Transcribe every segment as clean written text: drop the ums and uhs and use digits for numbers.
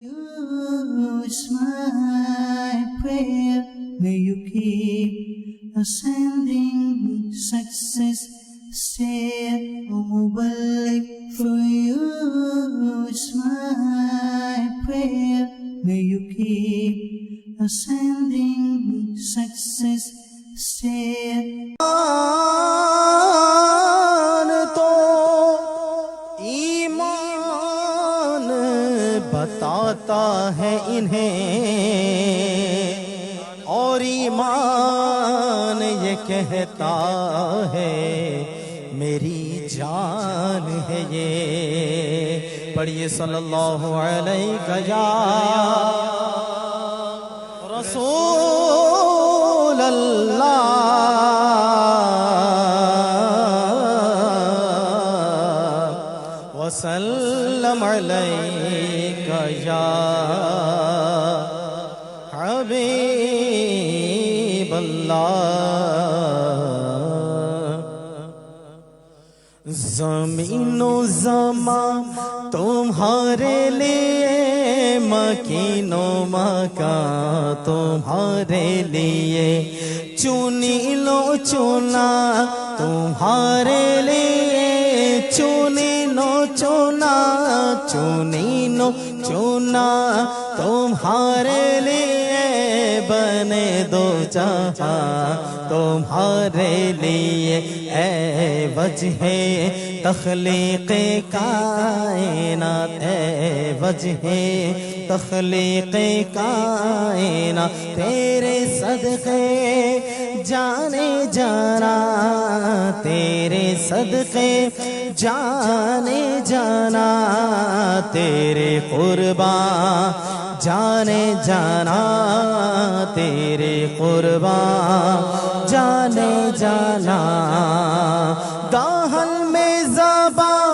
You is my prayer. May you keep ascending success. Stay Mubarak. For you is my prayer. May you keep ascending success. Stay. بتاتا ہے انہیں اور ایمان یہ کہتا ہے میری جان ہے یہ. پڑھیے صلی اللہ علیہ یا رسول اللہ وسلم علیک یا حبیب اللہ. زمین و زمان تمہارے لیے، مکین و مکان تمہارے لیے، چنی لو چنا تمہارے لیے، چنی نو چنا چنی نو چنا تمہارے لیے، بنے دو جہاں تمہارے لیے. اے وجہ تخلیق کائنات، اے وجہ تخلیق کائنات، تیرے صدقے جانے جانا، تیرے صدقے جانے جانا، تیرے قربان جانے جانا، تیرے قربان جانے جانا. داہن میں زباں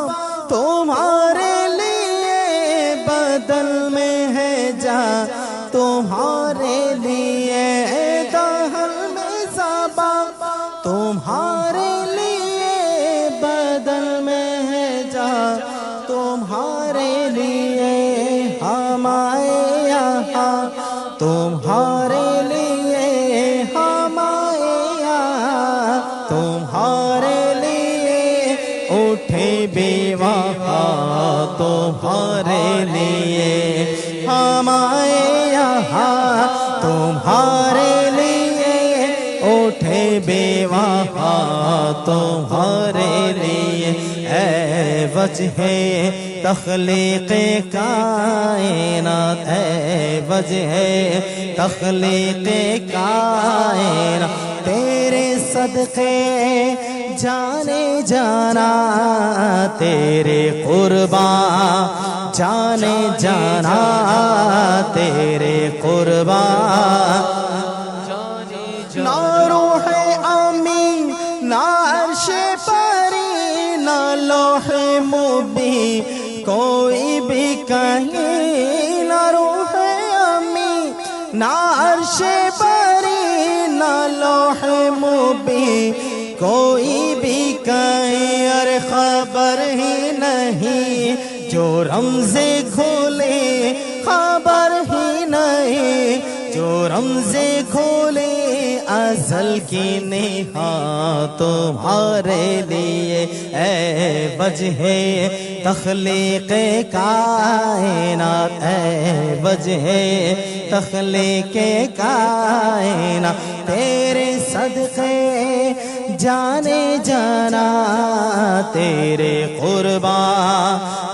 تمہارے لیے، بدل میں ہے جا تمہارے لیے، داہن میں زباں تمہارے لیے، بدل میں ہے جا تمہارے لیے. ہم آئے یہاں تمہارے لیے، ہم آئے یہاں تمہارے لیے، اٹھے بے وفا تمہارے لیے. ہم آئے یہاں تمہارے لیے، اٹھے بے وفا تمہارے لیے. اے وجہ تخلیق کائنات، اے وجہ تخلیق کائنات، تیرے صدقے جانے جانا، تیرے قربان جانے جانا، تیرے قربان جانے جانا. نہ روح امین، نہ عرش پری، نہ لوح مبین، کوئی بھی کہیں، نہ روح امین، نہ عرش پری، نہ لوح مبین، کوئی بھی کہیں. اور خبر ہی نہیں جو رمزے کھولے، خبر ہی نہیں جو رمزے کھولے، ازل کی نہاد تمہارے لیے. اے وجہ تخلیق کائنات، اے وجہ تخلیق کائنات، تیرے صدقے جانے جانا، تیرے قربان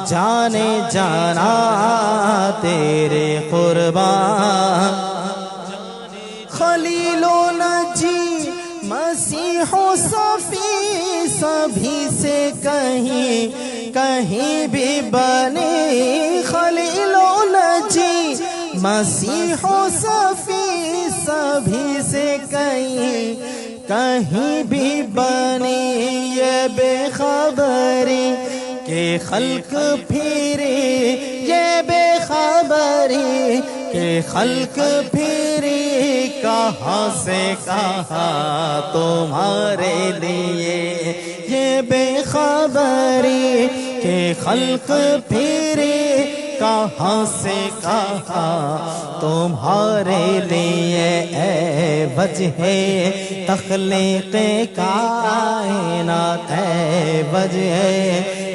جانے جانا، تیرے قربان. خلیل و نجی مسیح و صفی سبھی سے کہیں کہیں بھی بنے، خلیل و نجی مسیح و صفی سبھی سے کہیں کہیں بھی بنے. یہ بے خبری کہ خلق پھرے، یہ بے خبری کہ خلق پھرے، کہاں سے کہاں تمہارے لیے. یہ بے خبری کہ خلق پھرے، کہاں سے کہاں تمہارے لیے اے وجہ تخلیق کائنات، اے وجہ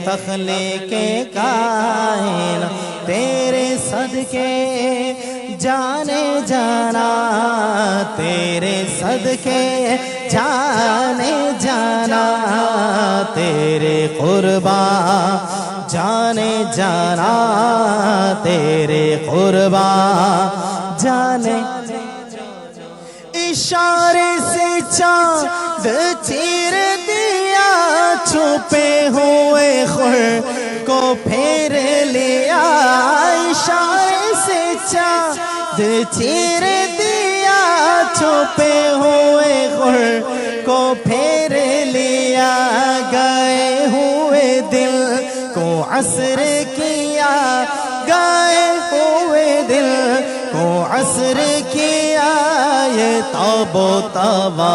تخلیق کائنات، تیرے صدقے جانے جانا، تیرے صدقے جانے جانا، تیرے قربان جانے جانا، تیرے قربان جانے، اشارے سے چاند چیر دیا، چھپے ہوئے خور کو پھیر لیا، اشارے سے چاند چیر دیا، چھپے ہوئے خور کو پھیر لیا، گئے ہوئے دل کو عصر کیا، گئے ہوئے دل کو عصر کیا، یہ تاب و تابا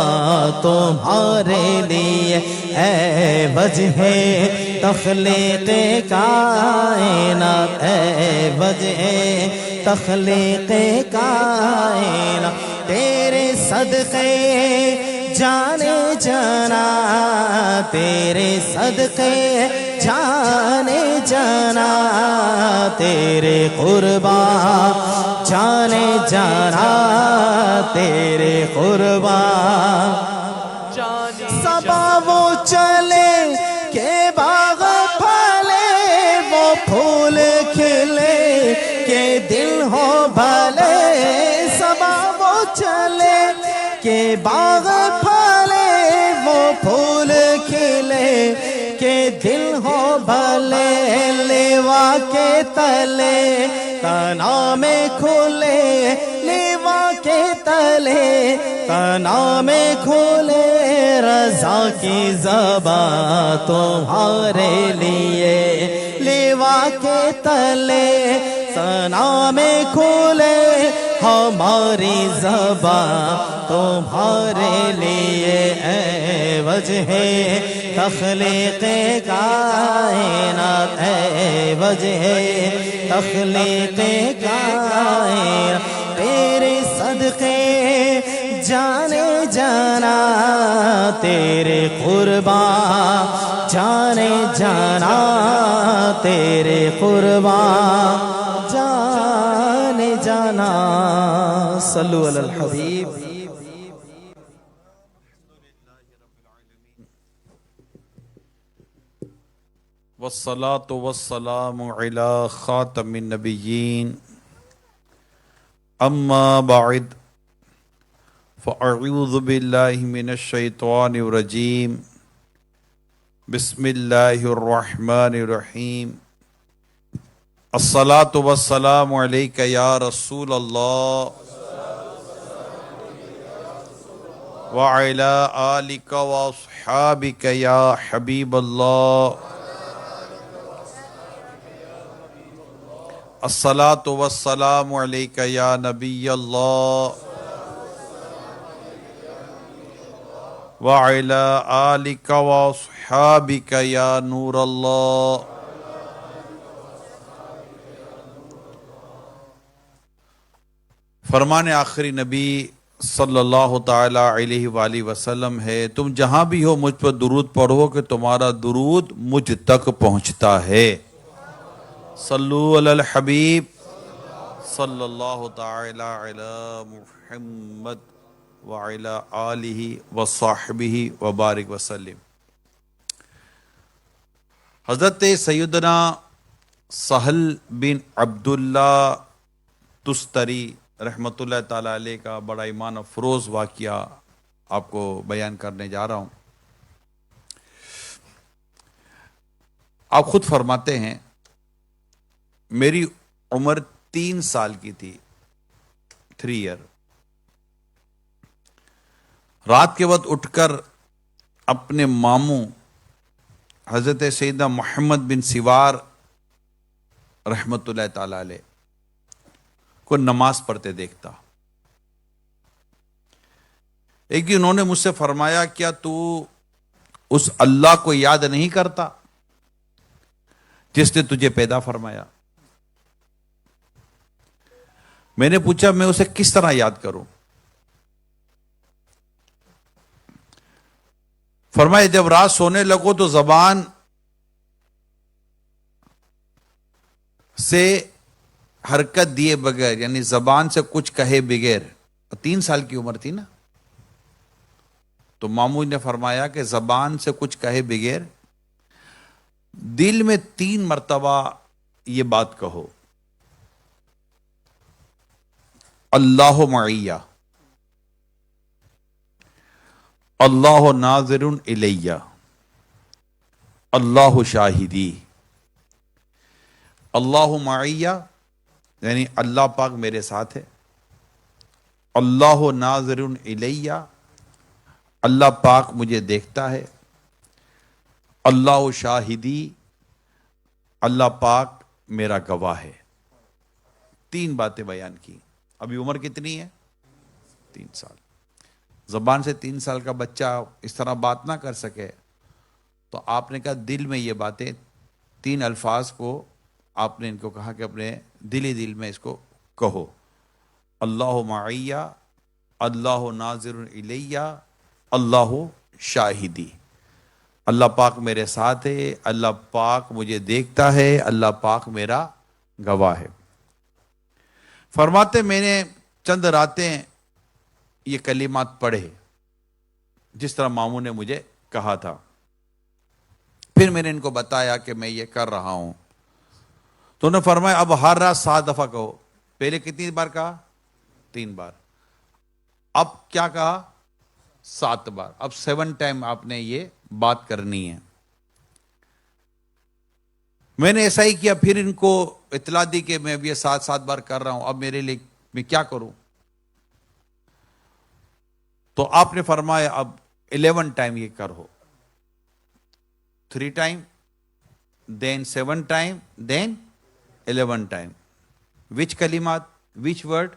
تمہارے لیے اے وجہ تخلیق کائنات، اے وجہ تخلیق کائنات، تیرے صدقے جانے جانا، تیرے صدقے جانے جانا، تیرے قربان جانے جانا، تیرے قربان جانے، صبا وہ چلے کہ باغ پھلے، وہ پھول کھلے کہ دل ہو بھلے، صبا وہ چلے کہ باغ پھلے، وہ پھول کھلے کہ دل ہو بھلے، لیوا کے تلے تنا میں کھلے، لیوا کے تلے تنا میں کھلے، رضا کی زبان تمہارے لیے، لیوا کے تلے تنا میں کھلے، ہماری زبان تمہارے لیے اے وجہ تخلیق کائنات، اے وجہ تخلیق کائنات، تیرے صدقے جانے جانا، تیرے قربان جانے جانا، تیرے قربان جانے جانا، صلو علی الحبیب۔ والصلاة والسلام على خاتم النبيين أما بعد فأعوذ بالله من الشيطان الرجيم بسم الله الرحمن الرحيم الصلاة والسلام عليك يا رسول الله وعلى آلك وأصحابك يا حبيب الله الصلاة والسلام عليك يا نبي الله وعلى آلك وأصحابك يا نور الله۔ فرمان آخری نبی صلی اللہ تعالی علیہ وآلہ وسلم ہے، تم جہاں بھی ہو مجھ پر درود پڑھو کہ تمہارا درود مجھ تک پہنچتا ہے۔ صلو علی الحبیب صلی اللہ تعالی علی محمد وعلی آلہ وصحبہ وبارک وسلم۔ حضرت سیدنا سہل بن عبداللہ تستری رحمۃ اللہ تعالی علیہ کا بڑا ایمان افروز واقعہ آپ کو بیان کرنے جا رہا ہوں۔ آپ خود فرماتے ہیں میری عمر 3 سال کی تھی، 3 ایئر۔ رات کے وقت اٹھ کر اپنے ماموں حضرت سیدنا محمد بن سوار رحمۃ اللہ تعالی علیہ کو نماز پڑھتے دیکھتا۔ ایک دن انہوں نے مجھ سے فرمایا کیا تو اس اللہ کو یاد نہیں کرتا جس نے تجھے پیدا فرمایا؟ میں نے پوچھا میں اسے کس طرح یاد کروں؟ فرمایا جب رات سونے لگو تو زبان سے حرکت دیے بغیر، یعنی زبان سے کچھ کہے بغیر، 3 سال کی عمر تھی نا، تو ماموں نے فرمایا کہ زبان سے کچھ کہے بغیر دل میں 3 مرتبہ یہ بات کہو، اللہ معیہ، اللہ ناظر الیہ، اللہ شاہدی۔ اللہ معیہ یعنی اللہ پاک میرے ساتھ ہے، اللہ ناظر الیہ، اللہ پاک مجھے دیکھتا ہے، اللہ شاہدی، اللہ پاک میرا گواہ ہے۔ 3 باتیں بیان کی۔ ابھی عمر کتنی ہے؟ 3 سال۔ زبان سے 3 سال کا بچہ اس طرح بات نہ کر سکے، تو آپ نے کہا دل میں یہ باتیں 3 الفاظ کو آپ نے ان کو کہا کہ اپنے دل میں اس کو کہو، اللہ معیہ، اللہ ناظر الیہ، اللہ شاہدی۔ اللہ پاک میرے ساتھ ہے، اللہ پاک مجھے دیکھتا ہے، اللہ پاک میرا گواہ ہے۔ فرماتے میں نے چند راتیں یہ کلمات پڑھے جس طرح ماموں نے مجھے کہا تھا، پھر میں نے ان کو بتایا کہ میں یہ کر رہا ہوں، تو انہوں نے فرمایا اب ہر رات 7 دفعہ کہو۔ پہلے کتنی بار کہا؟ 3 بار۔ اب کیا کہا؟ 7 بار۔ اب 7 ٹائم آپ نے یہ بات کرنی ہے۔ میں نے ایسا ہی کیا، پھر ان کو اطلاع دی کہ میں اب یہ 7 بار کر رہا ہوں، اب میرے لیے میں کیا کروں؟ تو آپ نے فرمایا اب 11 ٹائم یہ کرو، 3 ٹائم، دین 7 ٹائم، دین 11 ٹائم۔ وچ کلمات، وچ ورڈ؟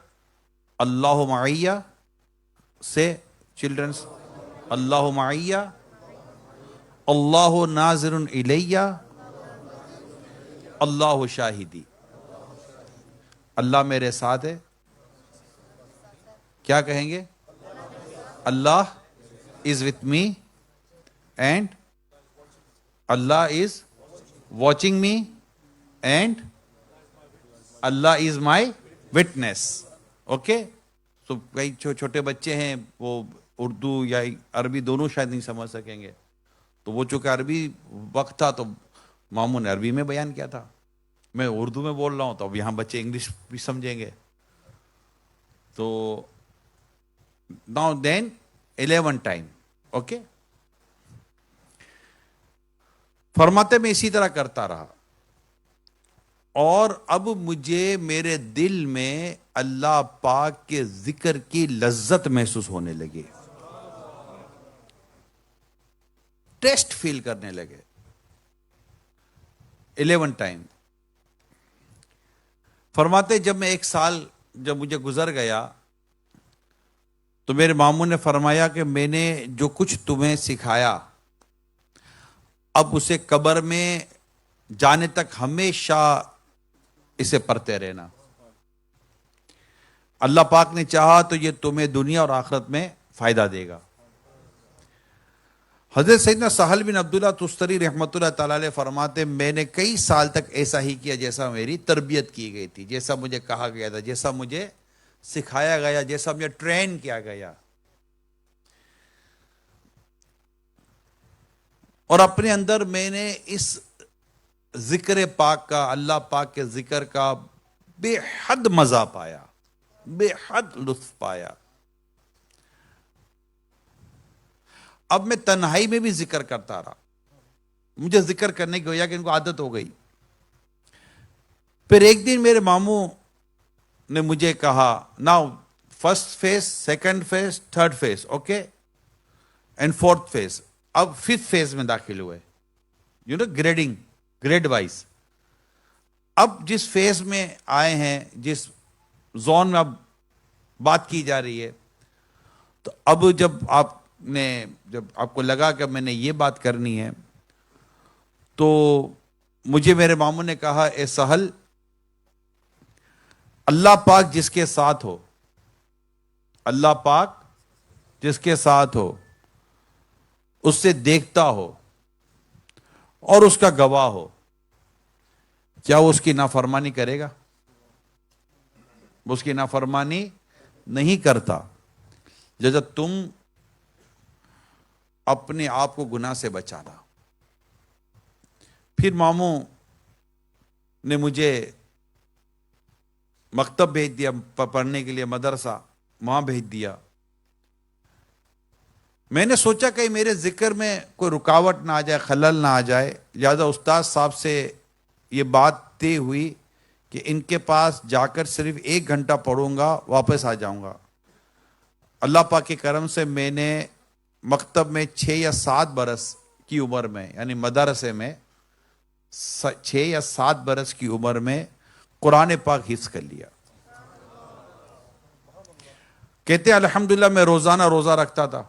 اللہ معیہ سے چلڈرنس، اللہ معیہ، اللہ ناظر الیہ، اللہ شاہدی۔ اللہ میرے ساتھ ہے، کیا کہیں گے؟ اللہ is with me and Allah is watching me and Allah is my witness. Okay? تو کئی چھوٹے بچے ہیں وہ اردو یا عربی دونوں شاید نہیں سمجھ سکیں گے، تو وہ چونکہ عربی وقت تھا تو ماموں نے عربی میں بیان کیا تھا، میں اردو میں بول رہا ہوں، تو اب یہاں بچے انگلش بھی سمجھیں گے۔ تو now then 11 ٹائم، اوکے؟ فرماتے میں اسی طرح کرتا رہا، اور اب مجھے میرے دل میں اللہ پاک کے ذکر کی لذت محسوس ہونے لگی، ٹیسٹ فیل کرنے لگے۔ 11 ٹائم۔ فرماتے جب میں 1 سال جب مجھے گزر گیا تو میرے ماموں نے فرمایا کہ میں نے جو کچھ تمہیں سکھایا اب اسے قبر میں جانے تک ہمیشہ اسے پڑھتے رہنا، اللہ پاک نے چاہا تو یہ تمہیں دنیا اور آخرت میں فائدہ دے گا۔ حضرت سیدنا سہل بن عبداللہ تستری رحمۃ اللہ تعالی علیہ فرماتے میں نے کئی سال تک ایسا ہی کیا جیسا میری تربیت کی گئی تھی، جیسا مجھے کہا گیا تھا، جیسا مجھے سکھایا گیا، جیسا مجھے ٹرین کیا گیا، اور اپنے اندر میں نے اس ذکر پاک کا، اللہ پاک کے ذکر کا بے حد مزہ پایا، بے حد لطف پایا۔ اب میں تنہائی میں بھی ذکر کرتا رہا، مجھے ذکر کرنے کی وجہ کہ ان کو عادت ہو گئی۔ پھر ایک دن میرے ماموں نے مجھے کہا now 1st phase, 2nd phase, 3rd phase, okay, and 4th phase. اب 5th فیز میں داخل ہوئے، گریڈنگ، گریڈ وائز۔ اب جس فیز میں آئے ہیں، جس زون میں اب بات کی جا رہی ہے، تو اب جب آپ کو لگا کہ میں نے یہ بات کرنی ہے، تو مجھے میرے ماموں نے کہا اے سہل اللہ پاک جس کے ساتھ ہو، اللہ پاک جس کے ساتھ ہو، اس سے دیکھتا ہو اور اس کا گواہ ہو، کیا وہ اس کی نافرمانی کرے گا؟ اس کی نافرمانی نہیں کرتا۔ جیسا تم اپنے آپ کو گناہ سے بچانا۔ پھر ماموں نے مجھے مکتب بھیج دیا پڑھنے کے لیے، مدرسہ وہاں بھیج دیا۔ میں نے سوچا کہ میرے ذکر میں کوئی رکاوٹ نہ آ جائے، خلل نہ آ جائے، لہذا استاد صاحب سے یہ بات طے ہوئی کہ ان کے پاس جا کر صرف 1 گھنٹہ پڑھوں گا، واپس آ جاؤں گا۔ اللہ پاک کے کرم سے میں نے مکتب میں 6 یا 7 برس کی عمر میں، یعنی مدرسے میں 6 یا 7 برس کی عمر میں قرآن پاک حفظ کر لیا۔ کہتے ہیں الحمدللہ میں روزانہ روزہ رکھتا تھا۔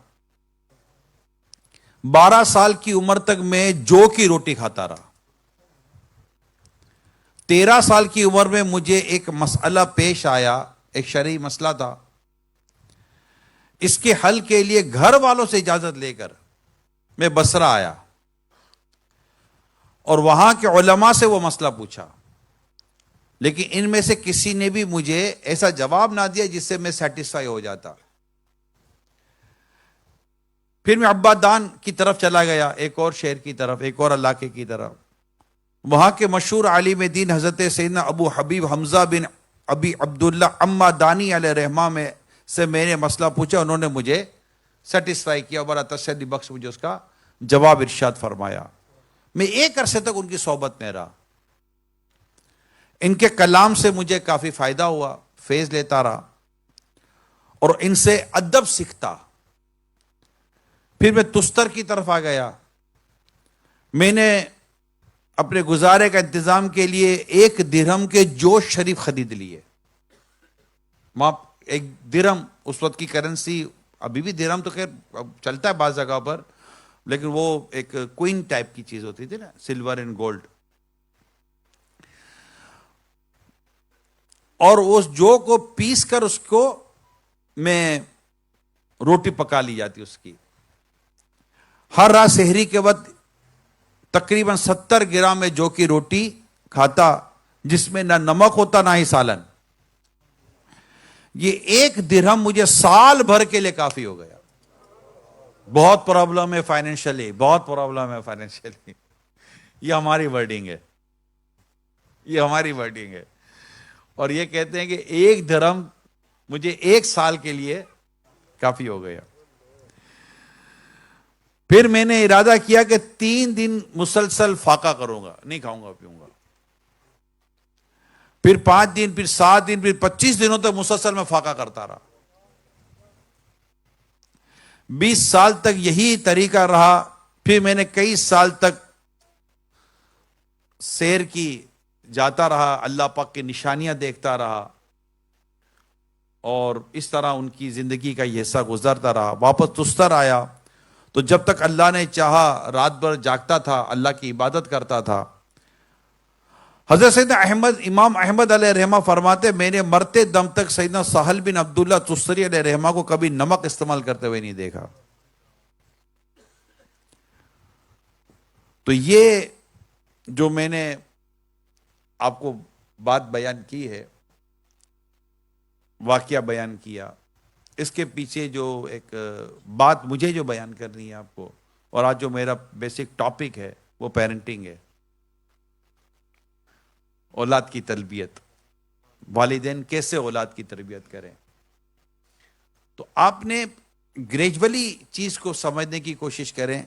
12 سال کی عمر تک میں جو کی روٹی کھاتا رہا۔ 13 سال کی عمر میں مجھے ایک مسئلہ پیش آیا، ایک شرعی مسئلہ تھا۔ اس کے حل کے لیے گھر والوں سے اجازت لے کر میں بصرہ آیا اور وہاں کے علماء سے وہ مسئلہ پوچھا، لیکن ان میں سے کسی نے بھی مجھے ایسا جواب نہ دیا جس سے میں سیٹسفائی ہو جاتا۔ پھر میں عبادان کی طرف چلا گیا، ایک اور شہر کی طرف، ایک اور علاقے کی طرف۔ وہاں کے مشہور عالم دین حضرت سیدنا ابو حبیب حمزہ بن ابی عبداللہ عمادانی علیہ رحمہ میں سے میں نے مسئلہ پوچھا، انہوں نے مجھے سیٹسفائی کیا، بڑا تسلی بخش مجھے اس کا جواب ارشاد فرمایا۔ میں ایک عرصے تک ان کی صحبت میں رہا، ان کے کلام سے مجھے کافی فائدہ ہوا، فیض لیتا رہا اور ان سے ادب سیکھتا۔ پھر میں تستر کی طرف آ گیا۔ میں نے اپنے گزارے کا انتظام کے لیے 1 درہم کے جوش شریف خرید لیے۔ وہاں 1 درہم اس وقت کی کرنسی، ابھی بھی درہم تو خیر چلتا ہے بعض جگہ پر، لیکن وہ ایک کوئن ٹائپ کی چیز ہوتی تھی نا، سلور اینڈ گولڈ۔ اور اس جو کو پیس کر اس کو میں روٹی پکا لی جاتی اس کی۔ ہر رات سحری کے وقت تقریباً 70 گرام میں جو کی روٹی کھاتا، جس میں نہ نمک ہوتا نہ ہی سالن۔ یہ 1 درہم مجھے سال بھر کے لیے کافی ہو گیا۔ بہت پرابلم ہے فائنینشلی، بہت پرابلم ہے فائنینشلی۔ یہ ہماری ورڈنگ ہے، یہ ہماری ورڈنگ ہے۔ اور یہ کہتے ہیں کہ 1 درہم مجھے 1 سال کے لیے کافی ہو گیا۔ پھر میں نے ارادہ کیا کہ 3 دن مسلسل فاقہ کروں گا، نہیں کھاؤں گا پیوں گا۔ پھر 5 دن، پھر 7 دن، پھر 25 دنوں تک مسلسل میں فاقہ کرتا رہا۔ 20 سال تک یہی طریقہ رہا۔ پھر میں نے کئی سال تک سیر کی، جاتا رہا، اللہ پاک کی نشانیاں دیکھتا رہا، اور اس طرح ان کی زندگی کا یہ حصہ گزرتا رہا۔ واپس تستر آیا تو جب تک اللہ نے چاہا رات بھر جاگتا تھا، اللہ کی عبادت کرتا تھا۔ حضرت سیدنا امام احمد علیہ رحمہ فرماتے، میں نے مرتے دم تک سیدنا سہل بن عبداللہ تستری علیہ رحمہ کو کبھی نمک استعمال کرتے ہوئے نہیں دیکھا۔ تو یہ جو میں نے آپ کو بات بیان کی ہے، واقعہ بیان کیا، اس کے پیچھے جو ایک بات مجھے جو بیان کرنی ہے آپ کو، اور آج جو میرا بیسک ٹاپک ہے وہ پیرنٹنگ ہے، اولاد کی تربیت، والدین کیسے اولاد کی تربیت کریں۔ تو آپ نے گریجولی چیز کو سمجھنے کی کوشش کریں۔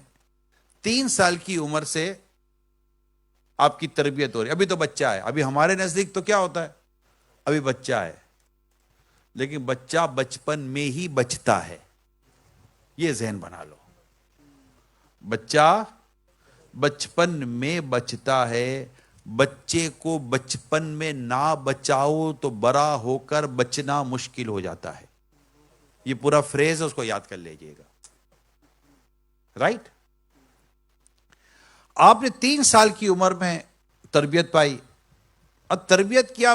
3 سال کی عمر سے آپ کی تربیت ہو رہی ہے، ابھی تو بچہ ہے، ابھی ہمارے نزدیک تو کیا ہوتا ہے، ابھی بچہ ہے، لیکن بچہ بچپن میں ہی بچتا ہے، یہ ذہن بنا لو۔ بچہ بچپن میں بچتا ہے، بچے کو بچپن میں نہ بچاؤ تو بڑا ہو کر بچنا مشکل ہو جاتا ہے۔ یہ پورا فریز اس کو یاد کر لیجئے گا، رائٹ؟ آپ نے 3 سال کی عمر میں تربیت پائی، اور تربیت کیا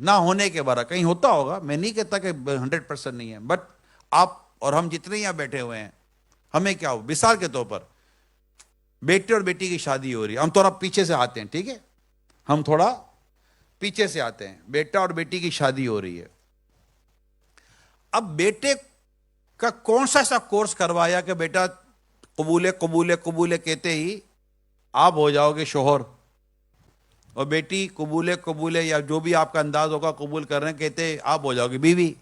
نہ ہونے کے برابر. کہیں ہوتا ہوگا, میں نہیں کہتا کہ 100% نہیں ہے, بٹ آپ اور ہم جتنے یہاں بیٹھے ہوئے ہیں, ہمیں کیا ہو, مثال کے طور پر بیٹے اور بیٹی کی شادی ہو رہی ہے, ہم تھوڑا پیچھے سے آتے ہیں, ٹھیک ہے, ہم تھوڑا پیچھے سے آتے ہیں, بیٹا اور بیٹی کی شادی ہو رہی ہے. اب بیٹے کا کون سا ایسا کورس کروایا کہ بیٹا قبول قبول قبول کہتے ہی آپ ہو جاؤ گے شوہر, اور بیٹی قبول قبول یا جو بھی آپ کا انداز ہوگا قبول کر رہے ہیں کہتے آپ ہو جاؤ گے بیوی,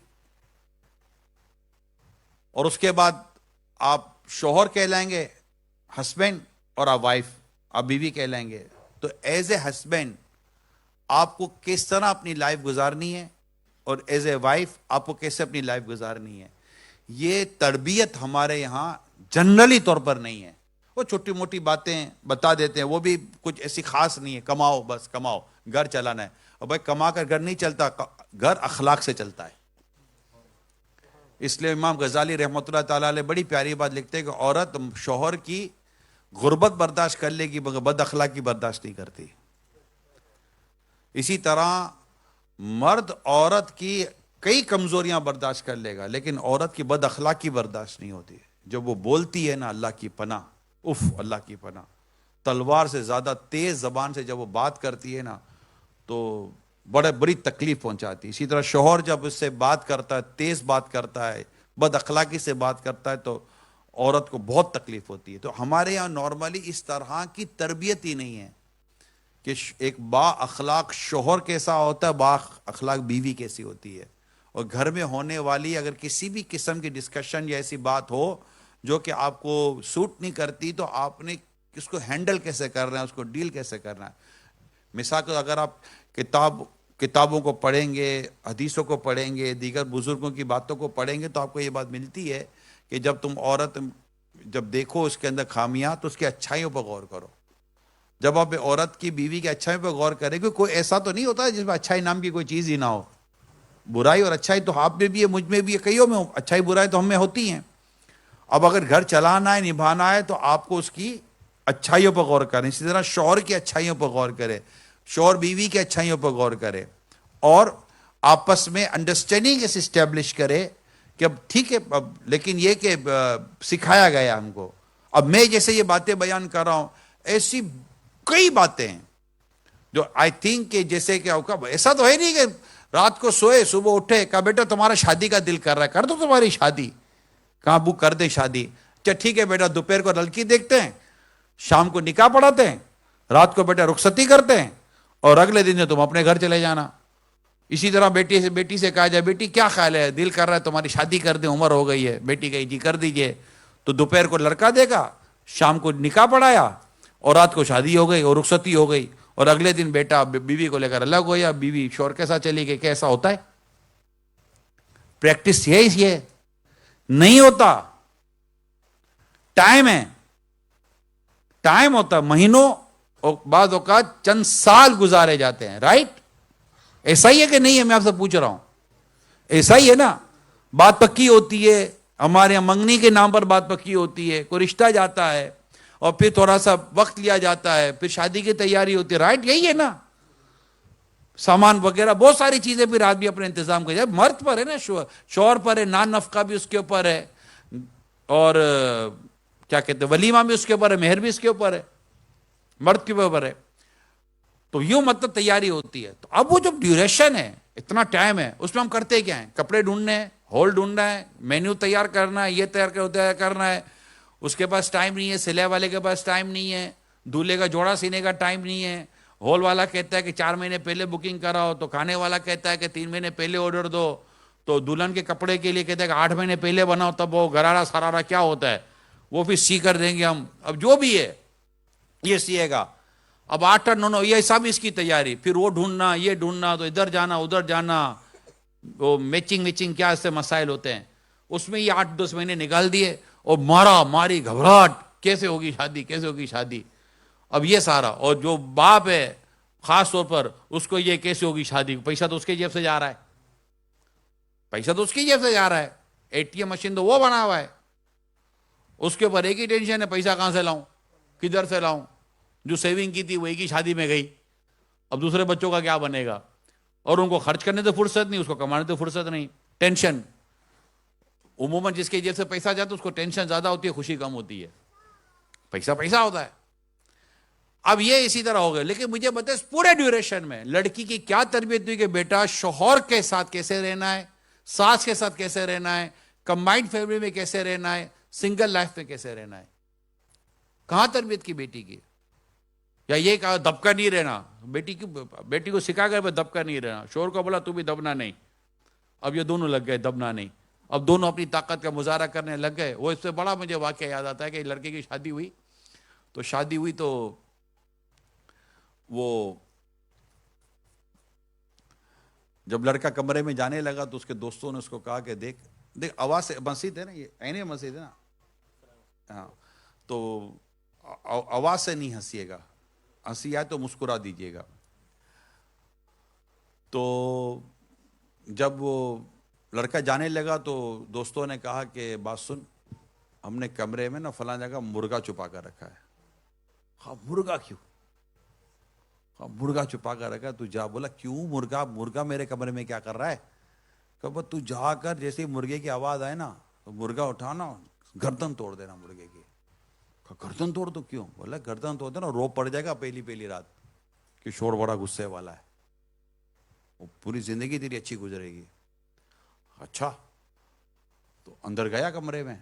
اور اس کے بعد آپ شوہر کہلائیں گے ہسبینڈ, اور آپ وائف, آپ بیوی کہلائیں گے. تو ایز اے ہسبینڈ آپ کو کس طرح اپنی لائف گزارنی ہے, اور ایز اے وائف آپ کو کیسے اپنی لائف گزارنی ہے, یہ تربیت ہمارے یہاں جنرلی طور پر نہیں ہے. وہ چھوٹی موٹی باتیں بتا دیتے ہیں, وہ بھی کچھ ایسی خاص نہیں ہے, کماؤ بس کماؤ, گھر چلانا ہے. اور بھائی کما کر گھر نہیں چلتا, گھر اخلاق سے چلتا ہے. اس لیے امام غزالی رحمۃ اللہ تعالیٰ علیہ بڑی پیاری بات لکھتے ہیں کہ عورت شوہر کی غربت برداشت کر لے گی مگر بد اخلاقی برداشت نہیں کرتی. اسی طرح مرد عورت کی کئی کمزوریاں برداشت کر لے گا, لیکن عورت کی بد اخلاقی برداشت نہیں ہوتی. جب وہ بولتی ہے نا, اللہ کی پناہ, اف اللہ کی پناہ, تلوار سے زیادہ تیز زبان سے جب وہ بات کرتی ہے نا تو بڑی تکلیف پہنچاتی. اسی طرح شوہر جب اس سے بات کرتا ہے, تیز بات کرتا ہے, بد اخلاقی سے بات کرتا ہے, تو عورت کو بہت تکلیف ہوتی ہے. تو ہمارے یہاں نارملی اس طرح کی تربیت ہی نہیں ہے کہ ایک با اخلاق شوہر کیسا ہوتا ہے, با اخلاق بیوی کیسی ہوتی ہے. اور گھر میں ہونے والی اگر کسی بھی قسم کی ڈسکشن یا ایسی بات ہو جو کہ آپ کو سوٹ نہیں کرتی, تو آپ نے اس کو ہینڈل کیسے کرنا ہے, اس کو ڈیل کیسے کرنا ہے. مثال کو اگر آپ کتابوں کو پڑھیں گے, حدیثوں کو پڑھیں گے, دیگر بزرگوں کی باتوں کو پڑھیں گے, تو آپ کو یہ بات ملتی ہے کہ جب تم عورت جب دیکھو اس کے اندر خامیاں, تو اس کی اچھائیوں پر غور کرو. جب آپ عورت کی بیوی کی اچھائی پہ غور کریں گے, کوئی ایسا تو نہیں ہوتا ہے جس میں اچھائی نام کی کوئی چیز ہی نہ ہو. برائی اور اچھائی تو آپ میں بھی ہے, مجھ میں بھی ہے, کئیوں میں اچھائی برائی تو ہم میں ہوتی ہیں. اب اگر گھر چلانا ہے, نبھانا ہے, تو آپ کو اس کی اچھائیوں پر غور کریں. اسی طرح شوہر کی اچھائیوں پر غور کرے, شوہر بیوی کی اچھائیوں پر غور کرے, اور آپس میں انڈرسٹینڈنگ اس اسٹیبلش کرے کہ اب ٹھیک ہے, اب لیکن یہ کہ سکھایا گیا ہم کو. اب میں جیسے یہ باتیں بیان کر رہا ہوں, ایسی کئی باتیں ہیں جو آئی تھنک کہ جیسے کہ ایسا تو ہے نہیں کہ رات کو سوئے صبح اٹھے کہا بیٹا تمہارا شادی کا دل کر رہا ہے, کر دو تمہاری شادی, کہاں بک کر دے شادی. اچھا ٹھیک ہے بیٹا, دوپہر کو لڑکی دیکھتے ہیں, شام کو نکاح پڑھاتے ہیں, رات کو بیٹا رخصتی کرتے ہیں, اور اگلے دن تم اپنے گھر چلے جانا. اسی طرح بیٹی سے کہا جائے بیٹی کیا خیال ہے, دل کر رہا ہے تمہاری شادی کر دیں, عمر ہو گئی ہے. بیٹی کہی جی کر دیجئے. تو دوپہر کو لڑکا دیکھا, شام کو نکاح پڑھایا, اور رات کو شادی ہو گئی اور رخصتی ہو گئی, اور اگلے دن بیٹا بیوی کو لے کر الگ ہو گیا, بیوی شوہر کے ساتھ چلی گئی. کیسا ہوتا ہے؟ پریکٹس یہ نہیں ہوتا. ٹائم ہے, ٹائم ہوتا, مہینوں اور بعض اوقات چند سال گزارے جاتے ہیں. رائٹ؟ ایسا ہی ہے کہ نہیں ہے؟ میں آپ سے پوچھ رہا ہوں, ایسا ہی ہے نا. بات پکی ہوتی ہے, ہمارے یہاں منگنی کے نام پر بات پکی ہوتی ہے, کوئی رشتہ جاتا ہے, اور پھر تھوڑا سا وقت لیا جاتا ہے, پھر شادی کی تیاری ہوتی ہے. رائٹ؟ یہی ہے نا. سامان وغیرہ بہت ساری چیزیں پھر آدمی اپنے انتظام کر جائے. مرد پر ہے نا, شوہر پر ہے, نان نفقہ بھی اس کے اوپر ہے, اور کیا کہتے ہیں ولیمہ بھی اس کے اوپر ہے, مہر بھی اس کے اوپر ہے, مرد کے اوپر ہے. تو یوں مطلب تیاری ہوتی ہے. تو اب وہ جو ڈیوریشن ہے, اتنا ٹائم ہے, اس میں ہم کرتے کیا ہیں؟ کپڑے ڈھونڈنے ہیں, ہال ڈھونڈنا ہے, مینیو تیار کرنا ہے, یہ تیار کرنا ہے. اس کے پاس ٹائم نہیں ہے, سلے والے کے پاس ٹائم نہیں ہے, دولہے کا جوڑا سینے کا ٹائم نہیں ہے. ہال والا کہتا ہے کہ 4 مہینے پہلے بکنگ کراؤ, تو کھانے والا کہتا ہے کہ 3 مہینے پہلے آرڈر دو, تو دلہن کے کپڑے کے لیے کہتا ہے کہ 8 مہینے پہلے بناؤ, تب وہ غرارہ سرارہ کیا ہوتا ہے وہ پھر سی کر دیں گے ہم. اب جو بھی ہے یہ سیے گا. اب 8 9 یہ سب اس کی تیاری, پھر وہ ڈھونڈنا, یہ ڈھونڈنا, تو ادھر جانا ادھر جانا, وہ میچنگ کیا اس سے مسائل ہوتے ہیں. اس میں یہ 8 10 مہینے نکال دیے, اور مارا ماری گھبراہٹ, کیسے ہوگی شادی, کیسے ہوگی شادی. اب یہ سارا, اور جو باپ ہے خاص طور پر اس کو یہ کیسے ہوگی شادی, پیسہ تو اس کے جیب سے جا رہا ہے, پیسہ تو اس کی جیب سے جا رہا ہے, ATM مشین تو وہ بنا ہوا ہے, اس کے اوپر ایک ہی ٹینشن ہے, پیسہ کہاں سے لاؤں, کدھر سے لاؤں. جو سیونگ کی تھی وہ ایک ہی شادی میں گئی, اب دوسرے بچوں کا کیا بنے گا. اور ان کو خرچ کرنے سے فرصت نہیں, اس کو کمانے سے فرصت نہیں. ٹینشن, عموماً جس کے جیب سے پیسہ جاتا ہے اس کو ٹینشن زیادہ ہوتی ہے, خوشی کم ہوتی ہے. پیسہ ہوتا ہے. اب یہ اسی طرح ہو گئے. لیکن مجھے بتائیں پورے ڈیوریشن میں لڑکی کی کیا تربیت ہوئی کہ بیٹا شوہر کے ساتھ کیسے رہنا ہے, ساس کے ساتھ کیسے رہنا ہے, کمبائنڈ فیملی میں کیسے رہنا ہے, سنگل لائف میں کیسے رہنا ہے. کہاں تربیت کی بیٹی کی؟ یا یہ کہا دبکا نہیں رہنا, بیٹی کو سکھا کر دبکا نہیں رہنا. شوہر کو بولا تو بھی دبنا نہیں. اب یہ دونوں لگ گئے دبنا نہیں. اب دونوں اپنی طاقت کا مظاہرہ کرنے لگ گئے. وہ اس سے بڑا مجھے واقعہ یاد آتا ہے کہ لڑکے کی شادی ہوئی تو وہ جب لڑکا کمرے میں جانے لگا تو اس کے دوستوں نے اس کو کہا کہ دیکھ آواز سے, مسجد ہے نا, یہ عین مسجد ہے نا, ہاں, تو آواز سے نہیں ہنسیے گا, ہنسی آئے تو مسکرا دیجیے گا. تو جب وہ لڑکا جانے لگا تو دوستوں نے کہا کہ بات سن, ہم نے کمرے میں نا فلاں جگہ مرغا چھپا کر رکھا ہے. ہاں مرغا کیوں؟ ہاں مرغا چھپا کر رکھا ہے. تو جا. بولا کیوں مرغا میرے کمرے میں کیا کر رہا ہے؟ کہ تو جا کر جیسے مرغے کی آواز آئے نا تو مرغا اٹھانا, گردن توڑ دینا مرغے کی. گردن توڑ دو؟ کیوں؟ بولا گردن توڑ دینا, رو پڑ جائے گا پہلی رات کہ شور بڑا غصے والا ہے, وہ پوری زندگی تیری اچھی گزرے گی. اچھا. تو اندر گیا کمرے میں,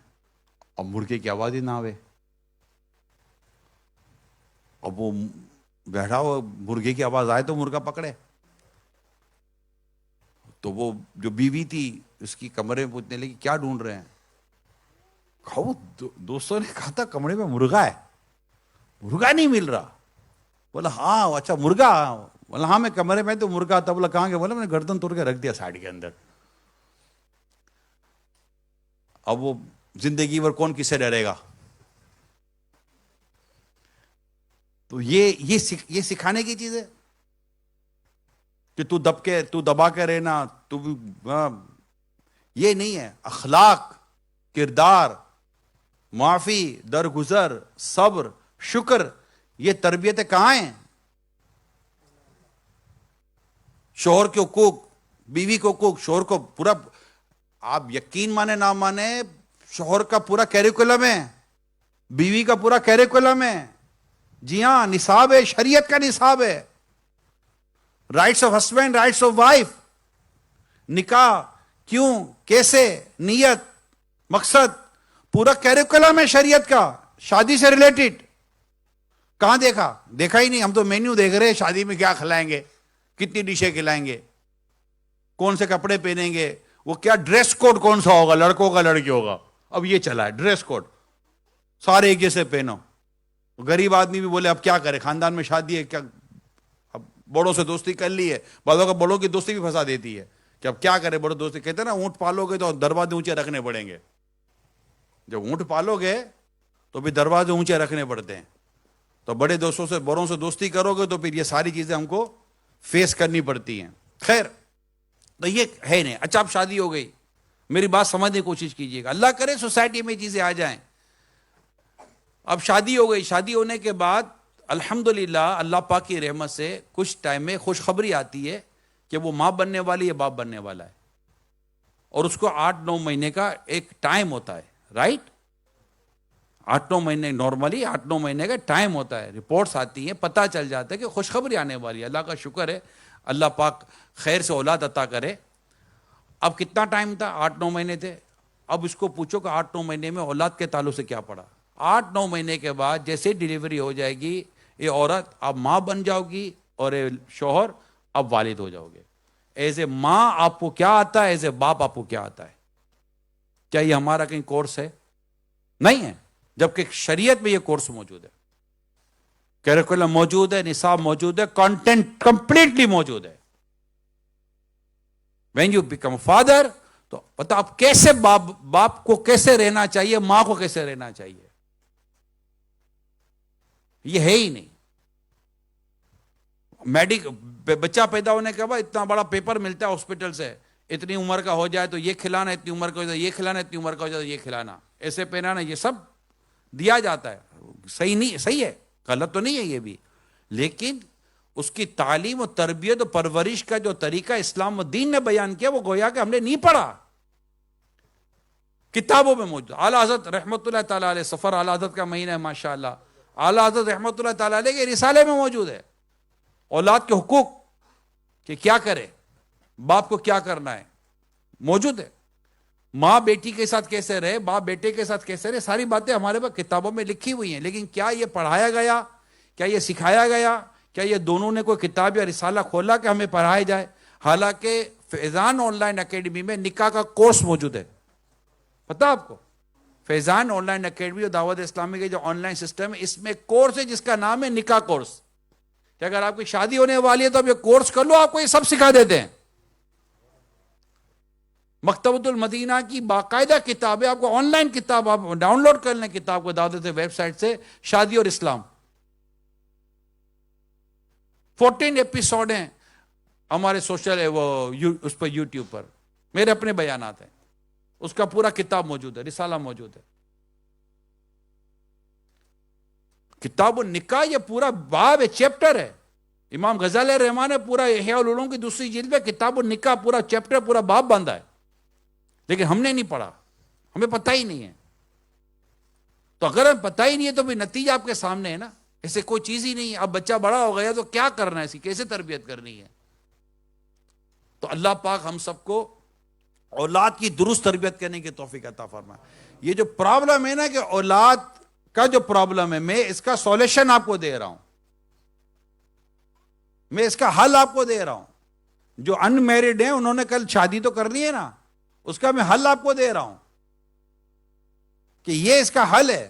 اب مرغے کی آواز ہی نہ آوے. اب وہ بیٹھا ہوا, مرغے کی آواز آئے تو مرغا پکڑے. تو وہ جو بیوی تھی اس کی کمرے میں پوچھنے لگی کیا ڈھونڈ رہے ہیں؟ کہا دوستوں نے کہا تھا کمرے میں مرغا ہے, مرغا نہیں مل رہا. بولا ہاں اچھا مرغا. بولا ہاں میں کمرے میں تو مرغا تھا. بولا کہاں گیا؟ بولا میں نے گردن توڑ کے رکھ دیا سائڈ کے اندر. اب وہ زندگی بھر کون کس سے ڈرے گا؟ تو یہ سکھانے کی چیز ہے کہ تو دبا کے رہنا, یہ نہیں ہے. اخلاق, کردار, معافی, درگزر, صبر, شکر, یہ تربیتیں کہاں ہیں؟ شوہر کے حقوق, بیوی کے حقوق. شوہر کو پورا, آپ یقین مانے نہ مانے, شوہر کا پورا کیریکولم ہے, بیوی کا پورا کیریکولم ہے. جی ہاں, نصاب ہے, شریعت کا نصاب ہے. Rights of husband, rights of wife, نکاح کیوں, کیسے, نیت, مقصد, پورا کیریکولم ہے شریعت کا شادی سے ریلیٹڈ. کہاں دیکھا ہی نہیں. ہم تو مینیو دیکھ رہے ہیں, شادی میں کیا کھلائیں گے, کتنی ڈشیں کھلائیں گے, کون سے کپڑے پہنیں گے, وہ کیا ڈریس کوڈ کون سا ہوگا, لڑکوں کا لڑکیوں کا. اب یہ چلا ہے ڈریس کوڈ, سارے ایک جیسے پہنو. غریب آدمی بھی بولے اب کیا کرے, خاندان میں شادی ہے, کیا اب بڑوں سے دوستی کر لی ہے. بعضوں کا بڑوں کی دوستی بھی پھنسا دیتی ہے کہ اب کیا کرے, بڑوں دوستی. کہتے ہیں نا اونٹ پالو گے تو دروازے اونچے رکھنے پڑیں گے. جب اونٹ پالو گے تو بھی دروازے اونچے رکھنے پڑتے ہیں. تو بڑوں سے دوستی کرو گے تو پھر یہ ساری چیزیں ہم کو فیس کرنی پڑتی ہیں. خیر, تو یہ ہے نہیں. اچھا اب شادی ہو گئی, میری بات سمجھنے کی کوشش کیجیے گا. اللہ کرے سوسائٹی میں چیزیں آ جائیں. اب شادی ہو گئی, شادی ہونے کے بعد الحمدللہ اللہ پاک کی رحمت سے کچھ ٹائم میں خوشخبری آتی ہے کہ وہ ماں بننے والی ہے, باپ بننے والا ہے. اور اس کو 8-9 مہینے کا ایک ٹائم ہوتا ہے, رائٹ. 8-9 مہینے, نارملی 8-9 مہینے کا ٹائم ہوتا ہے. رپورٹس آتی ہیں, پتہ چل جاتا ہے کہ خوشخبری آنے والی ہے. اللہ کا شکر ہے, اللہ پاک خیر سے اولاد عطا کرے. اب کتنا ٹائم تھا؟ 8-9 مہینے تھے. اب اس کو پوچھو کہ 8-9 مہینے میں اولاد کے تعلق سے کیا پڑا. 8-9 مہینے کے بعد جیسے ڈیلیوری ہو جائے گی, یہ عورت اب ماں بن جاؤ گی اور شوہر اب والد ہو جاؤ گے. ایز اے ماں آپ کو کیا آتا ہے, ایز اے باپ آپ کو کیا آتا ہے؟ کیا یہ ہمارا کہیں کورس ہے؟ نہیں ہے. جبکہ شریعت میں یہ کورس موجود ہے, کیریکولم موجود ہے, نصاب موجود ہے, کنٹینٹ کمپلیٹلی موجود ہے. When you become father, تو پتا آپ کیسے باپ کو کیسے رہنا چاہیے, ماں کو کیسے رہنا چاہیے, یہ ہے ہی نہیں. بچہ پیدا ہونے کے بعد اتنا بڑا پیپر ملتا ہے ہاسپٹل سے, اتنی عمر کا ہو جائے تو یہ کھلانا, اتنی عمر کا ہو جائے یہ کھلانا, اتنی عمر کا ہو جائے تو یہ کھلانا, ایسے پہنانا, یہ سب دیا جاتا ہے. صحیح نہیں, صحیح ہے, غلط تو نہیں ہے یہ بھی. لیکن اس کی تعلیم و تربیت و پرورش کا جو طریقہ اسلام و دین نے بیان کیا وہ گویا کہ ہم نے نہیں پڑھا، کتابوں میں موجود. اعلیٰ حضرت رحمۃ اللہ تعالیٰ علیہ، سفر اعلیٰ حضرت کا مہینہ ہے ماشاءاللہ، اعلیٰ حضرت رحمۃ اللہ تعالیٰ علیہ کے رسالے میں موجود ہے اولاد کے حقوق کہ کیا کرے، باپ کو کیا کرنا ہے، موجود ہے. ماں بیٹی کے ساتھ کیسے رہے، باپ بیٹے کے ساتھ کیسے رہے، ساری باتیں ہمارے پاس کتابوں میں لکھی ہوئی ہیں. لیکن کیا یہ پڑھایا گیا، کیا یہ سکھایا گیا، کیا یہ دونوں نے کوئی کتاب یا رسالہ کھولا کہ ہمیں پڑھایا جائے؟ حالانکہ فیضان آن لائن اکیڈمی میں نکاح کا کورس موجود ہے، پتا آپ کو؟ فیضان آن لائن اکیڈمی اور دعوت اسلامی کے جو آن لائن سسٹم ہے، اس میں کورس ہے جس کا نام ہے نکاح کورس، کہ اگر آپ کی شادی ہونے والی ہے تو آپ یہ کورس کر لو، آپ کو یہ سب سکھا دیتے ہیں. مکتبۃ المدینہ کی باقاعدہ کتاب ہے، آپ کو آن لائن کتاب آپ ڈاؤن لوڈ کر لیں کتاب کو دعوت ویب سائٹ سے، شادی اور اسلام. 14 ایپیسوڈ ہیں ہمارے سوشل اس پر یوٹیوب پر، میرے اپنے بیانات ہیں، اس کا پورا کتاب موجود ہے، رسالہ موجود ہے. کتاب النکاح یہ پورا باب ہے، چیپٹر ہے. امام غزالی رحمٰن نے پورا احیاء العلوم کی دوسری جلد میں کتاب النکاح پورا چیپٹر پورا باب باندھا ہے، لیکن ہم نے نہیں پڑھا، ہمیں پتہ ہی نہیں ہے. تو اگر ہمیں پتہ ہی نہیں ہے تو بھی نتیجہ آپ کے سامنے ہے نا، ایسے کوئی چیز ہی نہیں ہے. اب بچہ بڑا ہو گیا تو کیا کرنا ہے، اس کی کیسے تربیت کرنی ہے؟ تو اللہ پاک ہم سب کو اولاد کی درست تربیت کرنے کی توفیق عطا فرمائے. یہ جو پرابلم ہے نا کہ اولاد کا جو پرابلم ہے، میں اس کا سولوشن آپ کو دے رہا ہوں، میں اس کا حل آپ کو دے رہا ہوں. جو ان میرڈ ہیں انہوں نے کل شادی تو کرنی ہے نا، اس کا میں حل آپ کو دے رہا ہوں کہ یہ اس کا حل ہے.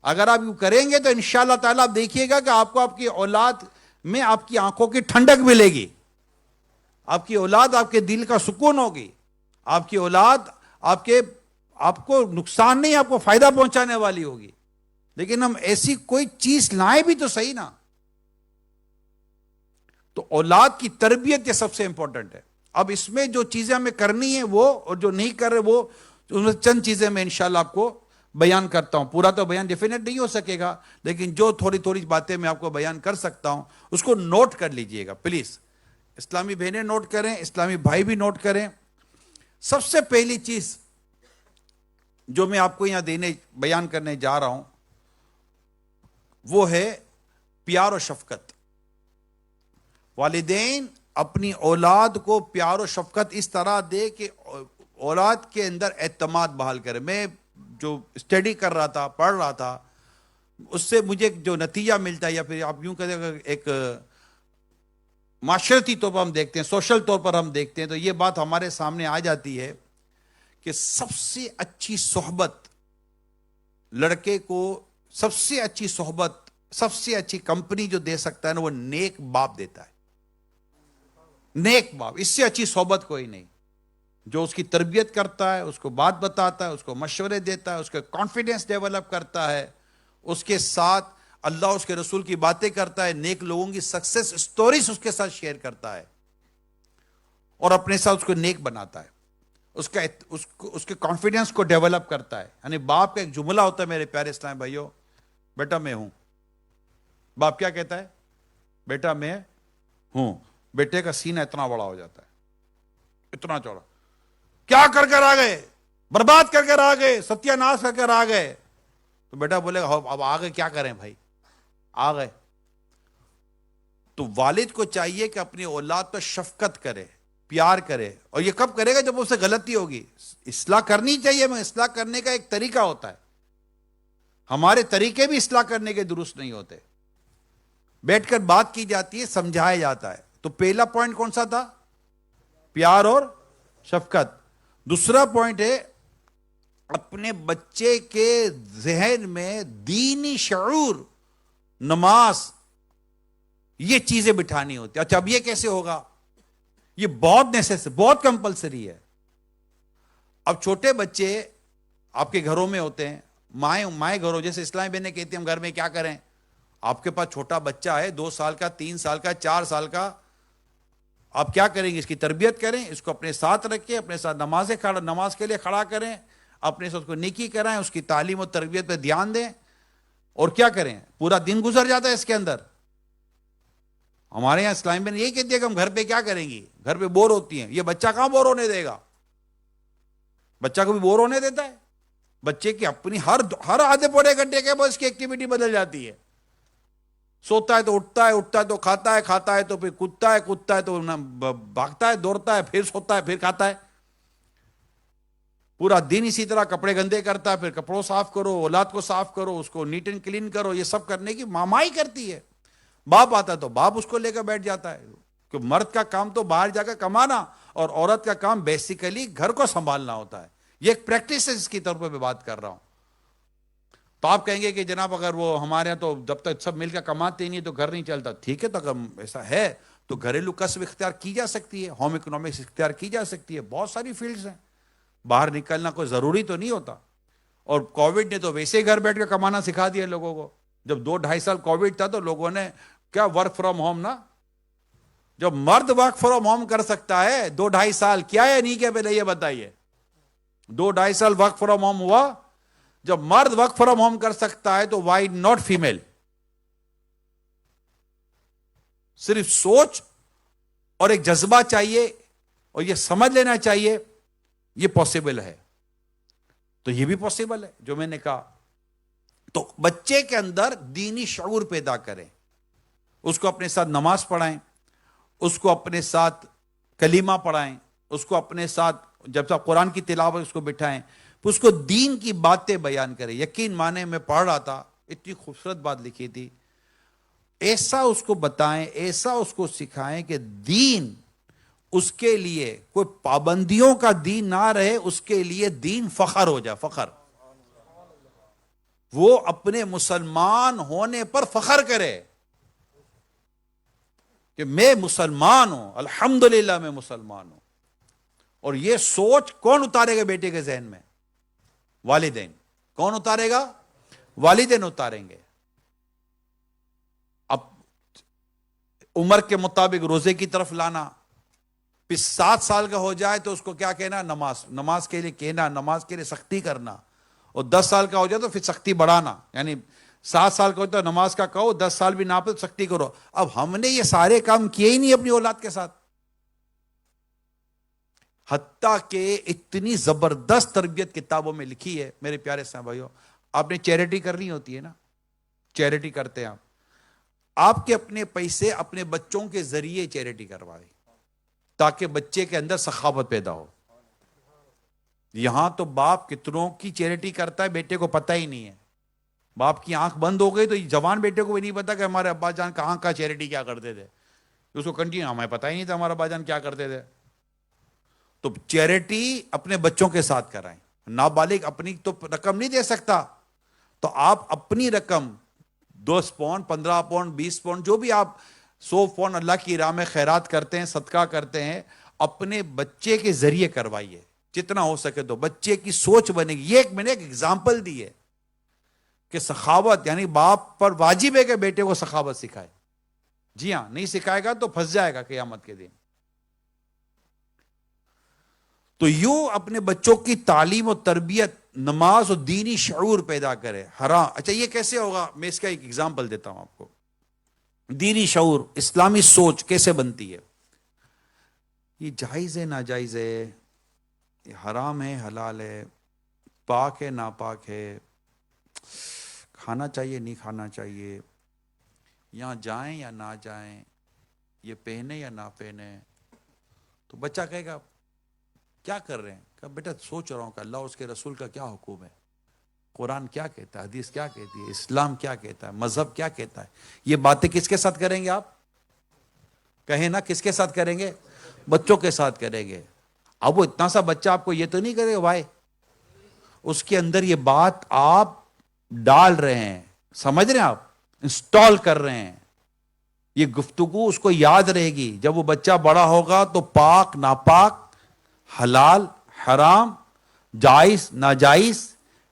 اگر آپ یہ کریں گے تو انشاءاللہ تعالیٰ آپ دیکھیے گا کہ آپ کو آپ کی اولاد میں آپ کی آنکھوں کی ٹھنڈک ملے گی، آپ کی اولاد آپ کے دل کا سکون ہوگی، آپ کی اولاد آپ کو نقصان نہیں، آپ کو فائدہ پہنچانے والی ہوگی. لیکن ہم ایسی کوئی چیز لائیں بھی تو صحیح نا. تو اولاد کی تربیت یہ سب سے امپورٹنٹ ہے. اب اس میں جو چیزیں ہمیں کرنی ہیں وہ، اور جو نہیں کر رہے وہ، ان میں چند چیزیں میں انشاءاللہ آپ کو بیان کرتا ہوں. پورا تو بیان ڈیفینیٹ نہیں ہو سکے گا، لیکن جو تھوڑی تھوڑی باتیں میں آپ کو بیان کر سکتا ہوں اس کو نوٹ کر لیجئے گا پلیز. اسلامی بہنیں نوٹ کریں، اسلامی بھائی بھی نوٹ کریں. سب سے پہلی چیز جو میں آپ کو یہاں بیان کرنے جا رہا ہوں وہ ہے پیار و شفقت. والدین اپنی اولاد کو پیار و شفقت اس طرح دے کہ اولاد کے اندر اعتماد بحال کرے. میں جو اسٹڈی کر رہا تھا، پڑھ رہا تھا، اس سے مجھے جو نتیجہ ملتا ہے، یا پھر آپ یوں کہتے ہیں ایک معاشرتی طور پر ہم دیکھتے ہیں، سوشل طور پر ہم دیکھتے ہیں، تو یہ بات ہمارے سامنے آ جاتی ہے کہ سب سے اچھی صحبت لڑکے کو، سب سے اچھی صحبت، سب سے اچھی کمپنی جو دے سکتا ہے نا، وہ نیک باپ دیتا ہے. نیک باپ، اس سے اچھی صحبت کوئی نہیں. جو اس کی تربیت کرتا ہے، اس کو بات بتاتا ہے، اس کو مشورے دیتا ہے، اس کا کانفیڈنس ڈیولپ کرتا ہے، اس کے ساتھ اللہ اس کے رسول کی باتیں کرتا ہے، نیک لوگوں کی سکسیس سٹوریز اس کے ساتھ شیئر کرتا ہے، اور اپنے ساتھ اس کو نیک بناتا ہے، اس کے کانفیڈنس کو ڈیولپ کرتا ہے. یعنی باپ کا ایک جملہ ہوتا ہے میرے پیارے اسلام بھائیوں، بیٹا میں ہوں. باپ کیا کہتا ہے؟ بیٹا میں ہوں. بیٹے کا سینہ اتنا بڑا ہو جاتا ہے، اتنا چوڑا. کیا کر کر آ گئے، برباد کر کر آ گئے، ستیہ ناش کر کر آ گئے. تو بیٹا بولے گا اب آگے کیا کریں بھائی، آ گئے. تو والد کو چاہیے کہ اپنی اولاد پر شفقت کرے، پیار کرے. اور یہ کب کرے گا؟ جب اس سے غلطی ہوگی. اصلاح کرنی چاہیے، میں اصلاح کرنے کا ایک طریقہ ہوتا ہے. ہمارے طریقے بھی اصلاح کرنے کے درست نہیں ہوتے. بیٹھ کر بات کی جاتی ہے، سمجھایا جاتا ہے. تو پہلا پوائنٹ کون سا تھا؟ پیار اور شفقت. دوسرا پوائنٹ ہے اپنے بچے کے ذہن میں دینی شعور، نماز، یہ چیزیں بٹھانی ہوتی. اچھا اب یہ کیسے ہوگا؟ یہ بہت نیسیسری، بہت کمپلسری ہے. اب چھوٹے بچے آپ کے گھروں میں ہوتے ہیں، مائیں گھروں، جیسے اسلامی بہنیں کہتی ہیں ہم گھر میں کیا کریں؟ آپ کے پاس چھوٹا بچہ ہے، 2 سال کا، 3 سال کا، 4 سال کا، آپ کیا کریں گے؟ اس کی تربیت کریں، اس کو اپنے ساتھ رکھیں، اپنے ساتھ نماز کے لیے کھڑا کریں، اپنے ساتھ کو نیکی کرائیں، اس کی تعلیم و تربیت پہ دھیان دیں. اور کیا کریں؟ پورا دن گزر جاتا ہے اس کے اندر. ہمارے یہاں اسلام میں یہی کہتی ہے کہ ہم گھر پہ کیا کریں گی, گھر پہ بور ہوتی ہیں. یہ بچہ کہاں بور ہونے دے گا؟ بچہ کو بھی بور ہونے دیتا ہے؟ بچے کی اپنی ہر آدھے پونے گھنٹے کے بعد اس کی ایکٹیویٹی بدل جاتی ہے. سوتا ہے تو اٹھتا ہے, اٹھتا ہے تو کھاتا ہے, کھاتا ہے تو پھر کودتا ہے, کودتا ہے تو بھاگتا ہے, دوڑتا ہے, پھر سوتا ہے, پھر کھاتا ہے. پورا دن اسی طرح کپڑے گندے کرتا ہے, پھر کپڑوں صاف کرو, اولاد کو صاف کرو, اس کو نیٹ اینڈ کلین کرو. یہ سب کرنے کی ماں ہی کرتی ہے. باپ آتا ہے تو باپ اس کو لے کر بیٹھ جاتا ہے. کہ مرد کا کام تو باہر جا کر کمانا اور عورت کا کام بیسیکلی گھر کو سنبھالنا ہوتا ہے. یہ ایک پریکٹس ہے جس کی طور پہ میں بات کر رہا ہوں. تو آپ کہیں گے کہ جناب اگر وہ ہمارے یہاں تو جب تک سب مل کر کماتے نہیں تو گھر نہیں چلتا. ٹھیک ہے, تو اگر ایسا ہے تو گھریلو کسب اختیار کی جا سکتی ہے, ہوم اکنامکس اختیار کی جا سکتی ہے. بہت ساری فیلڈز ہیں, باہر نکلنا کوئی ضروری تو نہیں ہوتا. اور کووڈ نے تو ویسے ہی گھر بیٹھ کے کمانا سکھا دیا لوگوں کو. جب 2-2.5 سال کووڈ تھا تو لوگوں نے کیا ورک فرام ہوم نا, جب مرد ورک فرام ہوم کر سکتا ہے 2-2.5 سال, کیا ہے نہیں کیا, پہلے یہ بتائیے. 2-2.5 سال ورک فرام ہوم ہوا. جب مرد ورک فرام ہوم کر سکتا ہے تو وائی ناٹ فیمیل؟ صرف سوچ اور ایک جذبہ چاہیے اور یہ سمجھ لینا چاہیے یہ پاسبل ہے. تو یہ بھی پاسبل ہے جو میں نے کہا. تو بچے کے اندر دینی شعور پیدا کریں, اس کو اپنے ساتھ نماز پڑھائیں, اس کو اپنے ساتھ کلمہ پڑھائیں, اس کو اپنے ساتھ جب تک قرآن کی تلاوت اس کو بٹھائیں, اس کو دین کی باتیں بیان کریں. یقین مانے میں پڑھ رہا تھا, اتنی خوبصورت بات لکھی تھی. ایسا اس کو بتائیں, ایسا اس کو سکھائیں کہ دین اس کے لیے کوئی پابندیوں کا دین نہ رہے, اس کے لیے دین فخر ہو جائے. فخر, وہ اپنے مسلمان ہونے پر فخر کرے کہ میں مسلمان ہوں, الحمدللہ میں مسلمان ہوں. اور یہ سوچ کون اتارے گا بیٹے کے ذہن میں؟ والدین. کون اتارے گا؟ والدین اتاریں گے. اب عمر کے مطابق روزے کی طرف لانا. پھر 7 سال کا ہو جائے تو اس کو کیا کہنا؟ نماز کے لیے کہنا, نماز کے لیے سختی کرنا. اور 10 سال کا ہو جائے تو پھر سختی بڑھانا. یعنی 7 سال کا ہو تو نماز کا کہو, 10 سال بھی نہ پہ تو سختی کرو. اب ہم نے یہ سارے کام کیے ہی نہیں اپنی اولاد کے ساتھ. حتیٰ کہ اتنی زبردست تربیت کتابوں میں لکھی ہے میرے پیارے صاحب بھائیو. آپ نے چیریٹی کرنی ہوتی ہے نا, چیریٹی کرتے ہیں آپ کے اپنے پیسے اپنے بچوں کے ذریعے چیریٹی کروائے تاکہ بچے کے اندر سخاوت پیدا ہو. یہاں تو باپ کتنوں کی چیریٹی کرتا ہے بیٹے کو پتہ ہی نہیں ہے. باپ کی آنکھ بند ہو گئی تو جوان بیٹے کو بھی نہیں پتا کہ ہمارے ابا جان کہاں کا چیریٹی کیا کرتے تھے. اس کو کنٹینیو ہمیں پتہ ہی نہیں تھا ہمارا ابا جان کیا کرتے تھے. تو چیریٹی اپنے بچوں کے ساتھ کرائیں. نابالغ اپنی تو رقم نہیں دے سکتا, تو آپ اپنی رقم 10 پاؤنڈ, 15 پاؤنڈ, 20 پاؤنڈ, جو بھی آپ 100 پاؤنڈ اللہ کی راہ میں خیرات کرتے ہیں, صدقہ کرتے ہیں, اپنے بچے کے ذریعے کروائیے جتنا ہو سکے. تو بچے کی سوچ بنے گی. یہ میں نے ایک ایگزامپل دی ہے کہ سخاوت یعنی باپ پر واجب ہے کہ بیٹے کو سخاوت سکھائے. جی ہاں, نہیں سکھائے گا تو پھنس جائے گا قیامت کے دن. تو یوں اپنے بچوں کی تعلیم و تربیت, نماز و دینی شعور پیدا کرے. حرام, اچھا یہ کیسے ہوگا؟ میں اس کا ایک ایگزامپل دیتا ہوں آپ کو. دینی شعور, اسلامی سوچ کیسے بنتی ہے؟ یہ جائز ہے ناجائز ہے, یہ حرام ہے حلال ہے, پاک ہے ناپاک ہے, کھانا چاہیے نہیں کھانا چاہیے, یہاں جائیں یا نہ جائیں, یہ پہنے یا نہ پہنے. تو بچہ کہے گا کیا کر رہے ہیں؟ کہ بیٹا سوچ رہا ہوں کہ اللہ اس کے رسول کا کیا حکم ہے, قرآن کیا کہتا ہے, حدیث کیا کہتی ہے, اسلام کیا کہتا ہے, مذہب کیا کہتا ہے. یہ باتیں کس کے ساتھ کریں گے آپ؟ کہیں نا کس کے ساتھ کریں گے؟ بچوں کے ساتھ کریں گے. اب وہ اتنا سا بچہ آپ کو یہ تو نہیں کرے گا بھائی, اس کے اندر یہ بات آپ ڈال رہے ہیں, سمجھ رہے ہیں آپ, انسٹال کر رہے ہیں. یہ گفتگو اس کو یاد رہے گی. جب وہ بچہ بڑا ہوگا تو پاک ناپاک, حلال حرام, جائز ناجائز,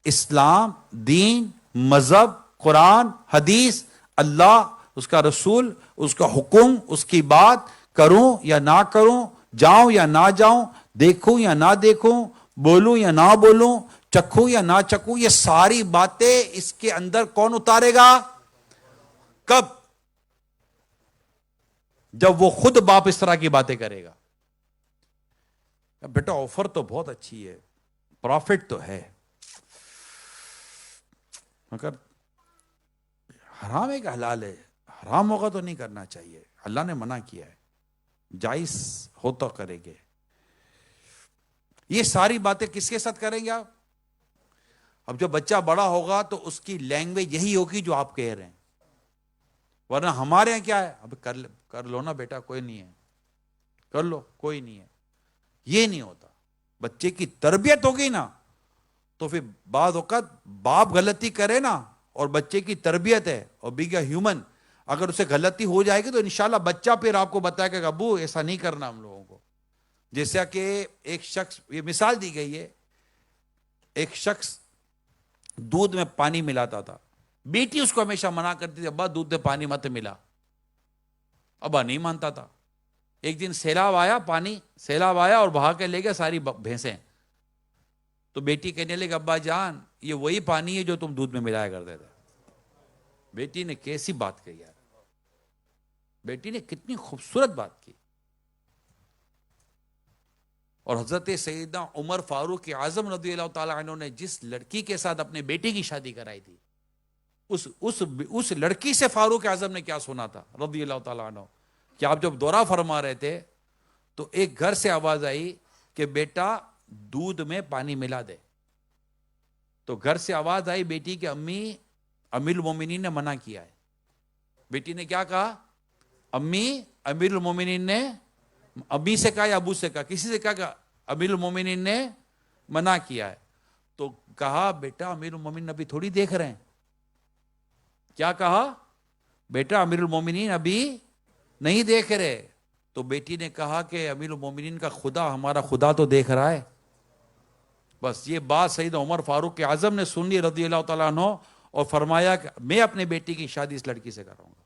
اسلام دین, مذہب, قرآن حدیث, اللہ اس کا رسول, اس کا حکم, اس کی بات, کروں یا نہ کروں, جاؤں یا نہ جاؤں, دیکھوں یا نہ دیکھوں, بولوں یا نہ بولوں, چکھوں یا نہ چکھوں, یہ ساری باتیں اس کے اندر کون اتارے گا؟ کب؟ جب وہ خود باپ اس طرح کی باتیں کرے گا. بیٹا آفر تو بہت اچھی ہے, پروفٹ تو ہے, مگر حرام ہے کہ حلال ہے, حرام ہوگا تو نہیں کرنا چاہیے, اللہ نے منع کیا ہے, جائز ہو تو کریں گے. یہ ساری باتیں کس کے ساتھ کریں گے آپ؟ اب جب بچہ بڑا ہوگا تو اس کی لینگویج یہی ہوگی جو آپ کہہ رہے ہیں, ورنہ ہمارے یہاں کیا ہے, اب کر لو نا بیٹا, کوئی نہیں ہے, کر لو کوئی نہیں ہے. یہ نہیں ہوتا. بچے کی تربیت ہوگی نا تو پھر بعض اوقات باپ غلطی کرے نا, اور بچے کی تربیت ہے اور بینگ اے ہیومن, اگر اسے غلطی ہو جائے گی تو انشاءاللہ بچہ پھر آپ کو بتائے کہ ابو ایسا نہیں کرنا ہم لوگوں کو. جیسا کہ ایک شخص, یہ مثال دی گئی ہے, ایک شخص دودھ میں پانی ملاتا تھا, بیٹی اس کو ہمیشہ منع کرتی تھی, ابا دودھ میں پانی مت ملا, ابا نہیں مانتا تھا. ایک دن سیلاب آیا اور بہا کے لے گیا ساری بھینسیں. تو بیٹی کہنے لگی, ابا جان یہ وہی پانی ہے جو تم دودھ میں ملایا کرتے تھے. بیٹی نے کیسی بات کہی یار, بیٹی نے کتنی خوبصورت بات کی. اور حضرت سیدنا عمر فاروق اعظم رضی اللہ تعالیٰ عنہ نے جس لڑکی کے ساتھ اپنے بیٹی کی شادی کرائی تھی, اس لڑکی سے فاروق اعظم نے کیا سنا تھا رضی اللہ تعالیٰ عنہ, کہ آپ جب دورہ فرما رہے تھے تو ایک گھر سے آواز آئی کہ بیٹا دودھ میں پانی ملا دے. تو گھر سے آواز آئی بیٹی کہ امی, امیر المومنین نے منع کیا ہے. بیٹی نے کیا کہا, امی, امیر المومنین نے, امی سے کہا یا ابو سے کہا, کسی سے کہا کہ امیر المومنین نے منع کیا ہے. تو کہا بیٹا امیر المومنین ابھی تھوڑی دیکھ رہے ہیں. کیا کہا, بیٹا امیر المومنین ابھی نہیں دیکھ رہے. تو بیٹی نے کہا کہ امیر المومنین کا خدا, ہمارا خدا تو دیکھ رہا ہے. بس یہ بات سیدنا عمر فاروق اعظم نے سن لی رضی اللہ تعالیٰ عنہ, اور فرمایا کہ میں اپنے بیٹی کی شادی اس لڑکی سے کراؤں گا.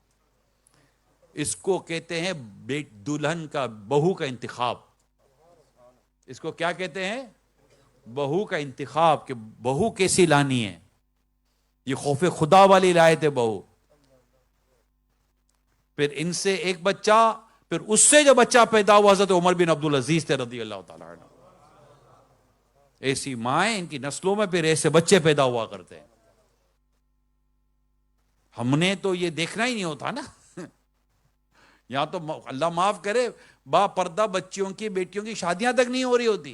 اس کو کہتے ہیں دلہن کا, بہو کا انتخاب. اس کو کیا کہتے ہیں, بہو کا انتخاب, کہ بہو کیسی لانی ہے. یہ خوف خدا والی لائے تھے بہو. پھر ان سے ایک بچہ, پھر اس سے جو بچہ پیدا ہوا حضرت عمر بن عبدالعزیز تھے رضی اللہ تعالیٰ عنہ. ایسی مائیں, ان کی نسلوں میں پھر ایسے بچے پیدا ہوا کرتے ہیں. ہم نے تو یہ دیکھنا ہی نہیں ہوتا نا. یہاں تو اللہ معاف کرے, با پردہ بچیوں کی, بیٹیوں کی شادیاں تک نہیں ہو رہی ہوتی.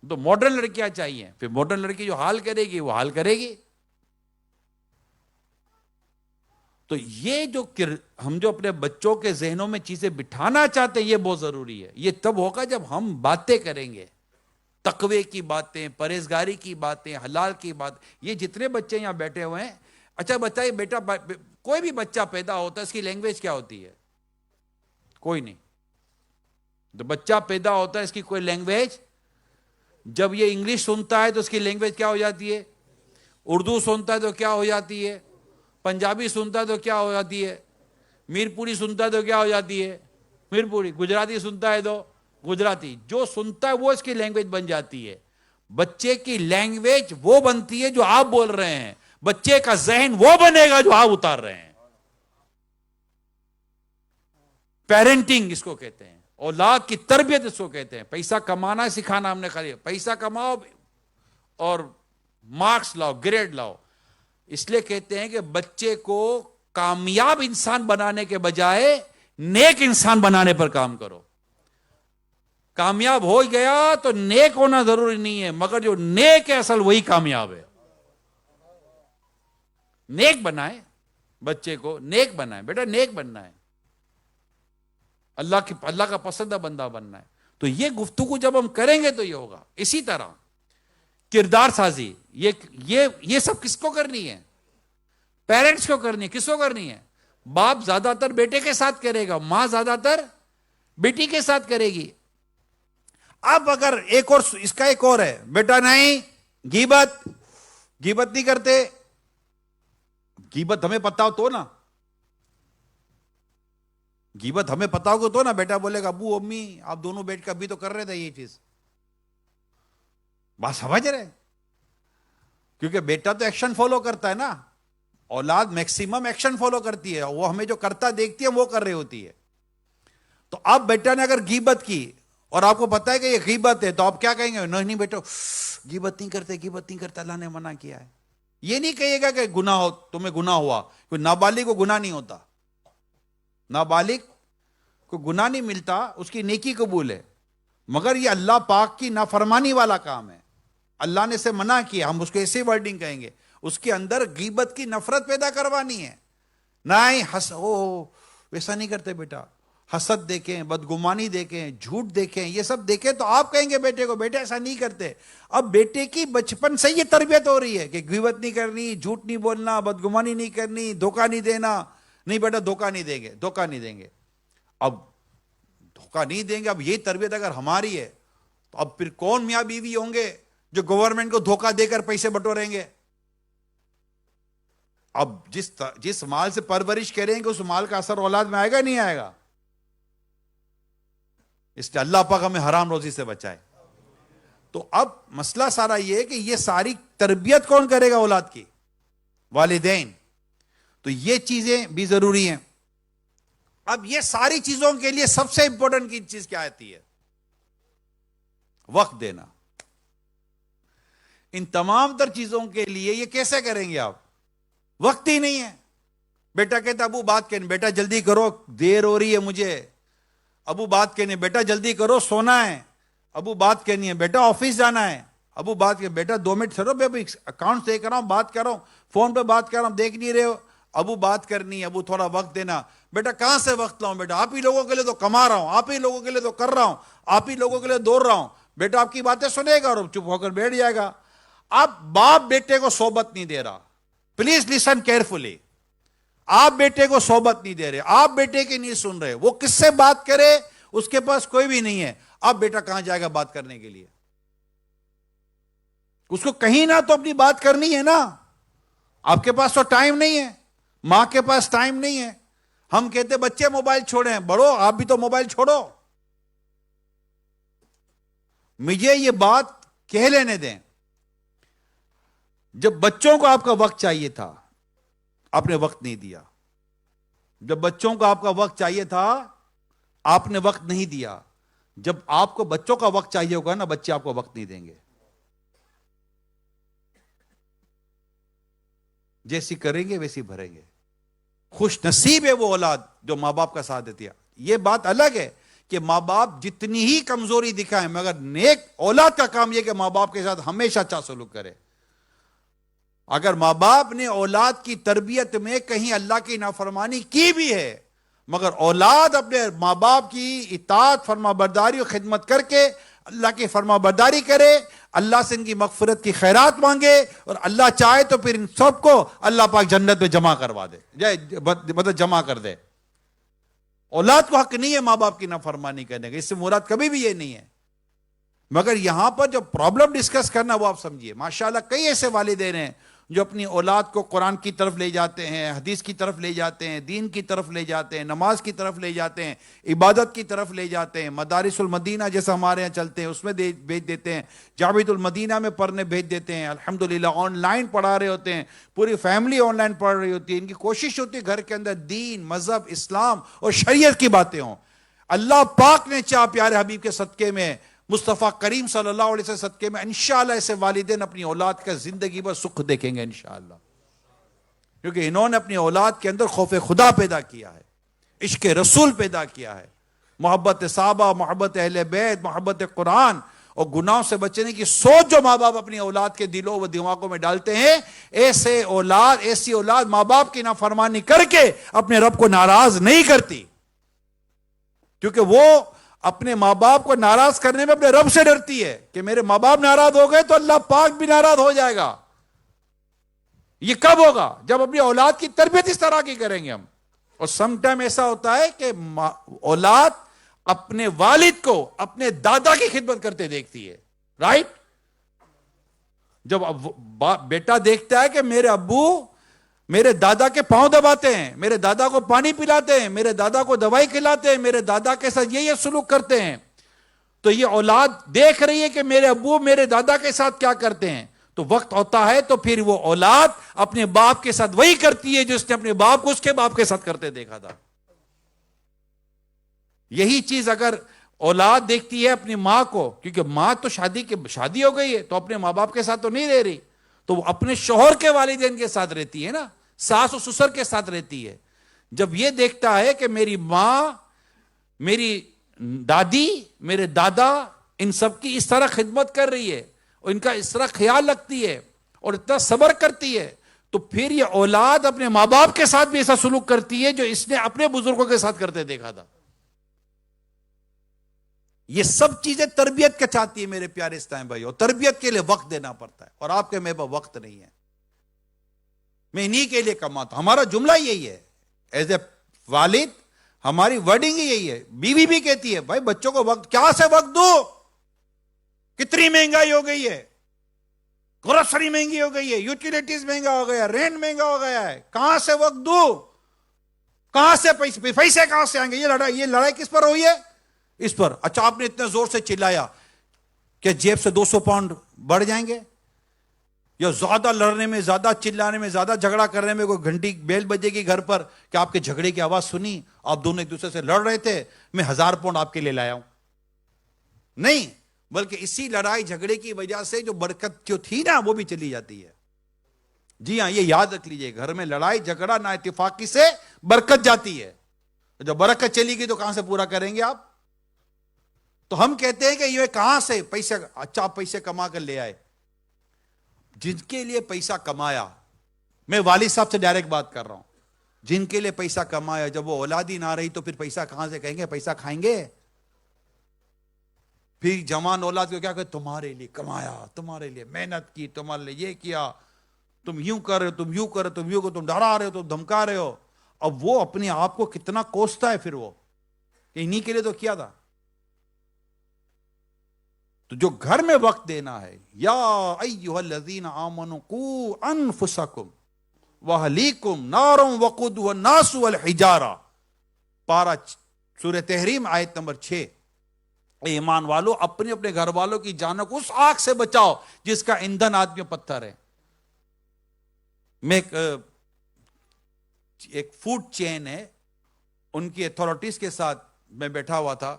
تو ماڈرن لڑکیاں چاہیے. پھر ماڈرن لڑکی جو حال کرے گی وہ حال کرے گی. تو یہ جو ہم جو اپنے بچوں کے ذہنوں میں چیزیں بٹھانا چاہتے ہیں یہ بہت ضروری ہے. یہ تب ہوگا جب ہم باتیں کریں گے, تقوی کی باتیں, پرہیزگاری کی باتیں, حلال کی بات. یہ جتنے بچے یہاں بیٹھے ہوئے ہیں, اچھا بتائیے بیٹا, کوئی بھی بچہ پیدا ہوتا ہے اس کی لینگویج کیا ہوتی ہے؟ کوئی نہیں. تو بچہ پیدا ہوتا ہے اس کی کوئی لینگویج, جب یہ انگلش سنتا ہے تو اس کی لینگویج کیا ہو جاتی ہے؟ اردو سنتا ہے تو کیا ہو جاتی ہے؟ پنجابی سنتا ہے تو کیا ہو جاتی ہے؟ میر پوری سنتا ہے تو کیا ہو جاتی ہے؟ میر پوری. گجراتی سنتا ہے تو گجراتی. جو سنتا ہے وہ اس کی لینگویج بن جاتی ہے. بچے کی لینگویج وہ بنتی ہے جو آپ بول رہے ہیں, بچے کا ذہن وہ بنے گا جو آپ اتار رہے ہیں. پیرنٹنگ اس کو کہتے ہیں, اولاد کی تربیت اس کو کہتے ہیں. پیسہ کمانا سکھانا ہم نے خالی, پیسہ کماؤ اور مارکس لاؤ, گریڈ لاؤ. اس لیے کہتے ہیں کہ بچے کو کامیاب انسان بنانے کے بجائے نیک انسان بنانے پر کام کرو. کامیاب ہو گیا تو نیک ہونا ضروری نہیں ہے, مگر جو نیک ہے اصل وہی کامیاب ہے. نیک بنائے بچے کو, نیک بنائے بیٹا, نیک بننا ہے, اللہ کا پسندہ بندہ بننا ہے. تو یہ گفتگو جب ہم کریں گے تو یہ ہوگا. اسی طرح کردار سازی, یہ سب کس کو کرنی ہے؟ پیرنٹس کو کرنی ہے. کس کو کرنی ہے؟ باپ زیادہ تر بیٹے کے ساتھ کرے گا, ماں زیادہ تر بیٹی کے ساتھ کرے گی. اب اگر ایک اور اس کا ایک اور ہے, بیٹا نہیں غیبت نہیں کرتے. غیبت ہمیں پتا ہو تو نا, غیبت ہمیں پتا ہوگا تو نا. بیٹا بولے گا ابو امی آپ دونوں بیٹھ کے ابھی تو کر رہے تھے یہ چیز. بات سمجھ رہے ہیں؟ کیونکہ بیٹا تو ایکشن فالو کرتا ہے نا, اولاد میکسیمم ایکشن فالو کرتی ہے. وہ ہمیں جو کرتا دیکھتی ہے وہ کر رہی ہوتی ہے. تو اب بیٹا نے اگر غیبت کی اور آپ کو پتا ہے کہ یہ غیبت ہے تو آپ کیا کہیں گے؟ نہیں بیٹا غیبت نہیں کرتے، غیبت نہیں کرتے، اللہ نے منع کیا ہے. یہ نہیں کہیے گا کہ گناہ ہو، تمہیں گناہ ہوا. کوئی نابالغ کو گناہ نہیں ہوتا، نابالغ کو گناہ نہیں ملتا، اس کی نیکی قبول ہے. مگر یہ اللہ پاک کی نافرمانی والا کام ہے. اللہ نے اسے منع کیا، ہم اس کو ایسے ورڈنگ کہیں گے. اس کے اندر غیبت کی نفرت پیدا کروانی ہے. نہیں ویسا نہیں کرتے بیٹا، حسد دیکھیں، بدگمانی دیکھیں، جھوٹ دیکھیں، یہ سب دیکھیں تو آپ کہیں گے بیٹے کو بیٹے ایسا نہیں کرتے. اب بیٹے کی بچپن سے یہ تربیت ہو رہی ہے کہ غیبت نہیں کرنی، جھوٹ نہیں بولنا، بدگمانی نہیں کرنی، دھوکہ نہیں دینا. نہیں بیٹا دھوکہ نہیں دیں گے، دھوکہ نہیں دیں گے. اب دھوکہ نہیں دیں گے، اب یہ تربیت اگر ہماری ہے تو اب پھر کون میاں بیوی ہوں گے جو گورنمنٹ کو دھوکہ دے کر پیسے بٹوریں گے؟ اب جس مال سے پرورش کریں گے اس مال کا اثر اولاد میں آئے گا نہیں آئے گا؟ اس لیے اللہ پاک ہمیں حرام روزی سے بچائے. تو اب مسئلہ سارا یہ ہے کہ یہ ساری تربیت کون کرے گا اولاد کی؟ والدین. تو یہ چیزیں بھی ضروری ہیں. اب یہ ساری چیزوں کے لیے سب سے امپورٹنٹ کی چیز کیا آتی ہے؟ وقت دینا. ان تمام تر چیزوں کے لیے یہ کیسے کریں گے آپ؟ وقت ہی نہیں ہے. بیٹا کہتا ابو بات کہنے، بیٹا جلدی کرو دیر ہو رہی ہے مجھے. ابو بات کہنے، بیٹا جلدی کرو سونا ہے. ابو بات کہنی ہے، بیٹا آفس جانا ہے. ابو بات کہ بیٹا 2 منٹ ٹھہرو، اکاؤنٹ دیکھ رہا ہوں، بات کر رہا ہوں، فون پہ بات کر رہا ہوں، دیکھ نہیں رہے ہو. ابو بات کرنی، ابو تھوڑا وقت دینا. بیٹا کہاں سے وقت لاؤں بیٹا، آپ ہی لوگوں کے لیے تو کما رہا ہوں، آپ ہی لوگوں کے لیے تو کر رہا ہوں، آپ ہی لوگوں کے لیے دوڑ رہا ہوں. بیٹا آپ کی باتیں سنے گا اور چپ ہو کر بیٹھ جائے گا. اب باپ بیٹے کو صحبت نہیں دے رہا. Please listen carefully. آپ بیٹے کو صحبت نہیں دے رہے، آپ بیٹے کی نہیں سن رہے. وہ کس سے بات کرے؟ اس کے پاس کوئی بھی نہیں ہے. اب بیٹا کہاں جائے گا بات کرنے کے لیے؟ اس کو کہیں نہ تو اپنی بات کرنی ہے نا. آپ کے پاس تو ٹائم نہیں ہے، ماں کے پاس ٹائم نہیں ہے. ہم کہتے بچے موبائل چھوڑیں، بڑو آپ بھی تو موبائل چھوڑو. مجھے یہ بات کہہ لینے دیں. جب بچوں کو آپ کا وقت چاہیے تھا آپ نے وقت نہیں دیا. جب بچوں کو آپ کا وقت چاہیے تھا آپ نے وقت نہیں دیا. جب آپ کو بچوں کا وقت چاہیے ہوگا نا، بچے آپ کو وقت نہیں دیں گے. جیسی کریں گے ویسی بھریں گے. خوش نصیب ہے وہ اولاد جو ماں باپ کا ساتھ دیتی ہے. یہ بات الگ ہے کہ ماں باپ جتنی ہی کمزوری دکھائیں، مگر نیک اولاد کا کام یہ کہ ماں باپ کے ساتھ ہمیشہ اچھا سلوک کرے. اگر ماں باپ نے اولاد کی تربیت میں کہیں اللہ کی نافرمانی کی بھی ہے، مگر اولاد اپنے ماں باپ کی اطاعت، فرما برداری اور خدمت کر کے اللہ کی فرما برداری کرے، اللہ سے ان کی مغفرت کی خیرات مانگے، اور اللہ چاہے تو پھر ان سب کو اللہ پاک جنت میں جمع کروا دے، مطلب جمع کر دے. اولاد کو حق نہیں ہے ماں باپ کی نافرمانی کرنے کا، اس سے مراد کبھی بھی یہ نہیں ہے. مگر یہاں پر جو پرابلم ڈسکس کرنا وہ آپ سمجھیے. ماشاءاللہ کئی ایسے والدین ہیں جو اپنی اولاد کو قرآن کی طرف لے جاتے ہیں، حدیث کی طرف لے جاتے ہیں، دین کی طرف لے جاتے ہیں، نماز کی طرف لے جاتے ہیں، عبادت کی طرف لے جاتے ہیں. مدارس المدینہ جیسا ہمارے یہاں چلتے ہیں اس میں بھیج دیتے ہیں، جامعۃ المدینہ میں پڑھنے بھیج دیتے ہیں. الحمدللہ آن لائن پڑھا رہے ہوتے ہیں، پوری فیملی آن لائن پڑھ رہی ہوتی ہے. ان کی کوشش ہوتی ہے گھر کے اندر دین، مذہب، اسلام اور شریعت کی باتیں ہوں. اللہ پاک نے چاہ پیارے حبیب کے صدقے میں، مصطفیٰ کریم صلی اللہ علیہ وسلم صدقے میں، انشاءاللہ ایسے والدین اپنی اولاد کا زندگی پر سکھ دیکھیں گے انشاءاللہ. کیونکہ انہوں نے اپنی اولاد کے اندر خوف خدا پیدا کیا ہے، عشق رسول پیدا کیا ہے، محبت صحابہ، محبت اہل بیت، محبت قرآن اور گناہوں سے بچنے کی سوچ جو ماں باپ اپنی اولاد کے دلوں و دماغوں میں ڈالتے ہیں. ایسی اولاد ماں باپ کی نافرمانی کر کے اپنے رب کو ناراض نہیں کرتی، کیونکہ وہ اپنے ماں باپ کو ناراض کرنے میں اپنے رب سے ڈرتی ہے کہ میرے ماں باپ ناراض ہو گئے تو اللہ پاک بھی ناراض ہو جائے گا. یہ کب ہوگا؟ جب اپنی اولاد کی تربیت اس طرح کی کریں گے ہم. اور سم ٹائم ایسا ہوتا ہے کہ اولاد اپنے والد کو اپنے دادا کی خدمت کرتے دیکھتی ہے، رائٹ؟ جب بیٹا دیکھتا ہے کہ میرے ابو میرے دادا کے پاؤں دباتے ہیں، میرے دادا کو پانی پلاتے ہیں، میرے دادا کو دوائی کھلاتے ہیں، میرے دادا کے ساتھ یہ سلوک کرتے ہیں، تو یہ اولاد دیکھ رہی ہے کہ میرے ابو میرے دادا کے ساتھ کیا کرتے ہیں. تو وقت ہوتا ہے تو پھر وہ اولاد اپنے باپ کے ساتھ وہی کرتی ہے جو اس نے اپنے باپ کو اس کے باپ کے ساتھ کرتے دیکھا تھا. یہی چیز اگر اولاد دیکھتی ہے اپنی ماں کو، کیونکہ ماں تو شادی ہو گئی ہے تو اپنے ماں باپ کے ساتھ تو نہیں رہ رہی، تو وہ اپنے شوہر کے والدین کے ساتھ رہتی ہے نا، ساس و سسر کے ساتھ رہتی ہے. جب یہ دیکھتا ہے کہ میری ماں، میری دادی، میرے دادا ان سب کی اس طرح خدمت کر رہی ہے اور ان کا اس طرح خیال رکھتی ہے اور اتنا صبر کرتی ہے، تو پھر یہ اولاد اپنے ماں باپ کے ساتھ بھی ایسا سلوک کرتی ہے جو اس نے اپنے بزرگوں کے ساتھ کرتے دیکھا تھا. یہ سب چیزیں تربیت کا چاہتی ہے میرے پیارے اسلام بھائی، اور تربیت کے لیے وقت دینا پڑتا ہے، اور آپ کے میرے پاس وقت نہیں ہے. میں انہی کے لیے کماتا ہوں. ہمارا جملہ یہی ہے ایز اے والد، ہماری ورڈنگ یہی ہے. بیوی بھی کہتی ہے بھائی بچوں کو وقت، کیا سے وقت دو، کتنی مہنگائی ہو گئی ہے، گروسری مہنگی ہو گئی ہے، یوٹیلیٹیز مہنگا ہو گیا، رینٹ مہنگا ہو گیا ہے، کہاں سے وقت دو، کہاں سے پیسے کہاں سے آئیں گے. یہ لڑائی کس پر ہوئی ہے؟ اس پر. اچھا آپ نے اتنے زور سے چلایا کہ جیب سے 200 پاؤنڈ بڑھ جائیں گے، یا زیادہ لڑنے میں، زیادہ چلانے میں، زیادہ جھگڑا کرنے میں کوئی گھنٹی بیل بجے گی گھر پر کہ آپ کے جھگڑے کی آواز سنی، آپ دونوں ایک دوسرے سے لڑ رہے تھے، میں 1000 پاؤنڈ آپ کے لیے لایا ہوں. نہیں، بلکہ اسی لڑائی جھگڑے کی وجہ سے جو برکت جو تھی نا وہ بھی چلی جاتی ہے. جی ہاں، یہ یاد رکھ لیجئے، گھر میں لڑائی جھگڑا نا اتفاقی سے برکت جاتی ہے. جب برکت چلی گئی تو کہاں سے پورا کریں گے آپ؟ تو ہم کہتے ہیں کہ یہ کہاں سے پیسے، اچھا آپ پیسے کما کر لے آئے، جن کے لیے پیسہ کمایا، میں والد صاحب سے ڈائریکٹ بات کر رہا ہوں، جن کے لیے پیسہ کمایا جب وہ اولادی نہ رہی تو پھر پیسہ کہاں سے کہیں گے، پیسہ کھائیں گے؟ پھر جوان اولاد کو کیا کہ تمہارے لیے کمایا، تمہارے لیے محنت کی، تمہارے لیے یہ کیا، تم یوں کر رہے ہو، تم یوں کر رہے ہو، تم یوں کر، تم ڈرا رہے ہو، تم دھمکا رہے ہو. اب وہ اپنے آپ کو کتنا کوستا ہے پھر وہ کہ انہی کے لیے تو کیا تھا. تو جو گھر میں وقت دینا ہے، یا ایھا الذین آمنوا قوا انفسکم واہلیکم نارا وقودها الناس والحجارہ، پارہ سورہ تحریم آیت نمبر 6. ایمان والو اپنے اپنے گھر والوں کی جانوں کو اس آگ سے بچاؤ جس کا ایندھن آدمی پتھر ہے. میں ایک فوڈ چین ہے، ان کی اتھارٹیز کے ساتھ میں بیٹھا ہوا تھا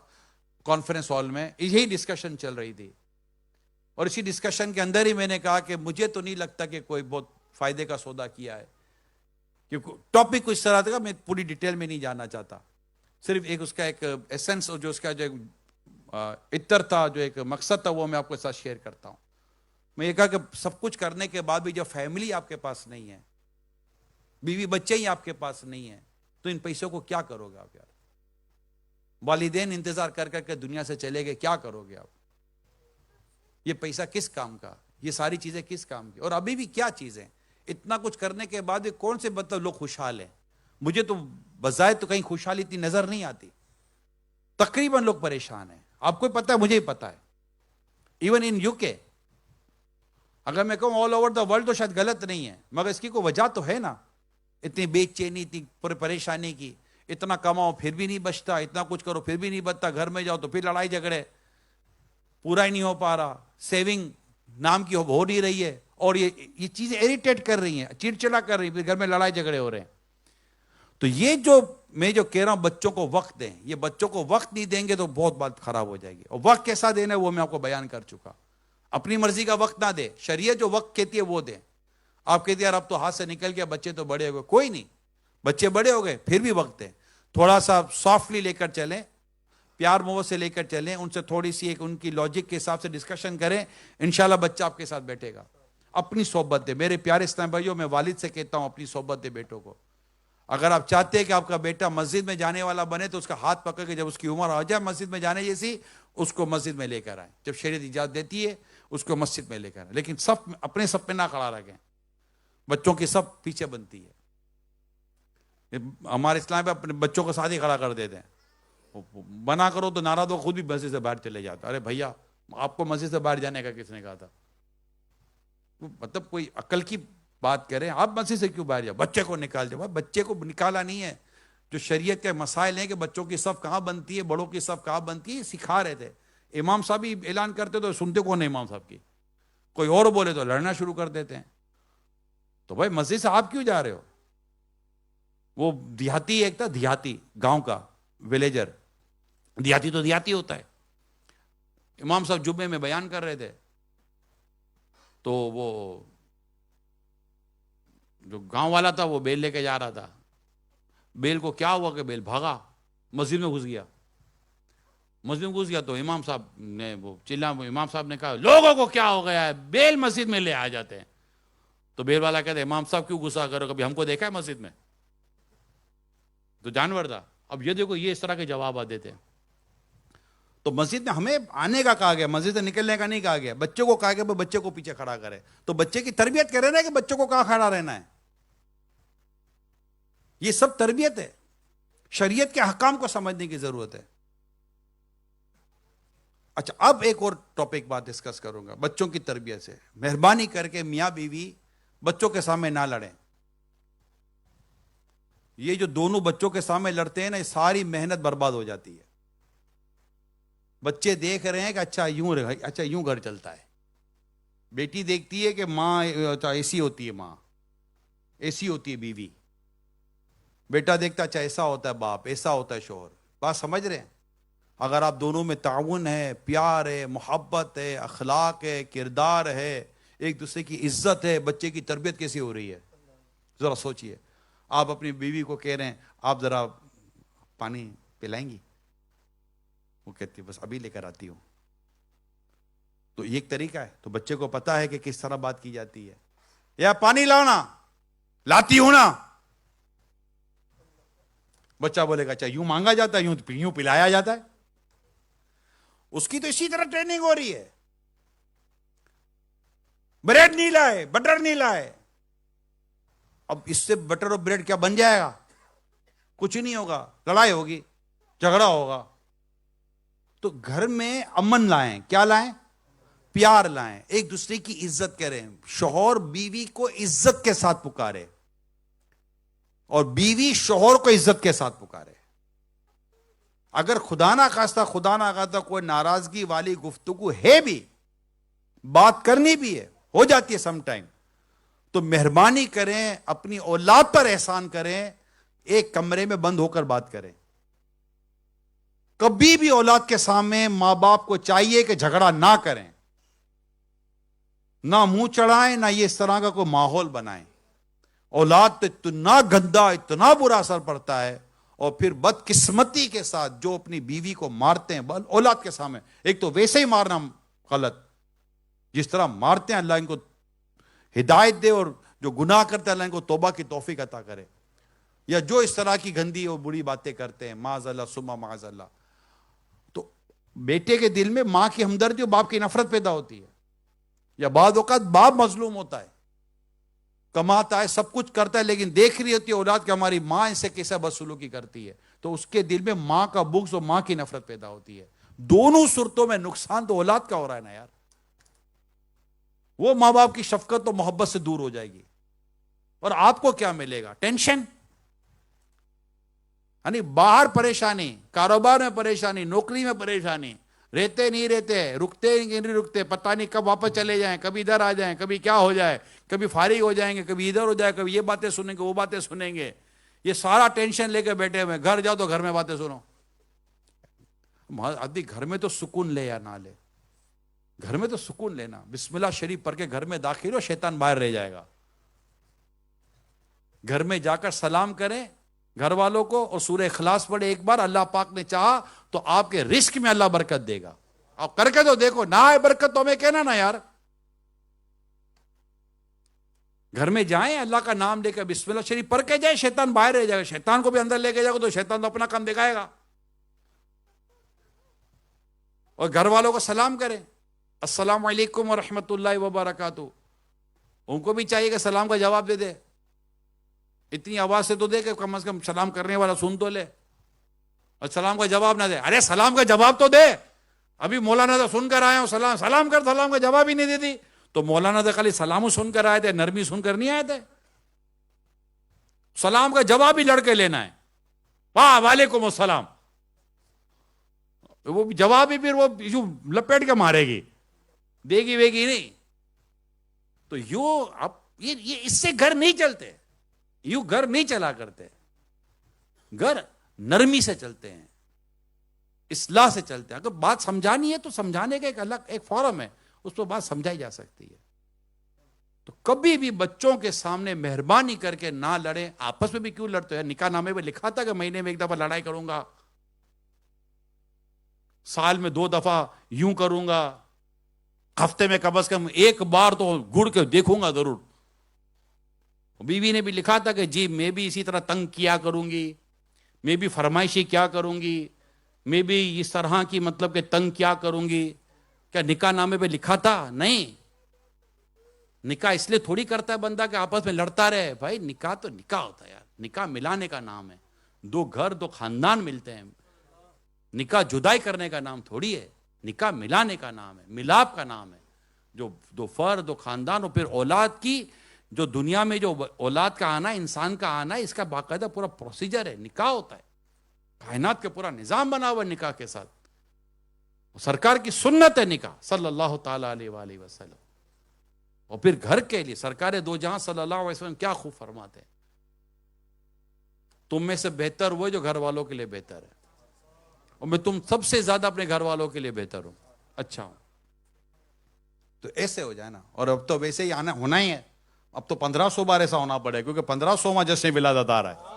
کانفرنس ہال میں، یہی ڈسکشن چل رہی تھی، اور اسی ڈسکشن کے اندر ہی میں نے کہا کہ مجھے تو نہیں لگتا کہ کوئی بہت فائدے کا سودا کیا ہے، کیونکہ ٹاپک کچھ طرح تھا، میں پوری ڈیٹیل میں نہیں جاننا چاہتا، صرف ایک اس کا ایک ایسنس اور جو اس کا جو عطر تھا، جو ایک مقصد تھا، وہ میں آپ کے ساتھ شیئر کرتا ہوں. میں یہ کہا کہ سب کچھ کرنے کے بعد بھی جب فیملی آپ کے پاس نہیں ہے، بیوی بچے ہی آپ کے پاس نہیں ہیں، تو ان پیسوں کو کیا کرو گے آپ یار؟ والدین انتظار کر کر کے دنیا سے چلے گئے، کیا کرو گے آپ؟ یہ پیسہ کس کام کا؟ یہ ساری چیزیں کس کام کی؟ اور ابھی بھی کیا چیزیں، اتنا کچھ کرنے کے بعد بھی کون سے مطلب لوگ خوشحال ہیں؟ مجھے تو بظاہر تو کہیں خوشحالی اتنی نظر نہیں آتی، تقریباً لوگ پریشان ہیں. آپ کو پتا ہے، مجھے ہی پتا ہے، ایون ان یو کے، اگر میں کہوں آل اوور دا ورلڈ تو شاید غلط نہیں ہے، مگر اس کی کوئی وجہ تو ہے نا، اتنی بے چینی، اتنی پریشانی کی. اتنا کماؤ پھر بھی نہیں بچتا، اتنا کچھ کرو پھر بھی نہیں بچتا، گھر میں جاؤ تو پھر لڑائی جھگڑے، پورا ہی نہیں ہو پا رہا، سیونگ نام کی ہو نہیں رہی ہے، اور یہ چیزیں اریٹیٹ کر رہی ہیں، چڑچڑا کر رہی ہیں، پھر گھر میں لڑائی جھگڑے ہو رہے ہیں. تو یہ جو میں جو کہہ رہا ہوں بچوں کو وقت دیں، یہ بچوں کو وقت نہیں دیں گے تو بہت بات خراب ہو جائے گی. اور وقت کیسا دینا ہے وہ میں آپ کو بیان کر چکا. اپنی مرضی کا وقت نہ دے، شریعت جو وقت کہتی ہے وہ دیں. آپ کہتے ہیں یار اب تو ہاتھ سے نکل گیا، بچے تو بڑے ہو گئے، کوئی نہیں، بچے بڑے ہو گئے پھر بھی وقت دیں، تھوڑا سا سافٹلی لے کر چلیں، پیار محبت سے لے کر چلیں، ان سے تھوڑی سی ایک ان کی لاجک کے حساب سے ڈسکشن کریں، انشاءاللہ بچہ آپ کے ساتھ بیٹھے گا. اپنی صحبت دے. میرے پیارے اسلام بھائیوں، میں والد سے کہتا ہوں اپنی صحبت دے بیٹوں کو. اگر آپ چاہتے ہیں کہ آپ کا بیٹا مسجد میں جانے والا بنے تو اس کا ہاتھ پکڑ کے جب اس کی عمر آ جائے مسجد میں جانے جیسی، اس کو مسجد میں لے کر آئیں. جب شریعت اجازت دیتی ہے اس کو مسجد میں لے کر آئیں، لیکن سب اپنے سب پہ نہ کھڑا رکھیں، بچوں کی سب پیچھے بنتی ہے. ہمارے اسلام پہ اپنے بچوں کو ساتھ ہی کھڑا کر دیتے ہیں، بنا کرو تو ناراض ہو خود بھی مسجد سے باہر چلے جاتا. ارے بھیا آپ کو مسجد سے باہر جانے کا کس نے کہا تھا؟ مطلب کوئی عقل کی بات کریں، آپ مسجد سے کیوں باہر جاؤ؟ بچے کو نکال جاؤ. بچے کو نکالا نہیں ہے، جو شریعت کے مسائل ہیں کہ بچوں کی صف کہاں بنتی ہے، بڑوں کی صف کہاں بنتی ہے، سکھا رہے تھے. امام صاحب ہی اعلان کرتے تو سنتے کون امام صاحب کی، کوئی اور بولے تو لڑنا شروع کر دیتے ہیں. تو بھائی مسجد سے آپ کیوں جا رہے ہو؟ وہ دیہاتی ایک تھا، دیہاتی گاؤں کا ولیجر، دیہاتی تو دیہاتی ہوتا ہے. امام صاحب جمعے میں بیان کر رہے تھے تو وہ جو گاؤں والا تھا وہ بیل لے کے جا رہا تھا. بیل کو کیا ہوا کہ بیل بھاگا, مسجد میں گھس گیا. مسجد میں گھس گیا تو امام صاحب نے وہ چلا, امام صاحب نے کہا لوگوں کو کیا ہو گیا ہے, بیل مسجد میں لے آ جاتے ہیں. تو بیل والا کہتے امام صاحب کیوں غصہ کرو, کبھی ہم کو دیکھا ہے مسجد میں؟ تو جانور تھا. اب یہ دیکھو یہ اس طرح کے جواب دیتے ہیں. تو مسجد میں ہمیں آنے کا کہا گیا, مسجد سے نکلنے کا نہیں کہا گیا. بچوں کو کہا گیا بچے کو پیچھے کھڑا کرے. تو بچے کی تربیت کرے نا کہ بچوں کو کہاں کھڑا رہنا ہے. یہ سب تربیت ہے, شریعت کے احکام کو سمجھنے کی ضرورت ہے. اچھا, اب ایک اور ٹاپک بات ڈسکس کروں گا بچوں کی تربیت سے. مہربانی کر کے میاں بیوی بچوں کے سامنے نہ لڑیں. یہ جو دونوں بچوں کے سامنے لڑتے ہیں نا, یہ ساری محنت برباد ہو جاتی ہے. بچے دیکھ رہے ہیں کہ اچھا یوں گھر چلتا ہے. بیٹی دیکھتی ہے کہ ماں ایسی ہوتی ہے, ماں ایسی ہوتی ہے بیوی. بیٹا دیکھتا اچھا ایسا ہوتا ہے باپ, ایسا ہوتا ہے شوہر. بات سمجھ رہے ہیں؟ اگر آپ دونوں میں تعاون ہے, پیار ہے, محبت ہے, اخلاق ہے, کردار ہے, ایک دوسرے کی عزت ہے, بچے کی تربیت کیسی ہو رہی ہے. ذرا سوچئے. آپ اپنی بیوی کو کہہ رہے ہیں آپ ذرا پانی پلائیں گی, وہ کہتی بس ابھی لے کر آتی ہوں. تو یہ ایک طریقہ ہے. تو بچے کو پتا ہے کہ کس طرح بات کی جاتی ہے. یا پانی لاؤ نا, لاتی ہوں نا. بچہ بولے گا اچھا یوں مانگا جاتا ہے, یوں پلایا جاتا ہے. اس کی تو اسی طرح ٹریننگ ہو رہی ہے. بریڈ نہیں لائے, بٹر نہیں لائے. اب اس سے بٹر اور بریڈ کیا بن جائے گا؟ کچھ نہیں ہوگا, لڑائی ہوگی, جھگڑا ہوگا. تو گھر میں امن لائیں. کیا لائیں؟ پیار لائیں, ایک دوسرے کی عزت کریں. شوہر بیوی کو عزت کے ساتھ پکارے اور بیوی شوہر کو عزت کے ساتھ پکارے. اگر خدا نہ خواستہ کوئی ناراضگی والی گفتگو ہے بھی, بات کرنی بھی ہے, ہو جاتی ہے سم ٹائم, تو مہربانی کریں اپنی اولاد پر احسان کریں, ایک کمرے میں بند ہو کر بات کریں. کبھی بھی اولاد کے سامنے ماں باپ کو چاہیے کہ جھگڑا نہ کریں, نہ منہ چڑھائیں, نہ یہ اس طرح کا کوئی ماحول بنائیں. اولاد تو اتنا گندا, اتنا برا اثر پڑتا ہے. اور پھر بدقسمتی کے ساتھ جو اپنی بیوی کو مارتے ہیں اولاد کے سامنے, ایک تو ویسے ہی مارنا غلط, جس طرح مارتے ہیں اللہ ان کو ہدایت دے, اور جو گناہ کرتے ہیں اللہ ان کو توبہ کی توفیق عطا کرے. یا جو اس طرح کی گندی اور بری باتیں کرتے ہیں, معاذ اللہ ثم معاذ اللہ. تو بیٹے کے دل میں ماں کی ہمدردی اور باپ کی نفرت پیدا ہوتی ہے. یا بعض اوقات باپ مظلوم ہوتا ہے, کماتا ہے, سب کچھ کرتا ہے, لیکن دیکھ رہی ہوتی ہے اولاد کہ ہماری ماں ان سے کیسا بدسلوکی کرتی ہے, تو اس کے دل میں ماں کا بغض اور ماں کی نفرت پیدا ہوتی ہے. دونوں صورتوں میں نقصان تو اولاد کا ہو رہا ہے نا یار. وہ ماں باپ کی شفقت اور محبت سے دور ہو جائے گی, اور آپ کو کیا ملے گا؟ ٹینشن. یعنی باہر پریشانی, کاروبار میں پریشانی, نوکری میں پریشانی, رہتے نہیں رہتے, رکتے نہیں رکتے, پتہ نہیں کب واپس چلے جائیں, کبھی ادھر آ جائیں, کبھی کیا ہو جائے, کبھی فارغ ہو جائیں گے, کبھی ادھر ہو جائے, کبھی یہ باتیں سنیں گے, وہ باتیں سنیں گے. یہ سارا ٹینشن لے کے بیٹھے ہوئے. گھر جاؤ تو گھر میں باتیں سنو. آدمی گھر میں تو سکون لے یا نہ لے, گھر میں تو سکون لینا. بسم اللہ شریف پڑھ کے گھر میں داخل ہو, شیطان باہر رہ جائے گا. گھر میں جا کر سلام کریں گھر والوں کو, اور سورہ اخلاص پڑھے ایک بار. اللہ پاک نے چاہا تو آپ کے رزق میں اللہ برکت دے گا. آپ کر کے تو دیکھو, نہ آئے برکت تو ہمیں کہنا نا یار. گھر میں جائیں, اللہ کا نام لے کر بسم اللہ شریف پڑھ کے جائیں, شیطان باہر رہ جائے گا. شیطان کو بھی اندر لے کے جاؤ تو شیطان تو اپنا کام دکھائے گا. اور گھر والوں کو سلام کریں, السلام علیکم ورحمۃ اللہ وبرکاتہ. ان کو بھی چاہیے کہ سلام کا جواب دے دے. اتنی آواز سے تو دے کہ کم از کم سلام کرنے والا سن تو لے, اور سلام کا جواب نہ دے. ارے سلام کا جواب تو دے. ابھی مولانا تو سن کر آئے ہوں, سلام کر, سلام کا جواب ہی نہیں دیتی. تو مولانا تو خالی سلام سن کر آئے تھے, نرمی سن کر نہیں آئے تھے. سلام کا جواب ہی لڑ کے لینا ہے. واہ وعلیکم السلام, وہ جواب ہی پھر وہ لپیٹ کے مارے گی, دے گی وے گی نہیں. تو یہ اس سے گھر نہیں چلتے, یوں گھر نہیں چلا کرتے. گھر نرمی سے چلتے ہیں, اصلاح سے چلتے ہیں. اگر بات سمجھانی ہے تو سمجھانے کا ایک الگ ایک فورم ہے, اس پر بات سمجھائی جا سکتی ہے. تو کبھی بھی بچوں کے سامنے مہربانی کر کے نہ لڑیں. آپس میں بھی کیوں لڑتے ہیں؟ نکاح نامے میں لکھا تھا کہ مہینے میں ایک دفعہ لڑائی کروں گا, سال میں 2 دفعہ یوں کروں گا, ہفتے میں کم از کم ایک بار تو گڑ کے دیکھوں گا ضرور. بیوی نے بھی لکھا تھا کہ جی میں بھی اسی طرح تنگ کیا کروں گی, میں بھی فرمائشی کیا کروں گی, میں بھی اس طرح کی مطلب کہ تنگ کیا کروں گی. کیا نکاح نامے پہ لکھا تھا؟ نہیں. نکاح اس لیے تھوڑی کرتا ہے بندہ کہ آپس میں لڑتا رہے. بھائی نکاح تو نکاح ہوتا ہے یار, نکاح ملانے کا نام ہے. 2 گھر 2 خاندان ملتے ہیں. نکاح جدائی کرنے کا نام تھوڑی ہے, نکاح ملانے کا نام ہے, ملاپ کا نام ہے. جو 2 فرد 2 خاندان اور پھر اولاد کی جو دنیا میں جو اولاد کا آنا, انسان کا آنا, اس کا باقاعدہ پورا پروسیجر ہے. نکاح ہوتا ہے, کائنات کا پورا نظام بنا ہوا ہے نکاح کے ساتھ. سرکار کی سنت ہے نکاح صلی اللہ تعالی علیہ وآلہ وسلم. اور پھر گھر کے لیے سرکار 2 جہاں صلی اللہ علیہ وسلم کیا خوب فرماتے ہیں, تم میں سے بہتر وہ جو گھر والوں کے لیے بہتر ہے, اور میں تم سب سے زیادہ اپنے گھر والوں کے لیے بہتر ہوں, اچھا ہوں. تو ایسے ہو جائے نا. اور اب تو ویسے ہی آنا ہونا ہی ہے. اب تو 1500 بار ایسا ہونا پڑے, کیونکہ 1500واں جشن ولادت آ رہا ہے.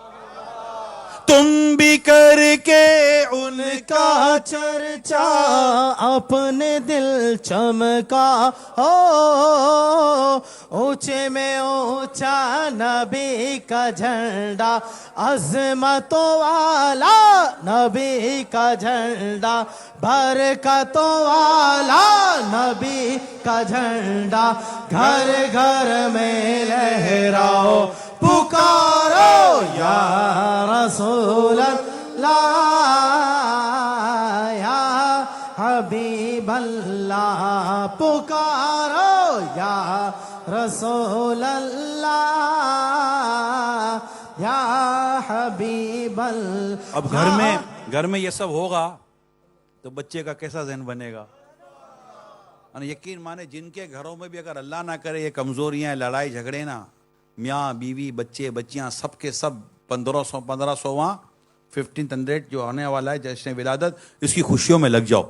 تم بھی کر کے ان کا چرچا اپنے دل چمکا ہو, اونچے میں اونچا نبی کا جھنڈا, عظمتوں والا نبی کا جھنڈا, برکتوں والا نبی کا جھنڈا, گھر گھر میں لہراؤ پکارو یا رسول اللہ یا حبیب اللہ, پکارو یا رسول اللہ یا حبیب اللہ. اب گھر میں یہ سب ہوگا تو بچے کا کیسا ذہن بنے گا؟ یقین مانے جن کے گھروں میں بھی اگر اللہ نہ کرے یہ کمزوریاں, لڑائی جھگڑے نا, میاں بیوی بچے بچیاں سب کے سب 1500واں 1500 جو آنے والا ہے جشن ولادت, اس کی خوشیوں میں لگ جاؤ.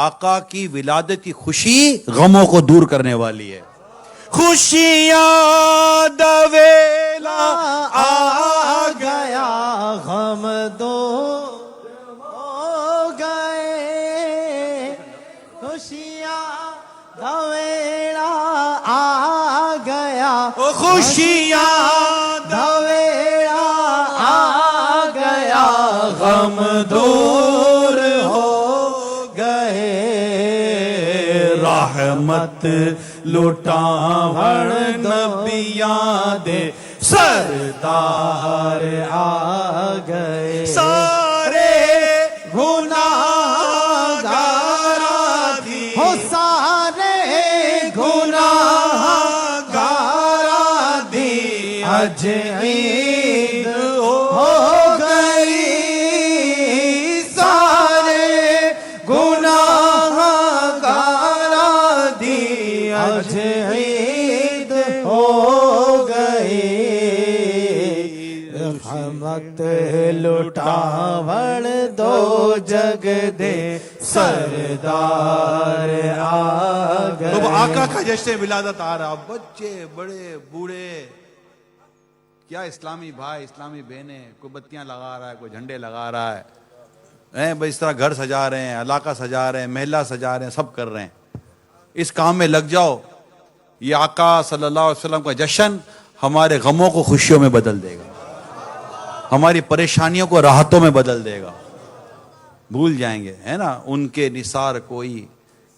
آقا کی ولادت کی خوشی غموں کو دور کرنے والی ہے. خوشیاں دویلا آ گیا, غم دور ہو گئے, خوشیاں دویلا آ گیا, خوشیاں دویلا آ گیا, غم دور ہو گئے, رحمت لٹاوڑ نبیاں دے سردار آ گئے, سارے گناہ گارا دی ہو, سارے گناہ گارا دی اج عید ہو گئی, سارے گناہ گارا دی اج عید ہو گئی, رحمت لٹاوڑ دو جگ دے سردار آ گئے. اب آقا کا جشن ولادت آ رہا, بچے بڑے بوڑھے, کیا اسلامی بھائی اسلامی بہنیں, کوئی بتیاں لگا رہا ہے, کوئی جھنڈے لگا رہا ہے, بھائی اس طرح گھر سجا رہے ہیں, علاقہ سجا رہے ہیں, محلہ سجا رہے ہیں, سب کر رہے ہیں. اس کام میں لگ جاؤ. یہ آقا صلی اللہ علیہ وسلم کا جشن ہمارے غموں کو خوشیوں میں بدل دے گا, ہماری پریشانیوں کو راحتوں میں بدل دے گا. بھول جائیں گے, ہے نا, ان کے نثار کوئی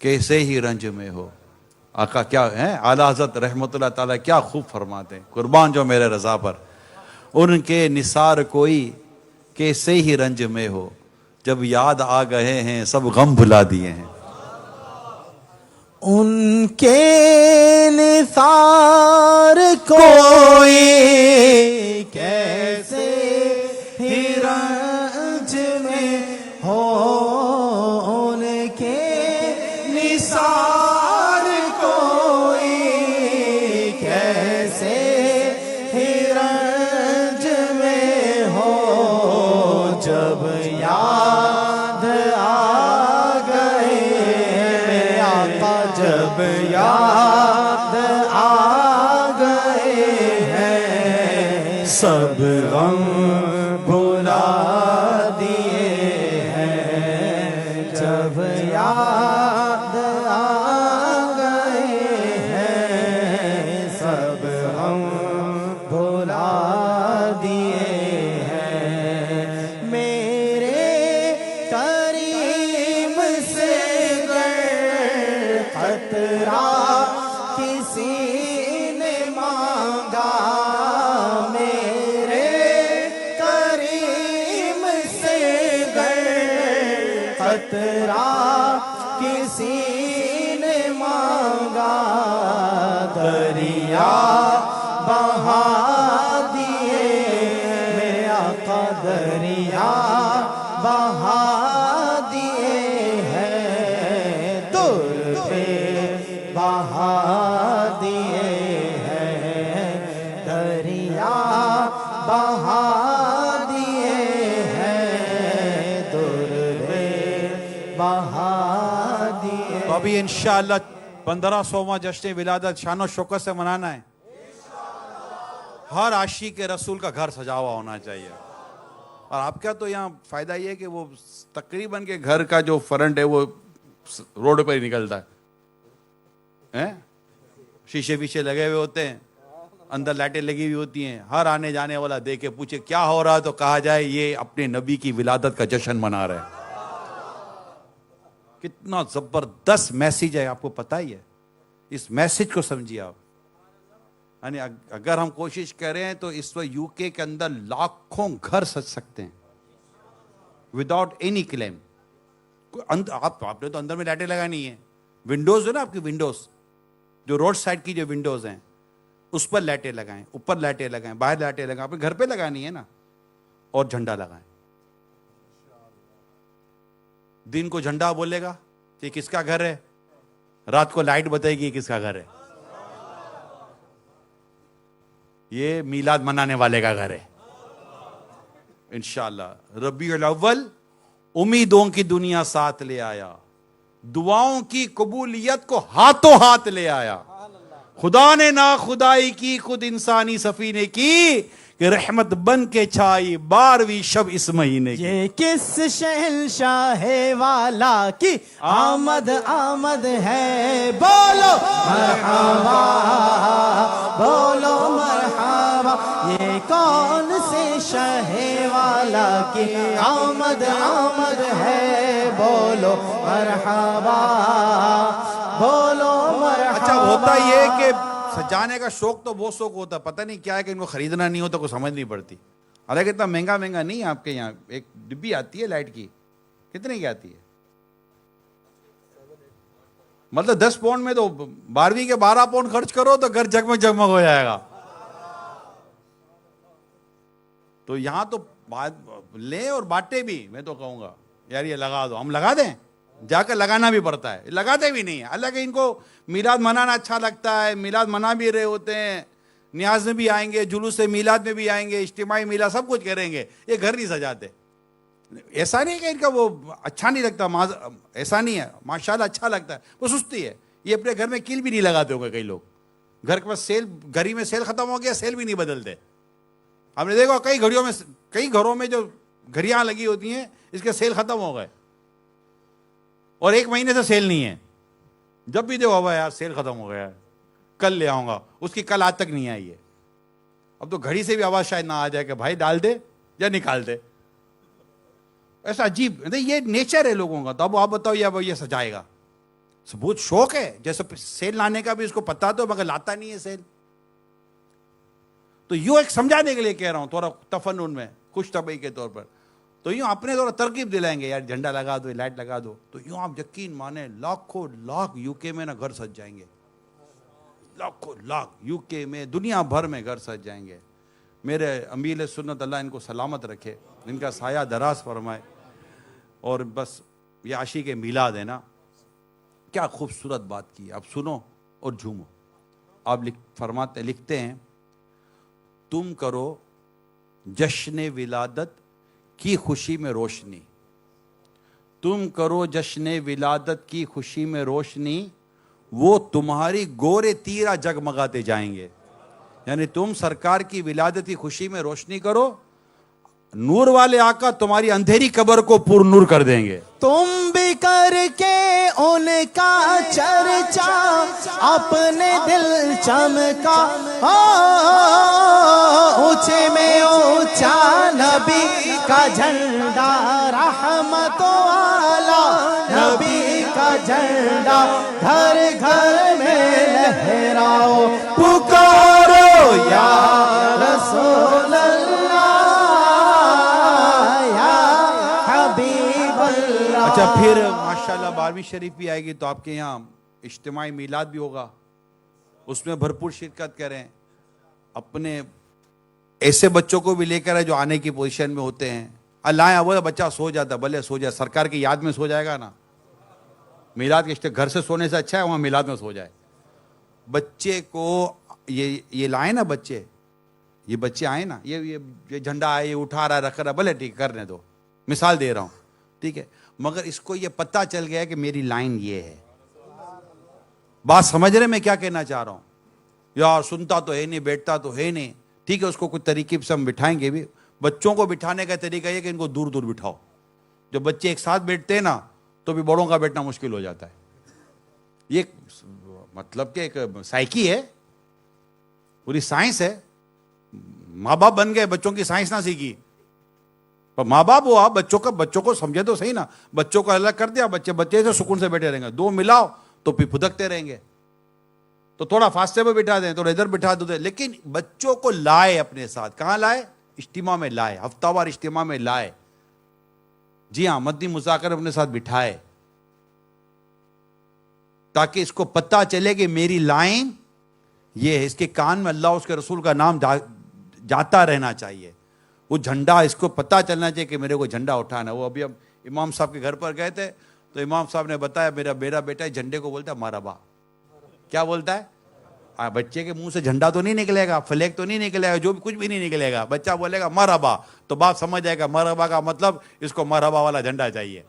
کیسے ہی رنج میں ہو. آقا کیا ہے, اعلیٰ حضرت رحمت اللہ تعالیٰ کیا خوب فرماتے ہیں, قربان جو میرے رضا پر, ان کے نثار کوئی کیسے ہی رنج میں ہو, جب یاد آ گئے ہیں سب غم بھلا دیے ہیں. ان کے نثار کوئی کیسے ہی رنج میں ہو, ان کے نثار کوئی کیسے ہی رنج میں ہو, جب یاد سب غم بھلا دیے ہیں جب یاد آ گئے ہیں سب غم بھلا دیے ہیں میرے کریم سے گر خطرہ کسی نے مانگا میرے کریم سے گر خطرہ کسی نے مانگا دریا بہا دیے میرے آقا دریا بہا دیے ہیں در پہ بہا دیے ہیں دریا بہا دیے ہیں در پہ بہا دیے. تو ابھی انشاءاللہ 1500واں جشن ولادت شان و شوکت سے منانا ہے. ہر عاشق رسول کا گھر سجا ہوا ہونا چاہیے. اور آپ کا تو یہاں فائدہ یہ ہے کہ وہ تقریباً کے گھر کا جو فرنٹ ہے وہ روڈ پر ہی نکلتا ہے. شیشے پیچھے لگے ہوئے ہوتے ہیں, اندر لائٹیں لگی ہوئی ہوتی ہیں. ہر آنے جانے والا دیکھے پوچھے کیا ہو رہا ہے تو کہا جائے یہ اپنے نبی کی ولادت کا جشن منا رہے ہیں. کتنا زبردست میسیج ہے, آپ کو پتہ ہی ہے. اس میسیج کو سمجھیے آپ. یعنی اگر ہم کوشش کریں تو اس وقت یو کے اندر لاکھوں گھر سج سکتے ہیں وداؤٹ اینی کلیم. آپ نے تو اندر میں لائٹیں لگانی ہیں. ونڈوز ہے نا آپ کی, ونڈوز جو روڈ سائڈ کی جو ونڈوز ہیں اس پر لائٹیں لگائیں, اوپر لائٹیں لگائیں, باہر لائٹیں لگائیں. اپنے گھر پہ لگانی ہے نا. اور جھنڈا لگائیں. دن کو جھنڈا بولے گا کہ کس کا گھر ہے, رات کو لائٹ بتائے گی کس کا گھر ہے. یہ میلاد منانے والے کا گھر ہے انشاءاللہ. ربیع الاول امیدوں کی دنیا ساتھ لے آیا, دعاؤں کی قبولیت کو ہاتھوں ہاتھ لے آیا. خدا نے نا خدائی کی خود انسانی سفینے کی کہ رحمت بن کے چھائی 12ویں شب اس مہینے کی. یہ کس شہنشاہ والا کی آمد آمد ہے, بولو مرحبا بولو مرحبا. یہ کون سے شہ والا کی آمد آمد ہے, بولو مرحبا بولو مرحبا. اچھا ہوتا یہ کہ سجانے کا شوق تو بہت شوق ہوتا ہے, پتہ نہیں کیا ہے کہ ان کو خریدنا نہیں ہوتا, کوئی سمجھ نہیں پڑتی. حالانکہ اتنا مہنگا نہیں ہے آپ کے یہاں. ایک ڈبی آتی ہے لائٹ کی, کتنے کی آتی ہے؟ مطلب 10 پاؤنڈ میں تو 12ویں کے 12 پاؤنڈ خرچ کرو تو گھر جگمگ جگمگ ہو جائے گا. تو یہاں تو لیں اور بانٹے بھی. میں تو کہوں گا یار یہ لگا دو, ہم لگا دیں, جا کر لگانا بھی پڑتا ہے, لگاتے بھی نہیں ہیں. اللہ کہ ان کو میلاد منانا اچھا لگتا ہے, میلاد منا بھی رہے ہوتے ہیں, نیاز میں بھی آئیں گے, جلوس میلاد میں بھی آئیں گے, اجتماعی میلاد سب کچھ کریں گے, یہ گھر نہیں سجاتے. ایسا نہیں کہ ان کا وہ اچھا نہیں لگتا, ایسا نہیں ہے, ماشاءاللہ اچھا لگتا ہے, وہ سستی ہے. یہ اپنے گھر میں کیل بھی نہیں لگاتے ہوں گے کئی لوگ. گھر کے پاس سیل, گھڑی میں سیل ختم ہو گیا, سیل بھی نہیں بدلتے. ہم نے دیکھا کئی گھروں میں جو گھڑیاں لگی ہوتی ہیں اس کے سیل ختم ہو گئے اور 1 مہینے سے سیل نہیں ہے. جب بھی دیکھو یار سیل ختم ہو گیا ہے, کل لے آؤں گا, اس کی کل آج تک نہیں آئی ہے. اب تو گھڑی سے بھی آواز شاید نہ آ جائے کہ بھائی ڈال دے یا نکال دے. ایسا عجیب, یہ نیچر ہے لوگوں کا. تو اب آپ بتاؤ یہ سجائے گا, بہت شوق ہے. جیسے سیل لانے کا بھی اس کو پتا تو مگر لاتا نہیں ہے سیل. تو یوں ایک سمجھانے کے لیے کہہ رہا ہوں, تھوڑا تفنن میں, خوش طبعی کے طور پر. تو یوں اپنے تھوڑا ترغیب دلائیں گے, یار جھنڈا لگا دو, لائٹ لگا دو. تو یوں آپ یقین مانیں لاکھوں لاکھ یو کے میں نا گھر سج جائیں گے. لاکھوں لاکھ یو کے میں, دنیا بھر میں گھر سج جائیں گے. میرے امیر سنت اللہ ان کو سلامت رکھے, ان کا سایہ دراز فرمائے. اور بس یہ عاشق میلاد ہے نا, کیا خوبصورت بات کی. آپ سنو اور جھومو. آپ لکھتے ہیں, تم کرو جشن ولادت کی خوشی میں روشنی, تم کرو جشن ولادت کی خوشی میں روشنی, وہ تمہاری گورے تیرا جگمگاتے جائیں گے. یعنی تم سرکار کی ولادت کی خوشی میں روشنی کرو, نور والے آقا تمہاری اندھیری قبر کو پر نور کر دیں گے. تم بھی کر کے ان کا چرچا اپنے دل چمکا, اونچے میں اونچا نبی کا جھنڈا, رحمت والا نبی کا جھنڈا گھر گھر میں لہراؤ, پکارو یا رسول اللہ یا حبیب اللہ. اچھا پھر ماشاءاللہ 12ویں شریف بھی آئے گی تو آپ کے یہاں اجتماعی میلاد بھی ہوگا, اس میں بھرپور شرکت کریں. اپنے ایسے بچوں کو بھی لے کر آئے جو آنے کی پوزیشن میں ہوتے ہیں. اللہ وہ بچہ سو جاتا, بھلے سو جائے, سرکار کی یاد میں سو جائے گا نا. میلاد کے گھر سے سونے سے اچھا ہے وہاں میلاد میں سو جائے. بچے کو یہ لائے نا, یہ بچے آئے نا, یہ جھنڈا آئے, یہ اٹھا رہا ہے, رکھ رہا ہے, بھلے ٹھیک کرنے دو, مثال دے رہا ہوں, ٹھیک ہے, مگر اس کو یہ پتہ چل گیا کہ میری لائن یہ ہے. بات سمجھ رہے میں کیا کہنا چاہ رہا ہوں؟ یار سنتا تو ہے نہیں, بیٹھتا تو ہے نہیں, ٹھیک ہے, اس کو کچھ طریقے سے ہم بٹھائیں گے بھی. بچوں کو بٹھانے کا طریقہ یہ کہ ان کو دور دور بٹھاؤ. جب بچے ایک ساتھ بیٹھتے ہیں نا تو بھی بڑوں کا بیٹھنا مشکل ہو جاتا ہے. یہ مطلب کہ ایک سائیکی ہے, پوری سائنس ہے. ماں باپ بن گئے, بچوں کی سائنس نہ سیکھی. پر ماں باپ ہوا, بچوں کو سمجھے تو صحیح نا. بچوں کو الگ کر دیا, بچے سے سکون سے بیٹھے رہیں گے. دو ملاؤ تو پھر پھدکتے رہیں گے. تو تھوڑا فاصلے پہ بٹھا دیں, تھوڑا ادھر بٹھا دو. لیکن بچوں کو لائے اپنے ساتھ. کہاں لائے؟ اجتماع میں لائے, ہفتہ وار اجتماع میں لائے. جی ہاں, مدنی مذاکرہ اپنے ساتھ بٹھائے, تاکہ اس کو پتہ چلے کہ میری لائن یہ ہے. اس کے کان میں اللہ اس کے رسول کا نام جاتا رہنا چاہیے. وہ جھنڈا اس کو پتہ چلنا چاہیے کہ میرے کو جھنڈا اٹھانا. وہ ابھی ہم امام صاحب کے گھر پر گئے تھے تو امام صاحب نے بتایا میرا بیٹا جھنڈے کو بولتا ہے مرحبا. کیا بولتا ہے؟ بچے کے منہ سے جھنڈا تو نہیں نکلے گا, فلیگ تو نہیں نکلے گا, جو بھی کچھ بھی نہیں نکلے گا. بچہ بولے گا مرحبا, تو باپ سمجھ جائے گا مرحبا کا مطلب اس کو مرحبا والا جھنڈا چاہیے.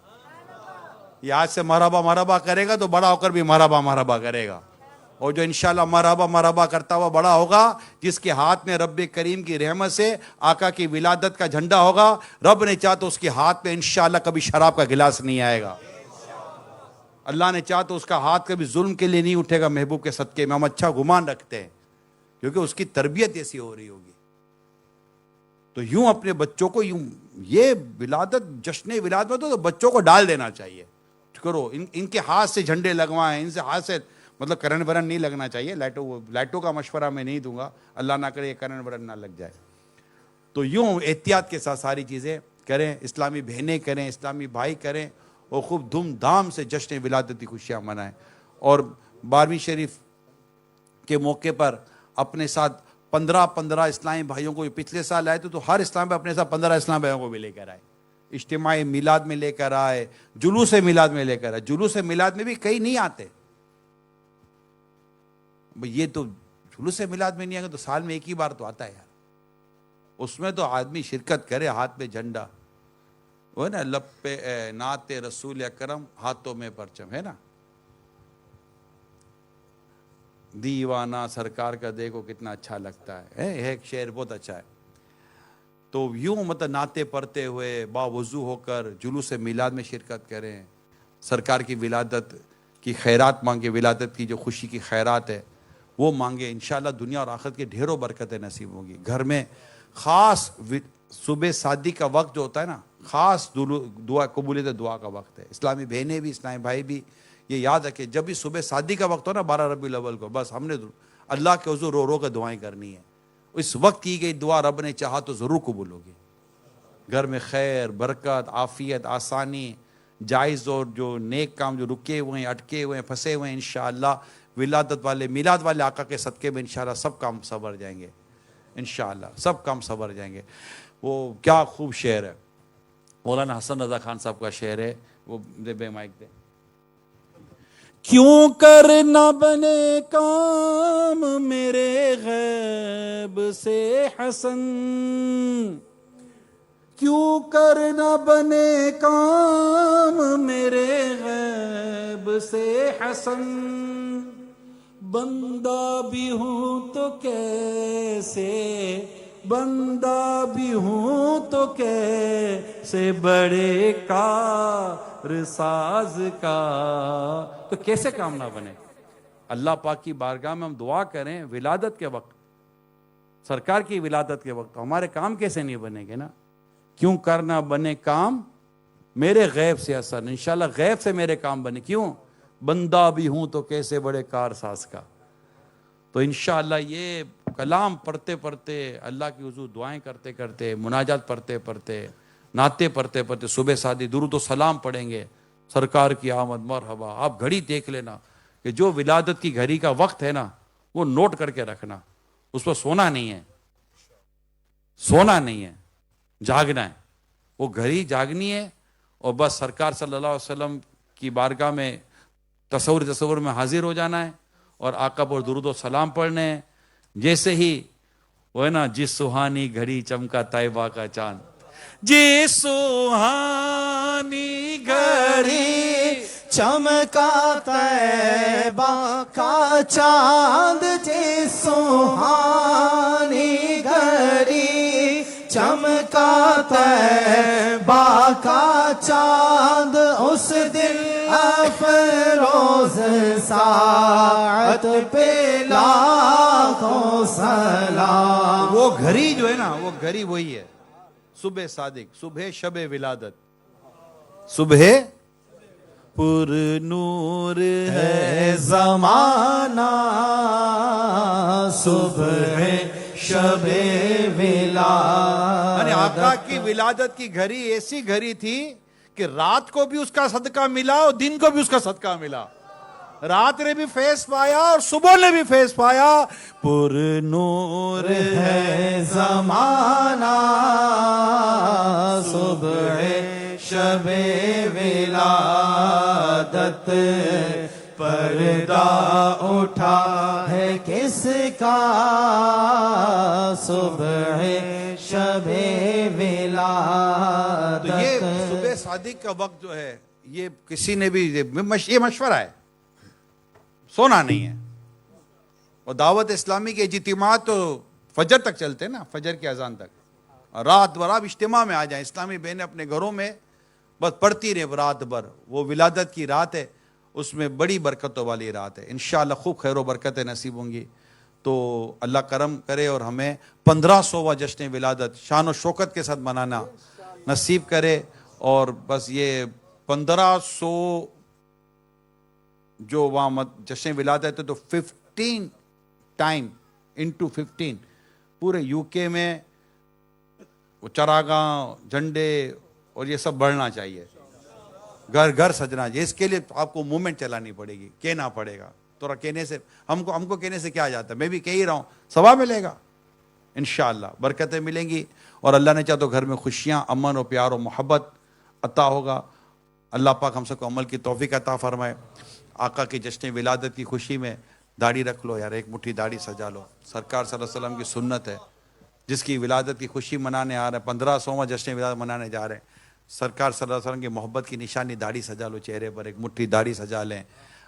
یہ آج سے مرحبا کرے گا تو بڑا ہو کر بھی مرحبا کرے گا. اور جو انشاءاللہ مرحبا کرتا ہوا بڑا ہوگا, جس کے ہاتھ میں رب کریم کی رحمت سے آقا کی ولادت کا جھنڈا ہوگا, رب نے چاہا تو اس کے ہاتھ میں انشاءاللہ کبھی شراب کا گلاس نہیں آئے گا. اللہ نے چاہا تو اس کا ہاتھ کبھی ظلم کے لیے نہیں اٹھے گا. محبوب کے صدقے میں ہم اچھا گمان رکھتے ہیں, کیونکہ اس کی تربیت ایسی ہو رہی ہوگی. تو یوں اپنے بچوں کو یوں, یہ ولادت جشن ولادت میں تو بچوں کو ڈال دینا چاہیے. کرو, ان کے ہاتھ سے جھنڈے لگوائیں, ان سے ہاتھ سے مطلب کرنٹ برن نہیں لگنا چاہیے. لائٹوں کا مشورہ میں نہیں دوں گا, اللہ نہ کرے یہ کرنٹ برن نہ لگ جائے. تو یوں احتیاط کے ساتھ ساری چیزیں کریں, اسلامی بہنیں کریں, اسلامی بھائی کریں, اور خوب دھوم دھام سے جشن ولادت کی خوشیاں منائیں. اور 12ویں شریف کے موقع پر اپنے ساتھ 15 اسلامی بھائیوں کو, پچھلے سال آئے تو ہر اسلام پہ اپنے ساتھ 15 اسلام بھائیوں کو بھی لے کر آئے. اجتماعی میلاد میں لے کر آئے, جلوس میلاد میں لے کر آئے. جلوس میلاد میں بھی کئی نہیں آتے. یہ تو جلوس میلاد میں نہیں آئے گا تو سال میں ایک ہی بار تو آتا ہے یار. اس میں تو آدمی شرکت کرے, ہاتھ پہ جھنڈا, وہ ہے نا, لب پہ نعت رسول اکرم, ہاتھوں میں پرچم, ہے نا. دیوانہ سرکار کا دیکھو کتنا اچھا لگتا ہے, ایک شعر بہت اچھا ہے. تو یوں مطلب نعتیں پڑھتے ہوئے باوضو ہو کر جلوس میلاد میں شرکت کریں, سرکار کی ولادت کی خیرات مانگے, ولادت کی جو خوشی کی خیرات ہے وہ مانگے. انشاءاللہ دنیا اور آخرت کی ڈھیروں برکتیں نصیب ہوں گی. گھر میں خاص صبح شادی کا وقت جو ہوتا ہے نا, خاص دعا قبولیت دعا کا وقت ہے. اسلامی بہنیں بھی, اسلامی بھائی بھی یہ یاد رکھیں, جب بھی صبح شادی کا وقت ہو نا 12 ربیع الاول کو, بس ہم نے اللہ کے حضور رو رو کر دعائیں کرنی ہے. اس وقت کی گئی دعا رب نے چاہا تو ضرور قبول ہوگی. گھر میں خیر, برکت, عافیت, آسانی, جائز اور جو نیک کام جو رکے ہوئے ہیں, اٹکے ہوئے ہیں, پھنسے ہوئے ہیں, انشاءاللہ ولادت والے میلاد والے آقا کے صدقے میں انشاءاللہ سب کام سنور جائیں گے. انشاءاللہ سب کام سنور جائیں گے. وہ کیا خوب شعر ہے, مولانا حسن رضا خان صاحب کا شعر ہے, وہ دے بے مائک دے. کیوں کر نہ بنے کام میرے غیب سے حسن, کیوں کر نہ بنے کام میرے غیب سے حسن, بندہ بھی ہوں تو کیسے، بندہ بھی ہوں تو کیسے بڑے کار ساز کا. تو کیسے کام نہ بنے؟ اللہ پاک کی بارگاہ میں ہم دعا کریں ولادت کے وقت، سرکار کی ولادت کے وقت ہمارے کام کیسے نہیں بنے گے نا؟ کیوں کرنا بنے کام میرے غیب سے اثر، انشاءاللہ غیب سے میرے کام بنے. کیوں؟ بندہ بھی ہوں تو کیسے بڑے کار ساز کا. تو انشاءاللہ یہ کلام پڑھتے پڑھتے، اللہ کی حضور دعائیں کرتے کرتے، مناجات پڑھتے پڑھتے، نعتیں پڑھتے پڑھتے، صبح شادی درود و سلام پڑھیں گے، سرکار کی آمد مرحبا. آپ گھڑی دیکھ لینا کہ جو ولادت کی گھڑی کا وقت ہے نا وہ نوٹ کر کے رکھنا، اس پر سونا نہیں ہے، سونا نہیں ہے، جاگنا ہے. وہ گھڑی جاگنی ہے اور بس سرکار صلی اللہ علیہ وسلم کی بارگاہ میں تصور میں حاضر ہو جانا ہے اور آقا پر درود و سلام پڑھنے ہیں. جیسے ہی وہ ہے نا، جس سہانی گھڑی چمکا طیبہ کا چاند، جس سہانی گھڑی چمکا طیبہ کا چاند، جس سہانی گھڑی چمکا طیبہ کا چاند، اس دن افروز ساعت پہ لاکھوں سلام. وہ گھڑی جو ہے نا، وہ گھڑی وہی ہے صبح صادق، صبح شب ولادت، صبح پر نور ہے زمانہ، صبح شب ولادت. یعنی آقا کی ولادت کی گھڑی ایسی گھڑی تھی کہ رات کو بھی اس کا صدقہ ملا اور دن کو بھی اس کا صدقہ ملا. رات نے بھی فیض پایا اور صبح نے بھی فیض پایا. پر نور ہے زمانہ، صبح شب ولادت، پردہ اٹھا ہے کس کا، صبح شب ولادت. تو یہ صبح صادق کا وقت جو ہے، یہ کسی نے بھی، یہ مشورہ ہے، سونا نہیں ہے. اور دعوت اسلامی کے اجتماعات تو فجر تک چلتے ہیں نا، فجر کی اذان تک. رات بھر آپ اجتماع میں آ جائیں، اسلامی بہنیں اپنے گھروں میں بس پڑھتی رہے رات بھر. وہ ولادت کی رات ہے، اس میں بڑی برکتوں والی رات ہے. انشاءاللہ خوب خیر و برکتیں نصیب ہوں گی. تو اللہ کرم کرے اور ہمیں 1500واں جشن ولادت شان و شوکت کے ساتھ منانا نصیب کرے. اور بس یہ 1500 جو وہاں جشن ولادت ہے تو 15 ٹائم انٹو 15 پورے یو کے میں وہ چراغاں، جھنڈے اور یہ سب بڑھنا چاہیے، گھر گھر سجنا چاہیے. اس کے لیے آپ کو موومنٹ چلانی پڑے گی، کہنا پڑے گا. تو کہنے سے ہم کو کہنے سے کیا جاتا ہے، میں بھی کہہ ہی رہا ہوں، ثواب ملے گا انشاءاللہ، برکتیں ملیں گی. اور اللہ نے چاہا تو گھر میں خوشیاں، امن و پیار و محبت عطا ہوگا. اللہ پاک ہم سب کو عمل کی توفیق عطا فرمائے. آقا کی جشن ولادت کی خوشی میں داڑھی رکھ لو یار، ایک مٹھی داڑھی سجا لو. سرکار صلی اللہ علیہ وسلم کی سنت ہے، جس کی ولادت کی خوشی منانے آ رہے ہیں، 1500واں جشن ولادت منانے جا رہے ہیں، سرکار صلی اللہ علیہ وسلم کی محبت کی نشانی داڑھی سجا لو، چہرے پر ایک مٹھی داڑھی سجا لیں.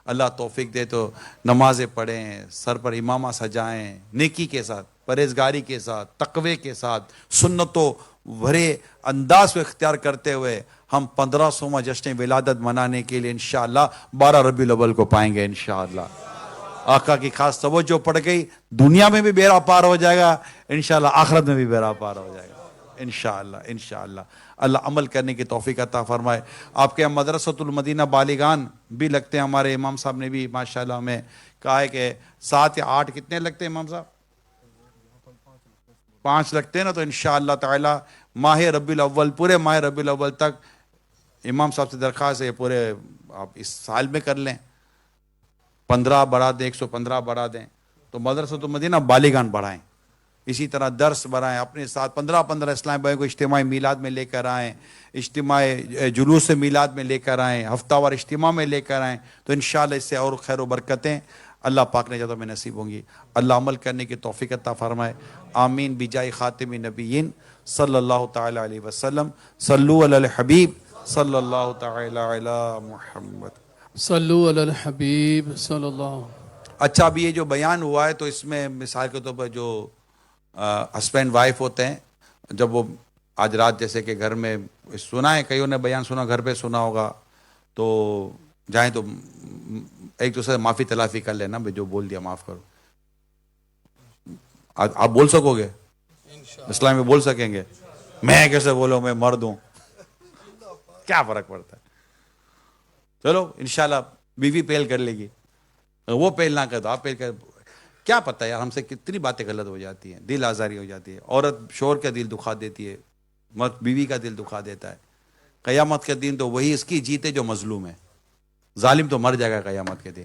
اللہ توفیق دے تو نمازیں پڑھیں، سر پر امامہ سجائیں، نیکی کے ساتھ، پرہیزگاری کے ساتھ، تقوی کے ساتھ، سنتوں بھرے انداز کو اختیار کرتے ہوئے ہم 1500واں جشن ولادت منانے کے لیے انشاءاللہ 12 ربیع الاول کو پائیں گے انشاءاللہ. آقا کی خاص توجہ پڑ گئی، دنیا میں بھی بیڑا پار ہو جائے گا انشاءاللہ، آخرت میں بھی بیڑا پار ہو جائے گا انشاءاللہ. انشاءاللہ اللہ عمل کرنے کی توفیق عطا فرمائے. آپ کے مدرسۃ المدینہ بالغان بھی لگتے ہیں، ہمارے امام صاحب نے بھی ماشاءاللہ ہمیں کہا ہے کہ 7 یا 8 کتنے لگتے ہیں امام صاحب؟ 5 لگتے ہیں نا. تو انشاءاللہ تعالی ماہ ربیع الاول، پورے ماہ ربیع الاول تک امام صاحب سے درخواست ہے پورے آپ اس سال میں کر لیں، 15 بڑھا دیں، 115 بڑھا دیں. تو مدرسۃ المدینہ بالغان بڑھائیں، اسی طرح درس بڑھائیں، اپنے ساتھ 15 اسلام بھائی کو اجتماعی میلاد میں لے کر آئیں، اجتماعی جلوس میلاد میں لے کر آئیں، ہفتہ وار اجتماع میں لے کر آئیں. تو انشاءاللہ اس سے اور خیر و برکتیں اللہ پاک نے جب میں نصیب ہوں گی. اللہ عمل کرنے کی توفیق عطا فرمائے. آمین بجائے خاتم نبیین صلی اللہ تعالی علیہ وسلم. صلو علی الحبیب صلی اللہ تعالی علی محمد. صلو علی الحبیب صلی اللہ اچھا ابھی یہ جو بیان ہوا ہے تو اس میں مثال کے طور پر جو ہسبینڈ وائف ہوتے ہیں جب وہ آج رات جیسے کہ گھر میں سنا ہے کئیوں نے بیان سنا گھر پہ سنا ہوگا تو جائیں تو ایک دوسرے سے معافی تلافی کر لینا بھائی جو بول دیا معاف کرو. آپ بول سکو گے اسلام میں بول سکیں گے؟ میں کیسے بولوں میں مرد ہوں کیا فرق پڑتا ہے. چلو انشاءاللہ بیوی پہل کر لے گی وہ پہل نہ کر تو آپ پہل کر. کیا پتہ یار ہم سے کتنی باتیں غلط ہو جاتی ہیں دل آزاری ہو جاتی ہے. عورت شوہر کا دل دکھا دیتی ہے مرد بیوی کا دل دکھا دیتا ہے. قیامت کے دن تو وہی اس کی جیتے جو مظلوم ہے. ظالم تو مر جائے گا قیامت کے دن.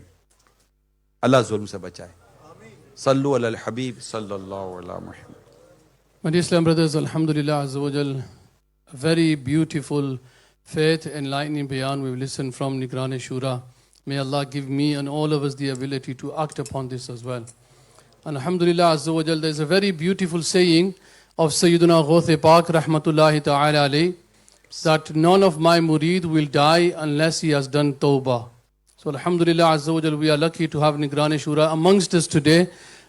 اللہ ظلم سے بچائے. صلو علی الحبیب صلی اللہ علیہ محمد. My dear Islam brothers, Alhamdulillah Azza wa Jal, a very beautiful faith enlightening bayan we've listened from Nigran Shura. May Allah give me and all of us the ability to act upon this as well. And Alhamdulillah Azza wa Jal, there's a very beautiful saying of Sayyidina Ghuth Pak Rahmatullahi Ta'ala alayhi, that none of my murid will die unless he has done tawbah. So Alhamdulillah Azza wa Jal, we are lucky to have Nigran Shura amongst us today.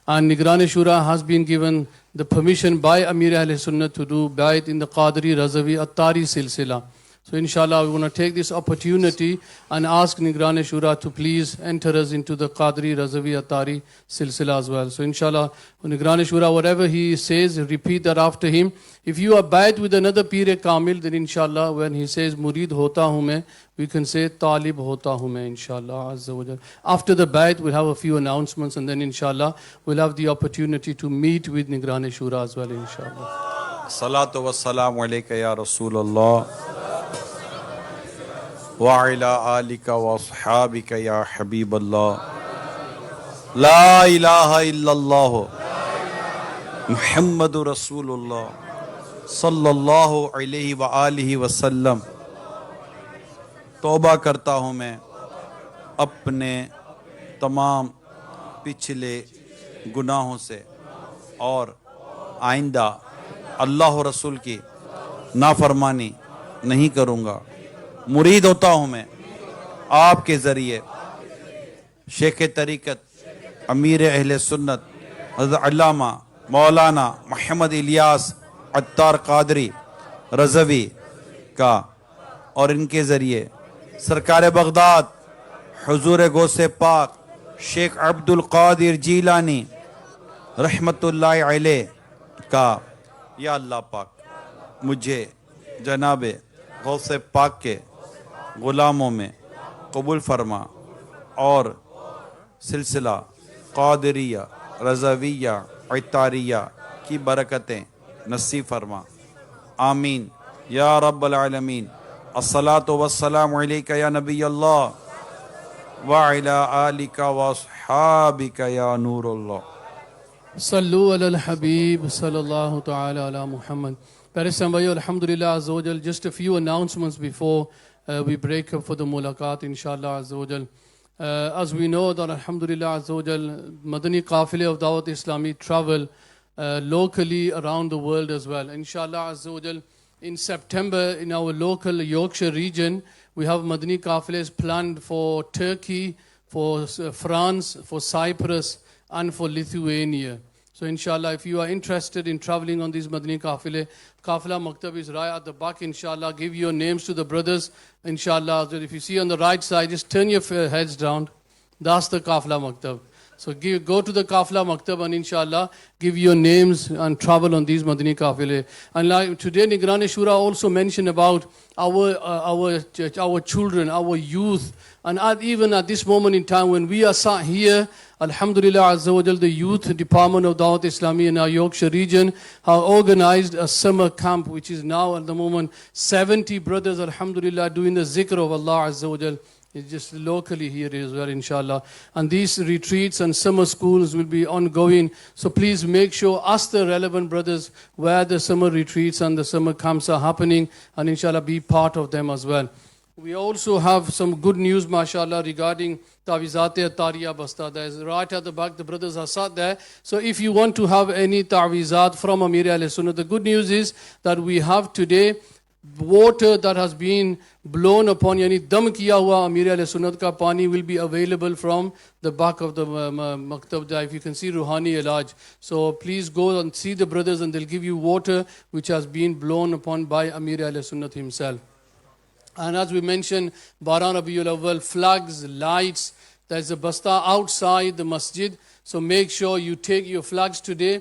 And Nigran Shura has been given the permission by Amir Ahl Sunnah to do Bai'at in the Qadri Razavi Attari Silsila. So inshallah we want to take this opportunity and ask Nigran Shura to please enter us into the Qadri Razavi Attari Silsila as well. So inshallah Nigran Shura, whatever he says, repeat that after him. If you are Bai'at with another Pir Kamil, then inshallah when he says Murid hota hu main, we can say Talib hota hu main, inshallah Azza wa Jal. After the Bai'at we'll have a few announcements and then inshallah we'll have the opportunity to meet with Nigran Shura as well, inshallah. Salatu wa salamu alayka ya Rasulullah wa ala alika wa ashabika ya Habiballah. La ilaha illallah Muhammadur Rasulullah sallallahu alayhi wa alihi wa sallam. توبہ کرتا ہوں میں اپنے تمام پچھلے گناہوں سے اور آئندہ اللہ و رسول کی نافرمانی نہیں کروں گا. مرید ہوتا ہوں میں آپ کے ذریعے شیخ طریقت امیر اہل سنت حضرت علامہ مولانا محمد الیاس عطار قادری رضوی کا اور ان کے ذریعے سرکار بغداد حضور غوث پاک شیخ عبد القادر جیلانی رحمت اللہ علیہ کا. یا اللہ پاک مجھے جناب غوث پاک کے غلاموں میں قبول فرما اور سلسلہ قادریہ رضویہ عطاریہ کی برکتیں نصیب فرما. آمین یا رب العالمین. الصلاة والسلام علیکہ یا نبی اللہ وعلا آلکہ واصحابکہ یا نور اللہ. Sallu ala al-Habib sallallahu ta'ala ala Muhammad. Parisambhayo, Alhamdulillah Azza wa Jal, just a few announcements before we break up for the mulaqat, inshallah Azza wa Jal. As we know that Alhamdulillah Azza wa Jal, Madani Qafile of Dawat Islami travel locally around the world as well. Inshallah Azza wa Jal, in September in our local Yorkshire region, we have Madani Qafiles planned for Turkey, for France, for Cyprus, and for Lithuania. So inshallah, if you are interested in traveling on these Madani Qafile, Qafila Maktab is right at the back, inshallah. Give your names to the brothers, inshallah. If you see on the right side, just turn your heads down. That's the Qafila Maktab. So go to the Qafila Maktab and inshallah, give your names and travel on these Madani Qafile. And like today, Nigran Shura also mentioned about our children, our youth. And even at this moment in time when we are sat here, Alhamdulillah Azza wa Jal, the youth department of Dawat Islami in our Yorkshire region have organized a summer camp, which is now at the moment 70 brothers, Alhamdulillah, doing the zikr of Allah Azza wa Jal. It's just locally here as well, inshallah. And these retreats and summer schools will be ongoing. So please make sure, ask the relevant brothers where the summer retreats and the summer camps are happening, and inshallah be part of them as well. We also have some good news, mashallah, regarding Ta'wizat Attariya Basta. There's right at the back, the brothers are sat there. So if you want to have any Ta'wizat from Amir Ahl Sunnah, the good news is that we have today water that has been blown upon, yani dam kiya hua Amir Ahle Sunnat ka pani will be available from the back of the maktab. If you can see Ruhani Ilaj, so please go and see the brothers and they'll give you water which has been blown upon by Amir Ahle Sunnat himself. And as we mentioned, Baran Rabiul Awwal, flags, lights, there's a basta outside the masjid, so make sure you take your flags today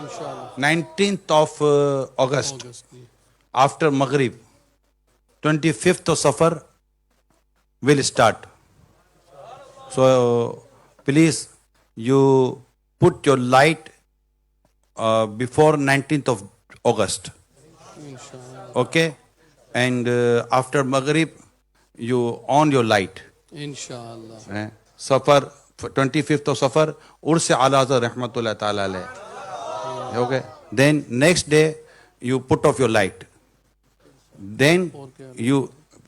Inshallah. 19th of August, after Maghrib, 25th of Safar will start. So please, you put your light before 19th of August. Inshallah. Okay? And after Maghrib, you on your light. Inshallah. Safar, 25th of Safar, Urs Ala Hazrat Rahmatullah Ta'ala alayh. Okay? Then next day, you put off your light. Then you,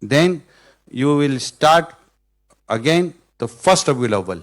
Then you will start again the first Rabiul Awwal.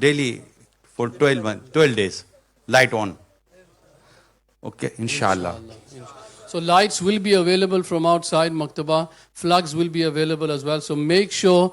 daily for 12 days light on. Okay, inshallah. So lights will be available from outside Maktaba. Flags will be available as well. So make sure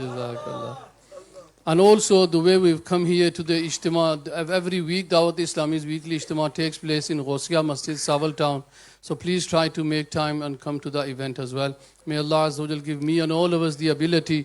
Jazakallah. And also the way we've come here to the Ijtima, every week Dawat Islami's weekly Ijtima takes place in Ghosia Masjid, Sawal Town. So please try to make time and come to the event as well. May Allah Azza wa Jal give me and all of us the ability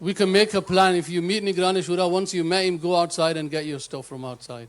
We can make a plan. If you meet Nigrani Shura, once you met him, go outside and get your stuff from outside.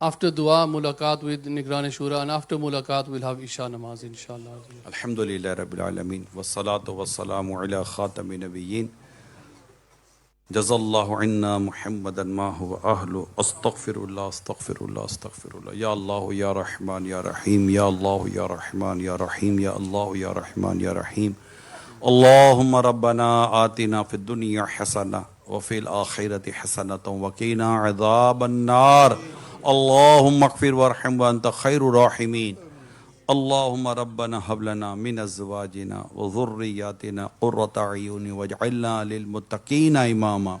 After dua, mulaqat with Nigrani Shura, and after mulaqat, we'll have Isha namaz, inshallah. Alhamdulillah Rabbil Alameen. Wassalatu wassalamu ala khatami nabiyyin. Jazallahu inna Muhammadan ma huwa ahlu. Astaghfirullah, astaghfirullah, astaghfirullah. Ya Allah, Ya Rahman, Ya Rahim. Ya Allah, Ya Rahman, Ya Rahim. Ya Allah, Ya Rahman, Ya Rahim. Allahumma Rabbana atina fid dunya hasana wa fil akhirati hasanatan wa qina adhaban nar. Allahumma ighfir warham wa anta khairur rahimin. Allahumma Rabbana hab lana min azwajina wa dhurriyyatina qurrata a'yuni waj'alna lil muttaqina imama.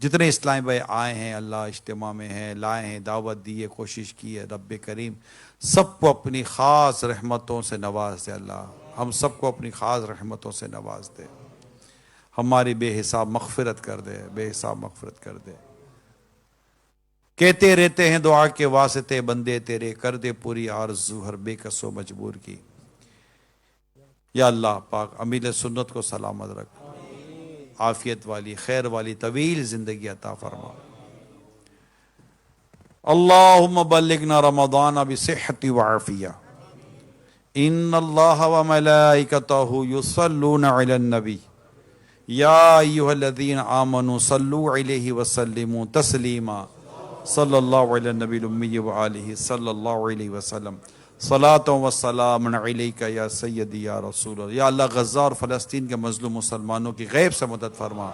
جتنے اسلامی بھائی آئے ہیں اللہ اجتماع میں ہیں، لائے ہیں، دعوت دی ہے، کوشش کی ہے، رب کریم سب کو اپنی خاص رحمتوں سے نواز دے اللہ، ہم سب کو اپنی خاص رحمتوں سے نواز دے، ہماری بے حساب مغفرت کر دے، بے حساب مغفرت کر دے۔ کہتے رہتے ہیں دعا کے واسطے بندے تیرے، کر دے پوری آرزو ہر بے کس و مجبور کی۔ یا اللہ پاک امیر سنت کو سلامت رکھ، عافیت والی، خیر والی، طویل زندگی عطا فرما۔ اللہم بلغنا رمضان بصحت وعافیہ۔ ان اللہ وملائکتہ یصلون علی النبی یا ایہا الذین آمنوا صلوا علیہ وسلموا تسلیما صلی اللہ علی النبی الامی وآلہ صلی اللہ علیہ وسلم صلاۃ و سلام علیک یا سیدی یا رسول اللہ۔ یا اللہ غزہ اور فلسطین کے مظلوم مسلمانوں کی غیب سے مدد فرما۔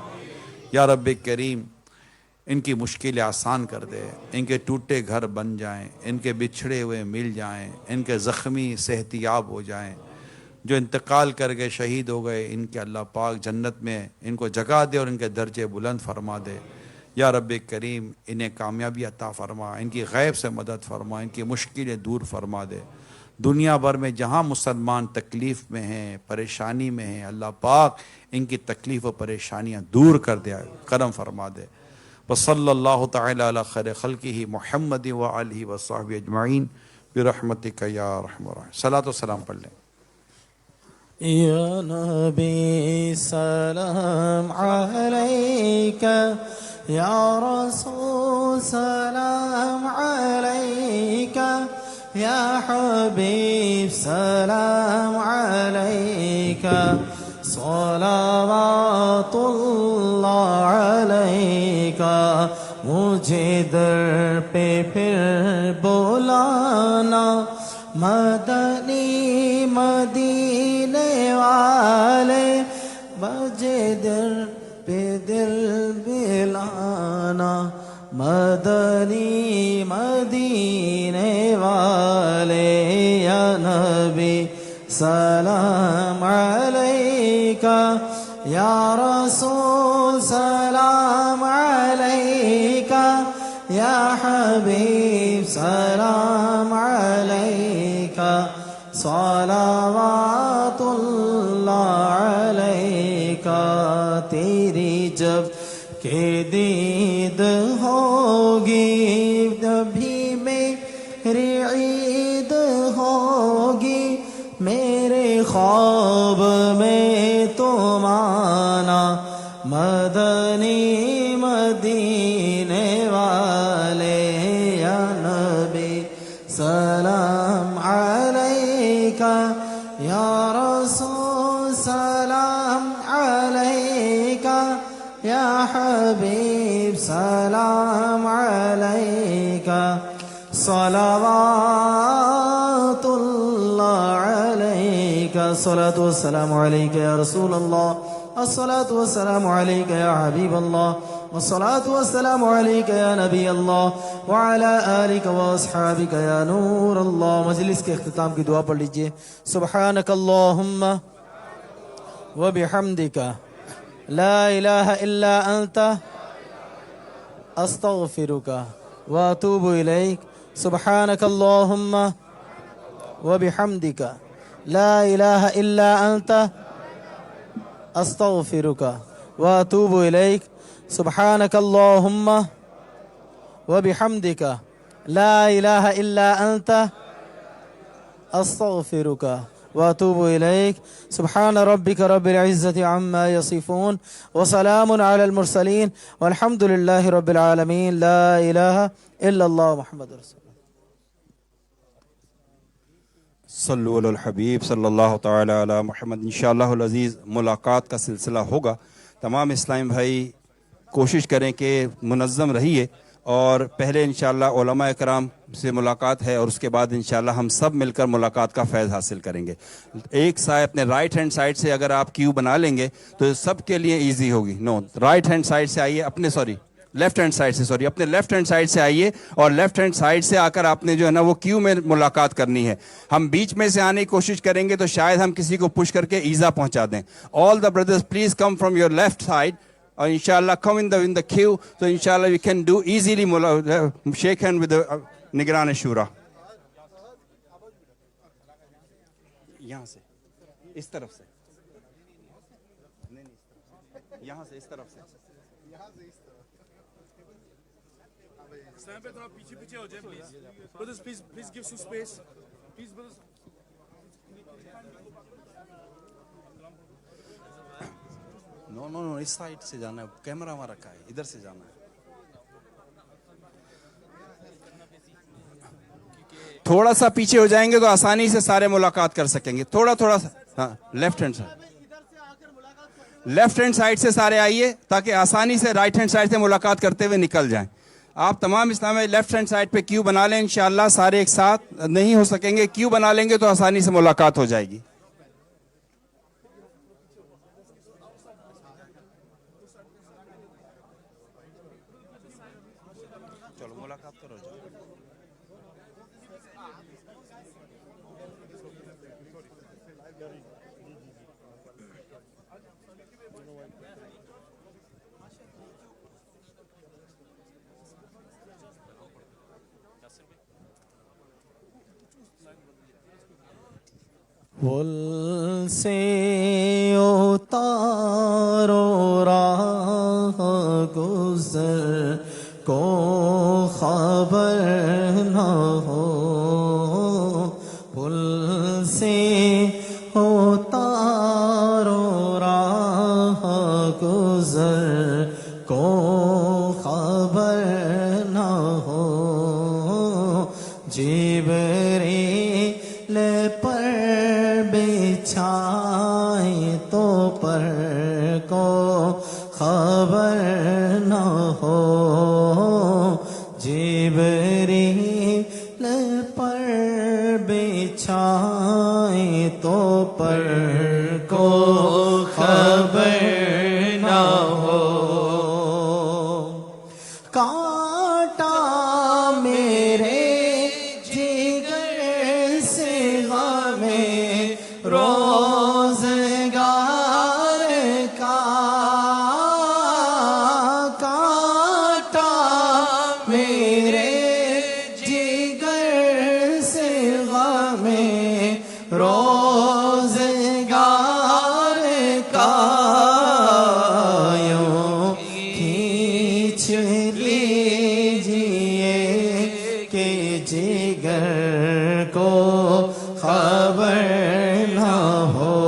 یا رب کریم ان کی مشکلیں آسان کر دے، ان کے ٹوٹے گھر بن جائیں، ان کے بچھڑے ہوئے مل جائیں، ان کے زخمی صحت یاب ہو جائیں، جو انتقال کر گئے شہید ہو گئے ان کے اللہ پاک جنت میں ان کو جگہ دے اور ان کے درجے بلند فرما دے۔ یا رب کریم انہیں کامیابی عطا فرما، ان کی غیب سے مدد فرما، ان کی مشکلیں دور فرما دے۔ دنیا بھر میں جہاں مسلمان تکلیف میں ہیں، پریشانی میں ہیں، اللہ پاک ان کی تکلیف و پریشانیاں دور کر دے، کرم فرما دے۔ وصلی اللہ تعالی علی خیر خلقہ محمد وآلہ وصحبہ اجمعین برحمتک یا ارحم الراحمین۔ صلاۃ و سلام پڑھ لیں۔ یا نبی سلام علیک، یا رسول سلام علیک، یا حبیب سلام علیک، صلوات اللہ علیک۔ مجھے در پہ پھر بلانا، مدنی مدینے والے، مجھے در پہ دل بلانا، مدنی مدینے والے۔ یا نبی سلام علیکہ، یا رسول سلام علیکہ، یا حبیب سلام علیکہ، صلوات اللہ علیکہ۔ تیری جب کہ دید ہوگی تبھی میری عید ہوگی، میرے خواب میں تم آنا، مدنی مدینے والے۔ یا نبی سلام علیکہ، یا رسول سلام علیکہ، یا حبیب سلام علیکہ، صلوات اللہ علیکہ۔ الصلاۃ والسلام علیکہ یا رسول اللہ، الصلاۃ والسلام علیکہ یا حبیب اللہ، والصلاۃ والسلام علیکہ یا نبی اللہ، وعلی آلک واصحابک یا نور اللہ۔ مجلس کے اختتام کی دعا پڑھ لیجئے۔ سبحانک اللہم وبحمدک، لا الہ الا انت، استغفرک واتوب الیک۔ سبحانک اللہم وبحمدک، لا الہ الا انت، استغفرک واتوب الیک۔ سبحانک اللہم وبحمدک، لا الہ الا انت، استغفرک واتوب الیک۔ سبحان ربک رب العزت عما یصفون، وسلام علی المرسلین، والحمد للہ رب العالمین۔ لا الہ الا اللہ محمد رسول اللہ۔ صلو علی الحبیب صلی اللہ تعالی علی محمد۔ انشاءاللہ العزیز ملاقات کا سلسلہ ہوگا۔ تمام اسلام بھائی کوشش کریں کہ منظم رہیے، اور پہلے انشاءاللہ علماء اکرام سے ملاقات ہے، اور اس کے بعد انشاءاللہ ہم سب مل کر ملاقات کا فیض حاصل کریں گے۔ ایک سائے اپنے رائٹ ہینڈ سائڈ سے اگر آپ کیو بنا لیں گے تو سب کے لیے ایزی ہوگی۔ رائٹ ہینڈ سائڈ سے آئیے، اپنے لیفٹ ہینڈ سائڈ سے اپنے لیفٹ ہینڈ سائڈ سے آئیے، اور لیفٹ ہینڈ سائڈ سے آ کر آپ نے جو ہے نا وہ کیو میں ملاقات کرنی ہے۔ ہم بیچ میں سے آنے کی کوشش کریں گے تو شاید ہم کسی کو پش کر کے ایزا پہنچا دیں۔ All the brothers please come from your left side, اور انشاءاللہ come in the queue, so inshallah we can do easily shake hand with the نگران شورا. یہاں سے اس طرف سے یہاں سے اس طرف سے پیچھے پیچھے ہو جائے please brothers, please give some space, please brothers. No اس سائڈ سے جانا ہے, کیمرہ وہاں رکھا ہے, ادھر سے جانا ہے. تھوڑا سا پیچھے ہو جائیں گے تو آسانی سے سارے ملاقات کر سکیں گے. تھوڑا سا ہاں لیفٹ ہینڈ سائڈ سے سارے آئیے تاکہ آسانی سے رائٹ ہینڈ سائڈ سے ملاقات کرتے ہوئے نکل جائیں. آپ تمام اسلامی لیفٹ ہینڈ سائڈ پہ کیو بنا لیں, انشاءاللہ سارے ایک ساتھ نہیں ہو سکیں گے, کیو بنا لیں گے تو آسانی سے ملاقات ہو جائے گی. چلو ملاقات کرو. پل سے اتارو راہ گزر کو خبر نہ ہو, پل سے اتارو راہ گزر کو خبر نہ ہو, جبریل پر بچھائے تو پر کو خبر نہ ہو, جبریل پر بچھائے تو پر کو خبر نہ ہو. کانٹا میرے جگر سے غم روزگار کا, کانٹا میرے جگر سے غم روزگار کا, یوں کھینچ لیجئے کہ جگر کو خبر نہ ہو,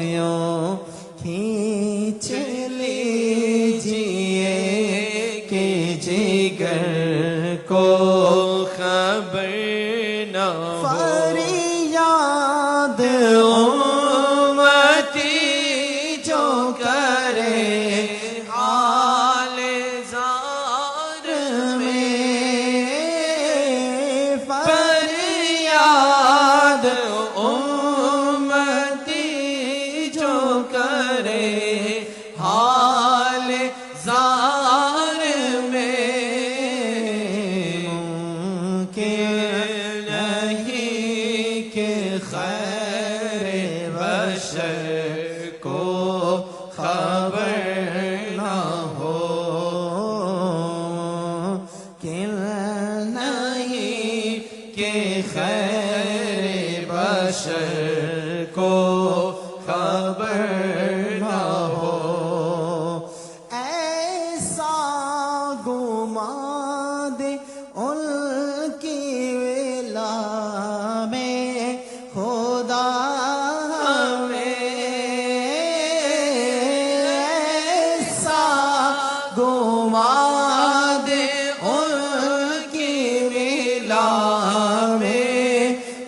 یوں کھینچ لیجئے کہ جگر کو خبر نہ ہو. فریاد امتی جو کرے حال زار میں, فریاد امتی جو کرے حال زار میں, ممکن نہیں کہ خیر بشر کو خبر نہ ہو, کہ نہیں کہ خیر بشر کو خبر نہ ہو. ایسا گما دے ان کی ولا میں خدا میں, ایسا گما دے ان کی ولا میں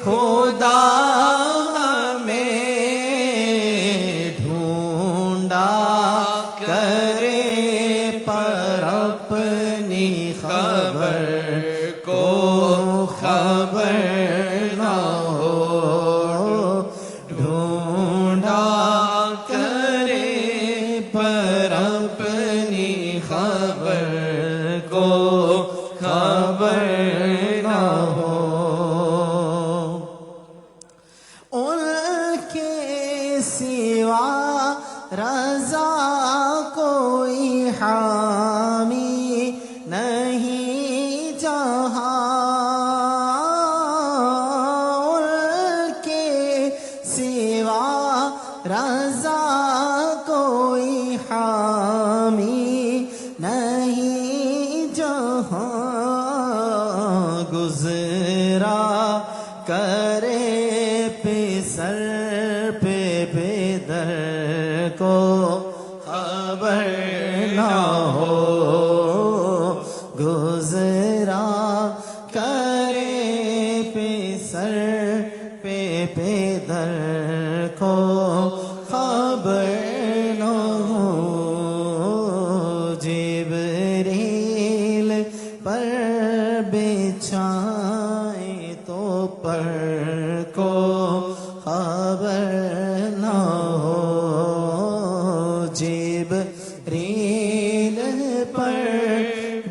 خدا میں, ڈھونڈا کرے پر اپنی خبر کو خبر نہ ہو, ڈھونڈا کرے پر اپنی خبر کو خبر نہ ہو. ان کے سوا رضا جہاں گزرا کرے پہ سر پہ بے در کو خبر نہ ہو گزرا کرے پہ سر پہ بے در کو خبر نہ ہو جبریل پر بچھائے تو پر کو خبر نہ ہو جبریل پر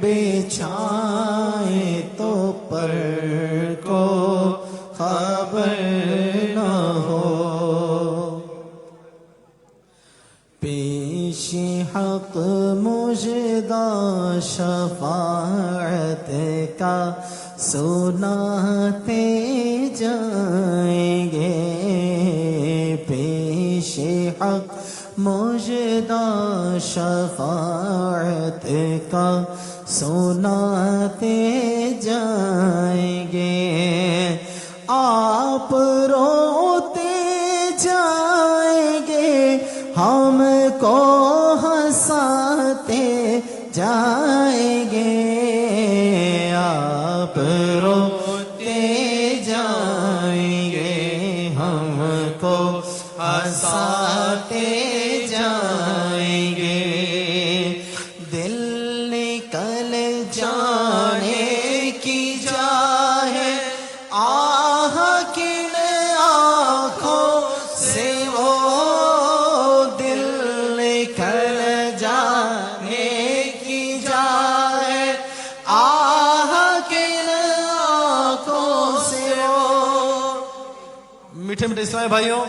بچھائے تو پر کو خبر نہ ہو پیش حق مجدہ شفاعت کا سناتے جائیں گے پیش حق مجدہ شفاعت کا سناتے جائیں گے آپ روتے جائیں گے ہم کو ہنساتے جائیں گے آپ روتے جائیں گے ہم کو ہنساتے جائیں گے دل نکل جانے کی جائے آہ کن آنکھوں سے وہ دل نکل جانے کی جائے آہ کن آنکھوں سے وہ میٹھے میٹھے اسلامی بھائیوں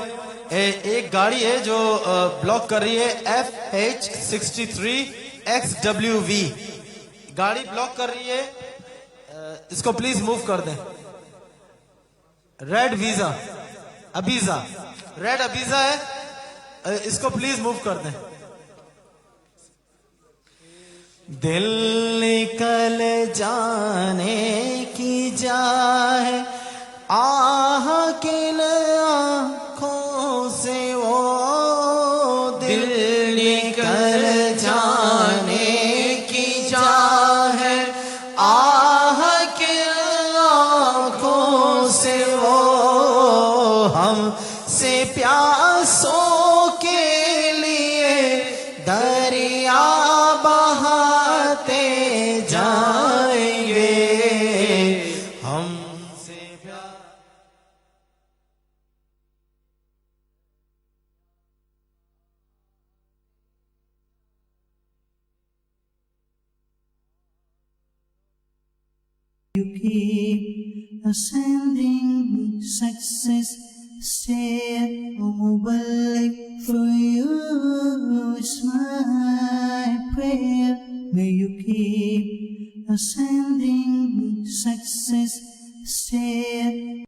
ایک گاڑی ہے جو بلاک کر رہی ہے FH63XWV گاڑی بلاک کر رہی ہے اس کو پلیز موو کر دیں ریڈ ویزا ابیزا ریڈ ابیزا ہے اس کو پلیز موو کر دیں دل نکل جانے کی جائے آہ کن آنکھوں سے وہ دل نکل جانے کی جائے آہ کن آنکھوں سے وہ ہم سے پیاسوں کے لیے دریا بہاتے جائیں گے ہم سے You keep ascending success, stay Mubarak for you is my prayer. May you keep ascending success, stay